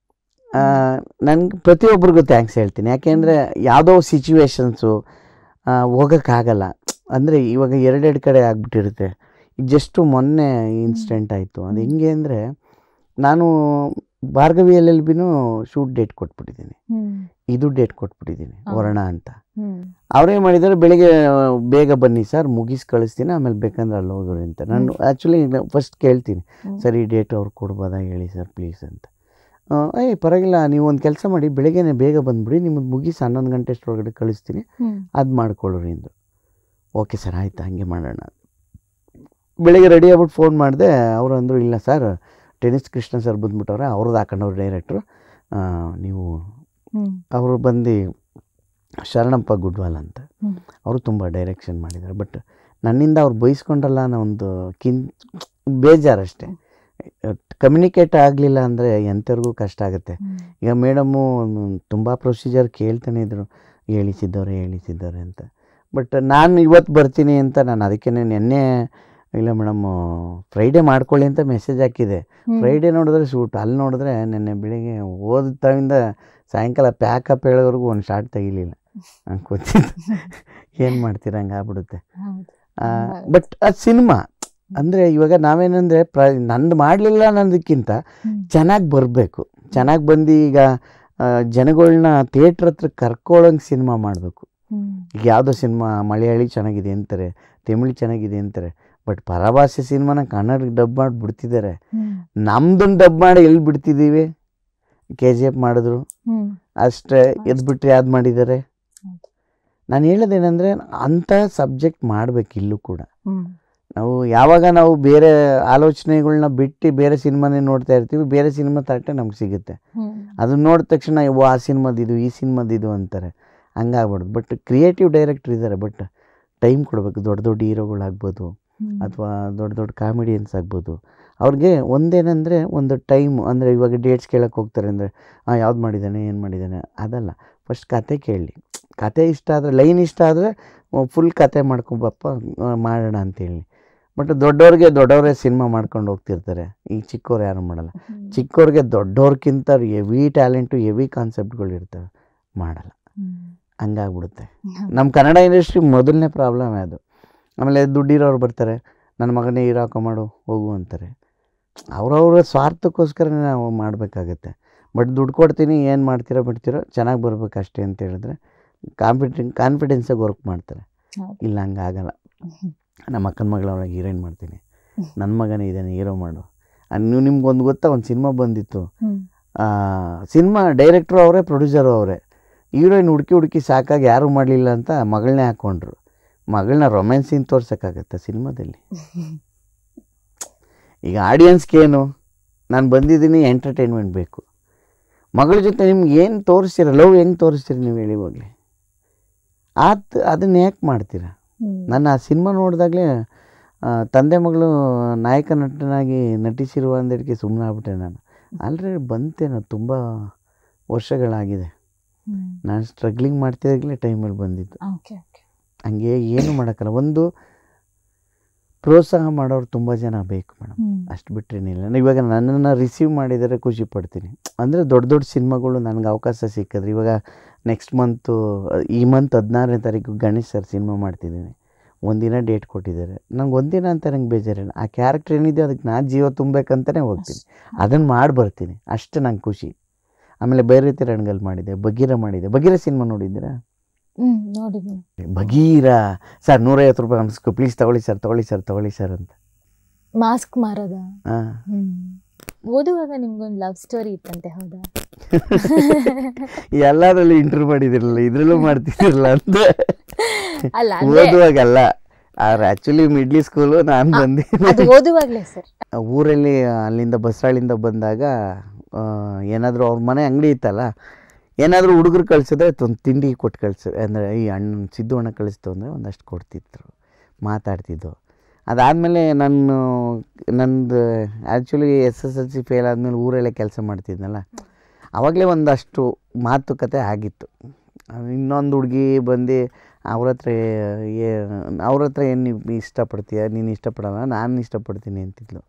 ನನಗೆ ಪ್ರತಿಯೊಬ್ಬರಿಗೂ ಥ್ಯಾಂಕ್ಸ್ ಹೇಳ್ತೀನಿ. ಯಾಕೆಂದರೆ ಯಾವುದೋ ಸಿಚುವೇಶನ್ಸು ಹೋಗೋಕ್ಕಾಗಲ್ಲ. ಅಂದರೆ ಇವಾಗ ಎರಡೆರಡು ಕಡೆ ಆಗಿಬಿಟ್ಟಿರುತ್ತೆ. ಈಗ ಜಸ್ಟು ಮೊನ್ನೆ ಇನ್ಸಿಡೆಂಟ್ ಆಯಿತು. ಅದು ಹೆಂಗೆ ಅಂದರೆ, ನಾನು ಭಾರ್ಗವಿ LLBನೂ ಶೂಟ್ ಡೇಟ್ ಕೊಟ್ಬಿಟ್ಟಿದ್ದೀನಿ, ಇದು ಡೇಟ್ ಕೊಟ್ಬಿಟ್ಟಿದ್ದೀನಿ ವರ್ಣ ಅಂತ. ಅವರೇ ಮಾಡಿದ್ದಾರೆ, ಬೆಳಿಗ್ಗೆ ಬೇಗ ಬನ್ನಿ ಸರ್ ಮುಗಿಸಿ ಕಳಿಸ್ತೀನಿ, ಆಮೇಲೆ ಬೇಕಂದ್ರೆ ಅಲ್ಲಿ ಹೋಗೋರಿ ಅಂತ. ನಾನು ಆ್ಯಕ್ಚುಲಿ ಫಸ್ಟ್ ಕೇಳ್ತೀನಿ, ಸರ್ ಈ ಡೇಟ್ ಅವ್ರು ಕೊಡ್ಬೋದಾ ಹೇಳಿ ಸರ್ ಪ್ಲೀಸ್ ಅಂತ. ಪರವಾಗಿಲ್ಲ, ನೀವು ಒಂದು ಕೆಲಸ ಮಾಡಿ, ಬೆಳಗ್ಗೆನೇ ಬೇಗ ಬಂದುಬಿಡಿ, ನಿಮ್ಮದು ಮುಗಿಸಿ 11 ಗಂಟೆ ಅಷ್ಟರೊಳಗಡೆ ಕಳಿಸ್ತೀನಿ, ಅದು ಮಾಡ್ಕೊಳ್ಳ್ರಿ ಎಂದು. ಓಕೆ ಸರ್ ಆಯಿತು ಹಂಗೆ ಮಾಡೋಣ. ಬೆಳಗ್ಗೆ ರೆಡಿ ಆಗ್ಬಿಟ್ಟು ಫೋನ್ ಮಾಡಿದೆ. ಅವರು ಅಂದರು, ಇಲ್ಲ ಸರ್ ಟೆನಿಸ್ ಕೃಷ್ಣ ಸರ್ ಬಂದ್ಬಿಟ್ಟವ್ರೆ, ಅವ್ರದ್ದು ಹಾಕೊಂಡವ್ರು ಡೈರೆಕ್ಟ್ರು, ನೀವು ಅವರು ಬಂದು ಶರಣಪ್ಪ ಗುಡ್ವಾಲ್ ಅಂತ, ಅವರು ತುಂಬ ಡೈರೆಕ್ಷನ್ ಮಾಡಿದ್ದಾರೆ. ಬಟ್ ನನ್ನಿಂದ ಅವ್ರು ಬೈಸ್ಕೊಂಡ್ರಲ್ಲ ಅನ್ನೋ ಒಂದು ಬೇಜಾರಷ್ಟೇ. ಕಮ್ಯುನಿಕೇಟ್ ಆಗಲಿಲ್ಲ ಅಂದರೆ ಎಂಥವ್ರಿಗೂ ಕಷ್ಟ ಆಗುತ್ತೆ. ಈಗ ಮೇಡಮ್ಮು ತುಂಬ ಪ್ರೊಸೀಜರ್ ಕೇಳ್ತಾನೆ ಇದ್ರು, ಹೇಳಿಸಿದ್ದವ್ರೆ ಅಂತ. ಬಟ್ ನಾನು ಇವತ್ತು ಬರ್ತೀನಿ ಅಂತ ನಾನು ಅದಕ್ಕೆ ನೆನ್ನೆ, ಇಲ್ಲ ಮೇಡಮ್ಮು ಫ್ರೈಡೇ ಮಾಡ್ಕೊಳ್ಳಿ ಅಂತ ಮೆಸೇಜ್ ಹಾಕಿದೆ. ಫ್ರೈಡೇ ನೋಡಿದ್ರೆ ಶೂಟ್, ಅಲ್ಲಿ ನೋಡಿದ್ರೆ ನೆನ್ನೆ ಬೆಳಿಗ್ಗೆ ಓದಿದ್ದರಿಂದ ಸಾಯಂಕಾಲ ಪ್ಯಾಕಪ್ ಹೇಳೋವರೆಗೂ ಒಂದು ಶಾರ್ಟ್ ತೆಗಿಲಿಲ್ಲ. ಹಂಗೆ ಕೂತಿದ್ದು ಏನು ಮಾಡ್ತೀರ, ಹಂಗೆ ಆಗ್ಬಿಡುತ್ತೆ. ಬಟ್ ಅದು ಸಿನಿಮಾ ಅಂದರೆ ಇವಾಗ ನಾವೇನಂದರೆ ನಂದು ಮಾಡಲಿಲ್ಲ ಅನ್ನೋದಕ್ಕಿಂತ ಚೆನ್ನಾಗಿ ಬರಬೇಕು. ಚೆನ್ನಾಗಿ ಬಂದು ಈಗ ಜನಗಳನ್ನ ಥಿಯೇಟ್ರ್ ಹತ್ರ ಕರ್ಕೊಳ್ಳೋಂಗೆ ಸಿನಿಮಾ ಮಾಡಬೇಕು. ಈಗ ಯಾವುದೋ ಸಿನಿಮಾ ಮಲಯಾಳಿ ಚೆನ್ನಾಗಿದೆ ಅಂತಾರೆ, ತಮಿಳು ಚೆನ್ನಾಗಿದೆ ಅಂತಾರೆ, ಬಟ್ ಪರಭಾಷೆ ಸಿನಿಮಾನ ಕನ್ನಡಕ್ಕೆ ಡಬ್ ಮಾಡಿ ಬಿಡ್ತಿದ್ದಾರೆ. ನಮ್ದೊಂದು ಡಬ್ ಮಾಡಿ ಎಲ್ಲಿ ಬಿಡ್ತಿದ್ದೀವಿ? KGF ಮಾಡಿದ್ರು ಅಷ್ಟೇ, ಎದ್ಬಿಟ್ರೆ ಯಾವ್ದು ಮಾಡಿದ್ದಾರೆ? ನಾನು ಹೇಳೋದೇನೆಂದರೆ ಅಂಥ ಸಬ್ಜೆಕ್ಟ್ ಮಾಡಬೇಕು ಇಲ್ಲೂ ಕೂಡ. ನಾವು ಯಾವಾಗ ನಾವು ಬೇರೆ ಆಲೋಚನೆಗಳನ್ನ ಬಿಟ್ಟು ಬೇರೆ ಸಿನಿಮಾನೇ ನೋಡ್ತಾ ಇರ್ತೀವಿ, ಬೇರೆ ಸಿನಿಮಾ ತಟ್ಟೆ ನಮ್ಗೆ ಸಿಗುತ್ತೆ. ಅದನ್ನ ನೋಡಿದ ತಕ್ಷಣ ಆ ಸಿನಿಮಾದಿದು ಈ ಸಿನಿಮಾದಿದು ಅಂತಾರೆ, ಹಂಗಾಗ್ಬಾರ್ದು. ಬಟ್ ಕ್ರಿಯೇಟಿವ್ ಡೈರೆಕ್ಟ್ರ್ ಇದ್ದಾರೆ, ಬಟ್ ಟೈಮ್ ಕೊಡಬೇಕು. ದೊಡ್ಡ ದೊಡ್ಡ ಹೀರೋಗಳಾಗ್ಬೋದು ಅಥವಾ ದೊಡ್ಡ ದೊಡ್ಡ ಕಾಮಿಡಿಯನ್ಸ್ ಆಗ್ಬೋದು, ಅವ್ರಿಗೆ ಒಂದೇನೆಂದರೆ ಒಂದು ಟೈಮ್, ಅಂದರೆ ಇವಾಗ ಡೇಟ್ಸ್ ಕೇಳಕ್ಕೆ ಹೋಗ್ತಾರೆ ಅಂದರೆ ಯಾವ್ದು ಮಾಡಿದ್ದಾನೆ ಏನು ಮಾಡಿದ್ದಾನೆ ಅದಲ್ಲ, ಫಸ್ಟ್ ಕತೆ ಕೇಳಲಿ. ಕತೆ ಇಷ್ಟ ಆದರೆ, ಲೈನ್ ಇಷ್ಟ ಆದರೆ ಫುಲ್ ಕತೆ ಮಾಡ್ಕೊಂಬಪ್ಪ ಮಾಡೋಣ ಅಂತೇಳಿ. ಬಟ್ ದೊಡ್ಡವ್ರೇ ಸಿನಿಮಾ ಮಾಡ್ಕೊಂಡು ಹೋಗ್ತಿರ್ತಾರೆ. ಈಗ ಚಿಕ್ಕವ್ರು ಯಾರು ಮಾಡಲ್ಲ. ಚಿಕ್ಕವ್ರಿಗೆ ದೊಡ್ಡವ್ರಿಗಿಂತ ಹೆವಿ ಟ್ಯಾಲೆಂಟು, ಹೆವಿ ಕಾನ್ಸೆಪ್ಟ್ಗಳು ಇರ್ತವೆ, ಮಾಡಲ್ಲ. ಹಂಗಾಗ್ಬಿಡುತ್ತೆ. ನಮ್ಮ ಕನ್ನಡ ಇಂಡಸ್ಟ್ರಿ ಮೊದಲನೇ ಪ್ರಾಬ್ಲಮ್ ಅದು. ಆಮೇಲೆ ದುಡ್ಡಿರೋರು ಬರ್ತಾರೆ, ನನ್ನ ಮಗನೇ ಹೀರೋ ಹಾಕೊಂಮಾಡು ಹೋಗು ಅಂತಾರೆ. ಅವ್ರವ್ರ ಸ್ವಾರ್ಥಕ್ಕೋಸ್ಕರನೇ ನಾವು ಮಾಡಬೇಕಾಗತ್ತೆ. ಬಟ್ ದುಡ್ಡು ಕೊಡ್ತೀನಿ, ಏನು ಮಾಡ್ತೀರೋ ಬಿಡ್ತೀರೋ, ಚೆನ್ನಾಗಿ ಬರ್ಬೇಕು ಅಷ್ಟೇ ಅಂತ ಹೇಳಿದ್ರೆ ಕಾನ್ಫಿಡೆನ್ಸಾಗಿ ವರ್ಕ್ ಮಾಡ್ತಾರೆ. ಇಲ್ಲ ಹಂಗಾಗಲ್ಲ. ನಮ್ಮ ಅಕ್ಕನ ಮಗಳವ್ರಾಗ ಹೀರೋಯಿನ್ ಮಾಡ್ತೀನಿ, ನನ್ನ ಮಗನೇ ಇದ್ದಾನೆ ಹೀರೋ ಮಾಡು. ನೀವು ನಿಮ್ಗೊಂದು ಗೊತ್ತಾ, ಒಂದು ಸಿನಿಮಾ ಬಂದಿತ್ತು, ಸಿನಿಮಾ ಡೈರೆಕ್ಟ್ರು ಅವರೇ, ಪ್ರೊಡ್ಯೂಸರು ಅವರೇ. ಹೀರೋಯಿನ್ ಹುಡುಕಿ ಸಾಕಾಗಿ ಯಾರೂ ಮಾಡಲಿಲ್ಲ ಅಂತ ಮಗಳನ್ನೇ ಹಾಕ್ಕೊಂಡ್ರು. ಮಗಳನ್ನ ರೊಮ್ಯಾನ್ಸ್ ಸೀನ್ ತೋರ್ಸೋಕ್ಕಾಗತ್ತೆ ಸಿನಿಮಾದಲ್ಲಿ? ಈಗ ಆಡಿಯನ್ಸ್ಗೇನು, ನಾನು ಬಂದಿದ್ದೀನಿ ಎಂಟರ್ಟೈನ್ಮೆಂಟ್ ಬೇಕು. ಮಗಳ ಜೊತೆ ನಿಮ್ಗೆ ಏನು ತೋರಿಸ್ತೀರ, ಲವ್ ಹೆಂಗೆ ತೋರಿಸ್ತೀರಿ ನೀವು ಹೇಳಿ ಹೋಗಲಿ? ಅದನ್ನ ಯಾಕೆ ಮಾಡ್ತೀರಾ? ನಾನು ಆ ಸಿನಿಮಾ ನೋಡಿದಾಗಲೇ ತಂದೆ ಮಗಳು ನಾಯಕ ನಟನಾಗಿ ನಟಿಸಿರುವ ಅಂದಕ್ಕೆ ಸುಮ್ಮನೆ ಆಗ್ಬಿಟ್ಟೆ. ನಾನು ಆಲ್ರೆಡಿ ಬಂತೇನೋ ತುಂಬ ವರ್ಷಗಳಾಗಿದೆ. ನಾನು ಸ್ಟ್ರಗ್ಲಿಂಗ್ ಮಾಡ್ತಿದ್ದಾಗಲೇ ಟೈಮಲ್ಲಿ ಬಂದಿದ್ದು. ಹಂಗೆ ಏನು ಮಾಡೋಕ್ಕಲ್ಲ. ಒಂದು ಪ್ರೋತ್ಸಾಹ ಮಾಡೋರು ತುಂಬ ಜನ ಬೇಕು ಮೇಡಮ್, ಅಷ್ಟು ಬಿಟ್ಟರೇನಿಲ್ಲ. ಇವಾಗ ನನ್ನನ್ನು ರಿಸೀವ್ ಮಾಡಿದರೆ ಖುಷಿ ಪಡ್ತೀನಿ. ಅಂದರೆ ದೊಡ್ಡ ದೊಡ್ಡ ಸಿನಿಮಾಗಳು ನನಗೆ ಅವಕಾಶ ಸಿಕ್ಕಿದ್ರೆ, ಇವಾಗ ನೆಕ್ಸ್ಟ್ ಮಂತು ಈ ಮಂತ್ 16ನೇ ತಾರೀಕು ಗಣೇಶ್ ಸರ್ ಸಿನಿಮಾ ಮಾಡ್ತಿದ್ದೀನಿ. ಒಂದಿನ ಡೇಟ್ ಕೊಟ್ಟಿದ್ದಾರೆ. ನಂಗೆ ಒಂದಿನ ಅಂತ ನಂಗೆ ಬೇಜಾರಿಲ್ಲ. ಆ ಕ್ಯಾರೆಕ್ಟರ್ ಏನಿದೆ ಅದಕ್ಕೆ ನಾನು ಜೀವ ತುಂಬಬೇಕಂತಲೇ ಹೋಗ್ತೀನಿ, ಅದನ್ನು ಮಾಡಿ ಬರ್ತೀನಿ, ಅಷ್ಟು ನಂಗೆ ಖುಷಿ. ಆಮೇಲೆ ಬೇರೆ ರೀತಿ ರಣಗಲ್ ಮಾಡಿದೆ, ಬಗೀರ ಮಾಡಿದೆ. ಬಗೀರ ಸಿನಿಮಾ ನೋಡಿದ್ದೀರಾ? ನೋಡಿದ್ದೀನಿ. ಬಗೀರ ಸರ್ 150 ರೂಪಾಯಿ ಅನ್ಸ್ಕೊ, ಪ್ಲೀಸ್ ತಗೊಳ್ಳಿ ಸರ್ ತಗೊಳ್ಳಿ ಸರ್ ತಗೊಳ್ಳಿ ಸರ್ ಅಂತ. ಮಾಸ್ಕ್ ಮಾರೋದ? ಓದುವಾಗ ನಿಮ್ಗೊಂದು ಲವ್ ಸ್ಟೋರಿ ಇತ್ತಂತೆ, ಹೌದಾ? ಎಲ್ಲಾದ್ರಲ್ಲೂ ಇಂಟರ್ವ್ಯೂ ಮಾಡಿದಿರಲ್ಲ, ಇದ್ರಲ್ಲೂ ಮಾಡ್ತಿದಿರಲ್ಲ ಅಂತ. ಅಲ್ಲ ಓದುವಾಗಲ್ಲ, ಆಕ್ಚುಲಿ ಮಿಡ್ಲಿ ಸ್ಕೂಲು ನಾನು ಬಂದು ಓದುವಾಗ್ಲೇ ಸರ್. ಊರಲ್ಲಿ ಅಲ್ಲಿಂದ ಬಸರಾಳಿಂದ ಬಂದಾಗ ಏನಾದರೂ ಅವ್ರ ಮನೆ ಅಂಗಡಿ ಇತ್ತಲ್ಲ, ಏನಾದರೂ ಹುಡುಗರು ಕಳಿಸಿದ್ರೆ ಒಂದು ತಿಂಡಿ ಕೊಟ್ಟು ಕಳಿಸೋದು. ಅಂದರೆ ಈ ಅಣ್ಣ ಸಿದ್ದು ಅಣ್ಣ ಕಳಿಸ್ತು ಅಂದರೆ ಒಂದಷ್ಟು ಕೊಡ್ತಿದ್ರು, ಮಾತಾಡ್ತಿದ್ದು. ಅದಾದಮೇಲೆ ನಂದು ಆ್ಯಕ್ಚುಲಿ SSLC ಫೇಲ್ ಆದಮೇಲೆ ಊರಲ್ಲೇ ಕೆಲಸ ಮಾಡ್ತಿದ್ನಲ್ಲ, ಆವಾಗಲೇ ಒಂದಷ್ಟು ಮಾತುಕತೆ ಆಗಿತ್ತು. ಇನ್ನೊಂದು ಹುಡುಗಿ ಬಂದು ಅವ್ರ ಹತ್ರ ಏನು ನೀವು ಇಷ್ಟಪಡ್ತೀಯ, ನೀನು ಇಷ್ಟಪಡೋಲ್ಲ, ನಾನು ಇಷ್ಟಪಡ್ತೀನಿ ಅಂತಿದ್ಲು.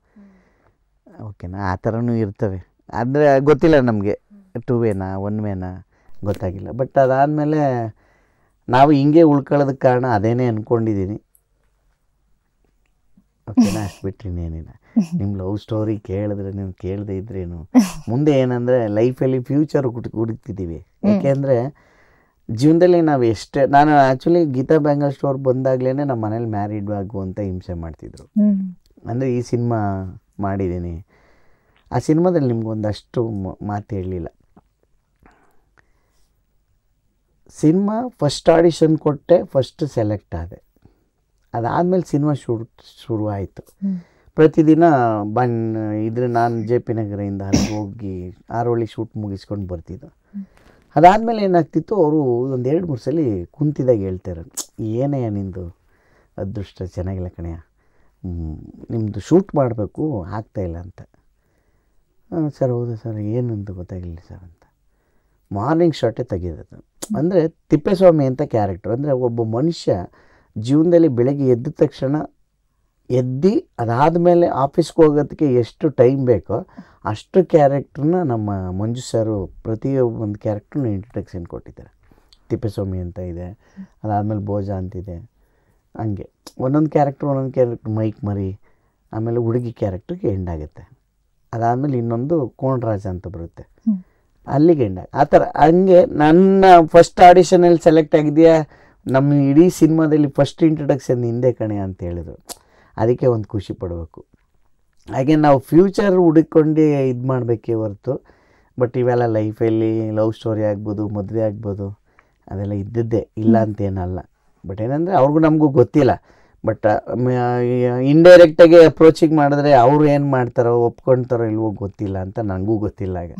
ಓಕೆನಾ, ಆ ಥರನೂ ಇರ್ತವೆ. ಆದರೆ ಗೊತ್ತಿಲ್ಲ ನಮಗೆ 2 ವೇನಾ 1 ವೇನಾ ಗೊತ್ತಾಗಿಲ್ಲ. ಬಟ್ ಅದಾದಮೇಲೆ ನಾವು ಹಿಂಗೆ ಉಳ್ಕೊಳ್ಳೋದಕ್ಕೆ ಕಾರಣ ಅದೇನೇ ಅಂದ್ಕೊಂಡಿದ್ದೀನಿ. ಓಕೆನಾ, ಅಷ್ಟು ಬಿಟ್ಟರೆ ಇನ್ನೇನಿಲ್ಲ. ನಿಮ್ಮ ಲವ್ ಸ್ಟೋರಿ ಕೇಳಿದ್ರೆ ನೀವು ಕೇಳದೇ ಇದ್ರೇನು, ಮುಂದೆ ಏನಂದರೆ ಲೈಫಲ್ಲಿ ಫ್ಯೂಚರ್ ಹುಡುಕ್ತಿದ್ದೀವಿ. ಯಾಕೆಂದರೆ ಜೀವನದಲ್ಲಿ ನಾವು ಎಷ್ಟೇ, ನಾನು ಆ್ಯಕ್ಚುಲಿ ಗೀತಾ ಬ್ಯಾಂಗಲ್ ಸ್ಟೋರ್ ಬಂದಾಗಲೇ ನಮ್ಮ ಮನೇಲಿ ಮ್ಯಾರಿಡ್ ಆಗು ಅಂತ ಹಿಂಸೆ ಮಾಡ್ತಿದ್ರು. ಅಂದರೆ ಈ ಸಿನಿಮಾ ಮಾಡಿದ್ದೀನಿ, ಆ ಸಿನಿಮಾದಲ್ಲಿ ನಿಮ್ಗೊಂದಷ್ಟು ಮಾತು ಹೇಳಲಿಲ್ಲ. ಸಿನಿಮಾ ಫಸ್ಟ್ ಆಡಿಷನ್ ಕೊಟ್ಟೆ, ಫಸ್ಟ್ ಸೆಲೆಕ್ಟ್ ಆದೆ. ಅದಾದಮೇಲೆ ಸಿನಿಮಾ ಶುರುವಾಯಿತು. ಪ್ರತಿದಿನ ನಾನು JP ನಗರದಿಂದ ಅಲ್ಲಿಗೆ ಹೋಗಿ ಆರೋಳಿ ಶೂಟ್ ಮುಗಿಸ್ಕೊಂಡು ಬರ್ತಿದ್ದು. ಅದಾದಮೇಲೆ ಏನಾಗ್ತಿತ್ತು, ಅವರು ಒಂದು 2-3 ಸಲ ಕುಂತಿದಾಗ ಹೇಳ್ತಾರೆ, ಏನೇ ನಿಂದು ಅದೃಷ್ಟ ಚೆನ್ನಾಗಿಲ್ಲ ಕಣೆಯ, ನಿಮ್ಮದು ಶೂಟ್ ಮಾಡಬೇಕು ಆಗ್ತಾಯಿಲ್ಲ ಅಂತ. ಸರ್ ಹೌದಾ ಸರ್, ಏನಂತ ಗೊತ್ತಾಗಿಲ್ಲ ಸರ್ ಅಂತ. ಮಾರ್ನಿಂಗ್ ಶಾಟೇ ತೆಗೆಯೋದು. ಅಂದರೆ ತಿಪ್ಪೇಸ್ವಾಮಿ ಅಂತ ಕ್ಯಾರೆಕ್ಟರ್. ಅಂದರೆ ಒಬ್ಬ ಮನುಷ್ಯ ಜೀವನದಲ್ಲಿ ಬೆಳಗ್ಗೆ ಎದ್ದ ತಕ್ಷಣ ಅದಾದಮೇಲೆ ಆಫೀಸ್ಗೆ ಹೋಗೋದಕ್ಕೆ ಎಷ್ಟು ಟೈಮ್ ಬೇಕೋ ಅಷ್ಟು ಕ್ಯಾರೆಕ್ಟ್ರನ್ನ ನಮ್ಮ ಮಂಜು ಸರು ಪ್ರತಿಯೊಂದು ಕ್ಯಾರೆಕ್ಟ್ರನ್ನ ಇಂಟ್ರಡಕ್ಷನ್ ಕೊಟ್ಟಿದ್ದಾರೆ. ತಿಪ್ಪೇಸ್ವಾಮಿ ಅಂತ ಇದೆ, ಅದಾದಮೇಲೆ ಭೋಜ ಅಂತಿದೆ, ಹಂಗೆ ಒಂದೊಂದು ಕ್ಯಾರೆಕ್ಟ್ರ್ ಮೈಕ್ ಮರಿ, ಆಮೇಲೆ ಹುಡುಗಿ ಕ್ಯಾರೆಕ್ಟ್ರಿಗೆ ಎಂಡ್ ಆಗುತ್ತೆ. ಅದಾದಮೇಲೆ ಇನ್ನೊಂದು ಕೋಣರಾಜ ಅಂತ ಬರುತ್ತೆ, ಅಲ್ಲಿಗೆ ಎಂಡ್ ಆ ಥರ. ಹಂಗೆ ನನ್ನ ಫಸ್ಟ್ ಆಡಿಷನಲ್ಲಿ ಸೆಲೆಕ್ಟ್ ಆಗಿದೆಯಾ, ನಮ್ಮ ಇಡೀ ಸಿನಿಮಾದಲ್ಲಿ ಫಸ್ಟ್ ಇಂಟ್ರಡಕ್ಷನ್ ಹಿಂದೆ ಕಣೆ ಅಂತ ಹೇಳಿದ್ರು. ಅದಕ್ಕೆ ಒಂದು ಖುಷಿ ಪಡಬೇಕು. ಹಾಗೆ ನಾವು ಫ್ಯೂಚರ್ ಹುಡುಕೊಂಡು ಇದು ಮಾಡಬೇಕೇ ಹೊರತು, ಬಟ್ ಇವೆಲ್ಲ ಲೈಫಲ್ಲಿ ಲವ್ ಸ್ಟೋರಿ ಆಗ್ಬೋದು, ಮದುವೆ ಆಗ್ಬೋದು, ಅದೆಲ್ಲ ಇದ್ದದ್ದೇ, ಇಲ್ಲ ಅಂತೇನಲ್ಲ. ಬಟ್ ಏನಂದರೆ ಅವ್ರಿಗೂ ನಮಗೂ ಗೊತ್ತಿಲ್ಲ. ಬಟ್ ಇಂಡೈರೆಕ್ಟಾಗಿ ಅಪ್ರೋಚಿಂಗ್ ಮಾಡಿದ್ರೆ ಅವ್ರು ಏನು ಮಾಡ್ತಾರೋ, ಒಪ್ಕೊಳ್ತಾರೋ ಇಲ್ವೋ ಗೊತ್ತಿಲ್ಲ ಅಂತ ನನಗೂ ಗೊತ್ತಿಲ್ಲ. ಆಗ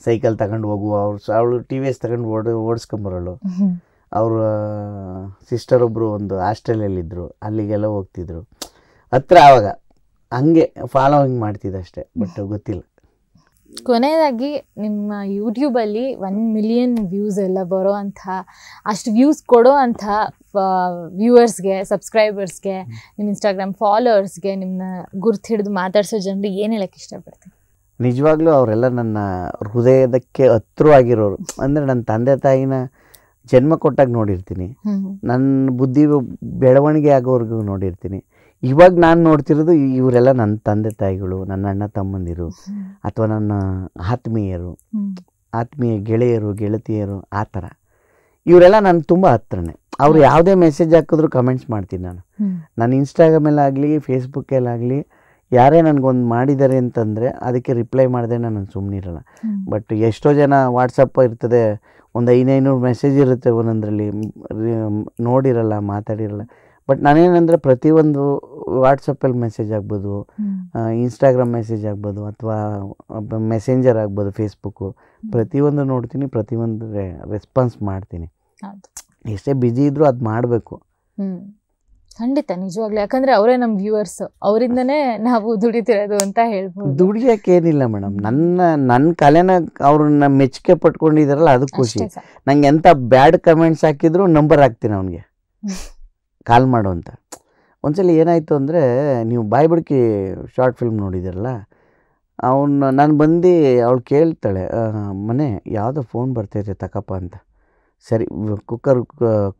ಸೈಕಲ್ ತಗೊಂಡು ಹೋಗುವ, ಅವಳು TVS ತಗೊಂಡು ಓಡಿಸ್ಕೊಂಬರೋಳು. ಅವ್ರ ಸಿಸ್ಟರ್ ಒಬ್ಬರು ಒಂದು ಹಾಸ್ಟೆಲಲ್ಲಿದ್ದರು, ಅಲ್ಲಿಗೆಲ್ಲ ಹೋಗ್ತಿದ್ರು ಹತ್ರ. ಆವಾಗ ಹಂಗೆ ಫಾಲೋವಿಂಗ್ ಮಾಡ್ತಿದ್ದೆ ಅಷ್ಟೇ, ಬಟ್ ಗೊತ್ತಿಲ್ಲ. ಕೊನೆಯದಾಗಿ ನಿಮ್ಮ ಯೂಟ್ಯೂಬಲ್ಲಿ 1 ಮಿಲಿಯನ್ ವ್ಯೂಸ್ ಎಲ್ಲ ಬರೋ ಅಂಥ, ಅಷ್ಟು ವ್ಯೂಸ್ ಕೊಡೋ ಅಂಥ ವ್ಯೂವರ್ಸ್ಗೆ, ಸಬ್ಸ್ಕ್ರೈಬರ್ಸ್ಗೆ, ನಿಮ್ಮ ಇನ್ಸ್ಟಾಗ್ರಾಮ್ ಫಾಲೋವರ್ಸ್ಗೆ, ನಿಮ್ಮನ್ನ ಗುರ್ತು ಹಿಡಿದು ಮಾತಾಡ್ಸೋ ಜನರಿಗೆ ಏನು ಹೇಳಕ್ಕೆ ಇಷ್ಟಪಡ್ತೀನಿ? ನಿಜವಾಗ್ಲೂ ಅವರೆಲ್ಲ ನನ್ನ ಹೃದಯದಕ್ಕೆ ಹತ್ರವಾಗಿರೋರು. ಅಂದರೆ ನನ್ನ ತಂದೆ ತಾಯಿನ ಜನ್ಮ ಕೊಟ್ಟಾಗ ನೋಡಿರ್ತೀನಿ, ನನ್ನ ಬುದ್ಧಿ ಬೆಳವಣಿಗೆ ಆಗೋವರೆಗೂ ನೋಡಿರ್ತೀನಿ. ಇವಾಗ ನಾನು ನೋಡ್ತಿರೋದು ಇವರೆಲ್ಲ ನನ್ನ ತಂದೆ ತಾಯಿಗಳು, ನನ್ನ ಅಣ್ಣ ತಮ್ಮಂದಿರು, ಅಥವಾ ನನ್ನ ಆತ್ಮೀಯ ಗೆಳೆಯರು ಗೆಳತಿಯರು, ಆ ಥರ ಇವರೆಲ್ಲ ನನಗೆ ತುಂಬ ಹತ್ರನೇ. ಅವ್ರು ಯಾವುದೇ ಮೆಸೇಜ್ ಹಾಕಿದ್ರು ಕಮೆಂಟ್ಸ್ ಮಾಡ್ತೀನಿ ನಾನು. ನಾನು ಇನ್ಸ್ಟಾಗ್ರಾಮಲ್ಲಾಗಲಿ ಫೇಸ್ಬುಕ್ಕಲ್ಲಾಗಲಿ ಯಾರೇ ನನಗೊಂದು ಮಾಡಿದ್ದಾರೆ ಅಂತಂದರೆ ಅದಕ್ಕೆ ರಿಪ್ಲೈ ಮಾಡಿದೆ ನಾನು ಸುಮ್ಮನಿರಲ್ಲ. ಬಟ್ ಎಷ್ಟೋ ಜನ ವಾಟ್ಸಪ್ ಇರ್ತದೆ, ಒಂದು 500 ಮೆಸೇಜ್ ಇರುತ್ತೆ ಒಂದೊಂದರಲ್ಲಿ, ನೋಡಿರಲ್ಲ, ಮಾತಾಡಿರಲ್ಲ. ಬಟ್ ನಾನೇನಂದರೆ ಪ್ರತಿಯೊಂದು ವಾಟ್ಸಪ್ಪಲ್ಲಿ ಮೆಸೇಜ್ ಆಗ್ಬೋದು, ಇನ್ಸ್ಟಾಗ್ರಾಮ್ ಮೆಸೇಜ್ ಆಗ್ಬೋದು, ಅಥವಾ ಮೆಸೆಂಜರ್ ಆಗ್ಬೋದು, ಫೇಸ್ಬುಕ್ಕು, ಪ್ರತಿಯೊಂದು ನೋಡ್ತೀನಿ, ಪ್ರತಿಯೊಂದು ರೆಸ್ಪಾನ್ಸ್ ಮಾಡ್ತೀನಿ. ಎಷ್ಟೇ ಬ್ಯುಸಿ ಇದ್ದರೂ ಅದು ಮಾಡಬೇಕು. ಖಂಡಿತ, ನಿಜವಾಗ್ಲೂ. ಯಾಕಂದರೆ ಅವರೇ ನಮ್ಮ ವ್ಯೂವರ್ಸ್, ಅವರಿಂದನೇ ನಾವು ದುಡಿತಿರೋದು ಅಂತ ಹೇಳ್ಬೋದು. ದುಡಿಯೋಕ್ಕೇನಿಲ್ಲ ಮೇಡಮ್, ನನ್ನ ಕಲೆನ ಅವ್ರನ್ನ ಮೆಚ್ಚುಗೆ ಪಟ್ಕೊಂಡಿದ್ದಾರಲ್ಲ, ಅದು ಖುಷಿ. ನಂಗೆ ಎಂಥ ಬ್ಯಾಡ್ ಕಮೆಂಟ್ಸ್ ಹಾಕಿದ್ರು ನಂಬರ್ ಹಾಕ್ತೀನಿ ಅವನಿಗೆ, ಕಾಲ್ ಮಾಡು ಅಂತ. ಒಂದ್ಸಲ ಏನಾಯಿತು ಅಂದರೆ, ನೀವು ಬಾಯಿ ಬುಡ್ಕಿ ಶಾರ್ಟ್ ಫಿಲ್ಮ್ ನೋಡಿದಿರಲ್ಲ, ನಾನು ಬಂದು ಅವಳು ಕೇಳ್ತಾಳೆ, ಮನೆ ಯಾವುದೋ ಫೋನ್ ಬರ್ತೈತೆ ತಕಪ್ಪ ಅಂತ. ಸರಿ,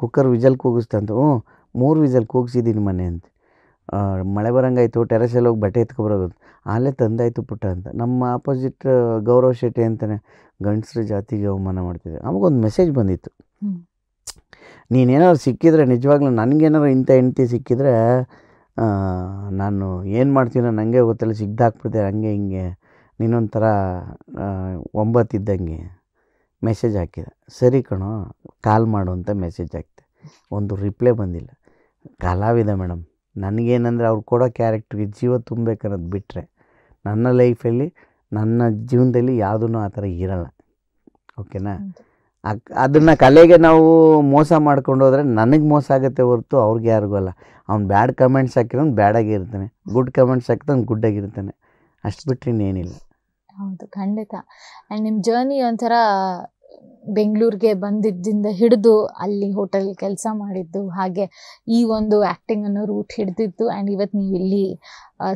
ಕುಕ್ಕರ್ ವಿಜಲ್ ಕೂಗಿಸ್ತಂತ. 3 ವಿಜಲ್ ಕೂಗಿಸಿದ್ದೀನಿ ಮನೆ ಅಂತ. ಮಳೆ ಬರೋಂಗಾಯ್ತು, ಟೆರೆಸಲ್ಲಿ ಹೋಗಿ ಬಟ್ಟೆ ಎತ್ಕೊಬರೋದು. ಅಲ್ಲೇ ತಂದಾಯ್ತು ಪುಟ್ಟ ಅಂತ. ನಮ್ಮ ಆಪೋಸಿಟ್ ಗೌರವ್ ಶೆಟ್ಟಿ ಅಂತಾನೆ, ಗಂಡಸ್ರ ಜಾತಿಗೆ ಅವಮಾನ ಮಾಡ್ತಿದ್ದೆ. ಅವಾಗೊಂದು ಮೆಸೇಜ್ ಬಂದಿತ್ತು, ನೀನೇನಾದ್ರು ಸಿಕ್ಕಿದ್ರೆ, ನಿಜವಾಗ್ಲೂ ನನಗೇನಾದ್ರು ಇಂಥ ಹೆಂಡ್ತಿ ಸಿಕ್ಕಿದ್ರೆ ನಾನು ಏನು ಮಾಡ್ತೀನೋ ನನಗೆ ಗೊತ್ತಿಲ್ಲ, ಸಿಗ್ದಾಕ್ಬಿಡ್ತೆ ಹಂಗೆ ಹಿಂಗೆ, ನೀನೊಂಥರ 9 ಇದ್ದಂಗೆ ಮೆಸೇಜ್ ಹಾಕಿದೆ. ಸರಿ ಕಣೋ, ಕಾಲ್ ಮಾಡು ಅಂತ ಮೆಸೇಜ್ ಹಾಕಿದೆ. ಒಂದು ರಿಪ್ಲೈ ಬಂದಿಲ್ಲ. ಕಲಾವಿದ ಮೇಡಮ್, ನನಗೇನಂದರೆ ಅವ್ರು ಕೊಡೋ ಕ್ಯಾರೆಕ್ಟ್ರಿಗೆ ಜೀವ ತುಂಬಬೇಕನ್ನೋದು ಬಿಟ್ಟರೆ ನನ್ನ ಲೈಫಲ್ಲಿ, ನನ್ನ ಜೀವನದಲ್ಲಿ ಯಾವುದೂ ಆ ಥರ ಇರಲ್ಲ. ಓಕೆನಾ? ಅದನ್ನು ಕಲೆಗೆ ನಾವು ಮೋಸ ಮಾಡ್ಕೊಂಡು ಹೋದರೆ ನನಗೆ ಮೋಸ ಆಗುತ್ತೆ ಹೊರತು ಅವ್ರಿಗೆ ಯಾರಿಗೂ ಅಲ್ಲ. ಅವ್ನು ಬ್ಯಾಡ್ ಕಮೆಂಟ್ಸ್ ಹಾಕಿರೋನು ಬ್ಯಾಡಾಗಿರ್ತಾನೆ, ಗುಡ್ ಕಮೆಂಟ್ಸ್ ಹಾಕಿದ್ರೆ ಗುಡ್ಡಾಗಿರ್ತಾನೆ, ಅಷ್ಟು ಬಿಟ್ಟರೆ ಇನ್ನೇನಿಲ್ಲ. ಹೌದು, ಖಂಡಿತ. ಆ್ಯಂಡ್ ನಿಮ್ಮ ಜರ್ನಿ ಒಂಥರ ಬೆಂಗಳೂರಿಗೆ ಬಂದಿದ್ದರಿಂದ ಹಿಡಿದು ಅಲ್ಲಿ ಹೋಟೆಲ್ ಕೆಲಸ ಮಾಡಿದ್ದು, ಹಾಗೆ ಈ ಒಂದು ಆ್ಯಕ್ಟಿಂಗ್ ಅನ್ನೋ ರೂಟ್ ಹಿಡಿದಿದ್ದು, ಆ್ಯಂಡ್ ಇವತ್ತು ನೀವು ಇಲ್ಲಿ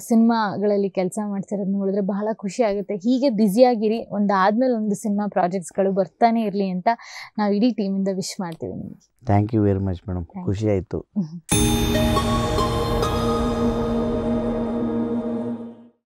ಸಿನಿಮಾಗಳಲ್ಲಿ ಕೆಲಸ ಮಾಡ್ತಿರೋದು ನೋಡಿದ್ರೆ ಬಹಳ ಖುಷಿ ಆಗುತ್ತೆ. ಹೀಗೆ ಬ್ಯುಸಿಯಾಗಿರಿ, ಒಂದಾದ್ಮೇಲೆ ಒಂದು ಸಿನಿಮಾ ಪ್ರಾಜೆಕ್ಟ್ಸ್ಗಳು ಬರ್ತಾನೆ ಇರಲಿ ಅಂತ ನಾವು ಇಡೀ ಟೀಮಿಂದ ವಿಶ್ ಮಾಡ್ತೀವಿ ನಿಮಗೆ. Thank you very much madam, ಖುಷಿ ಆಯಿತು.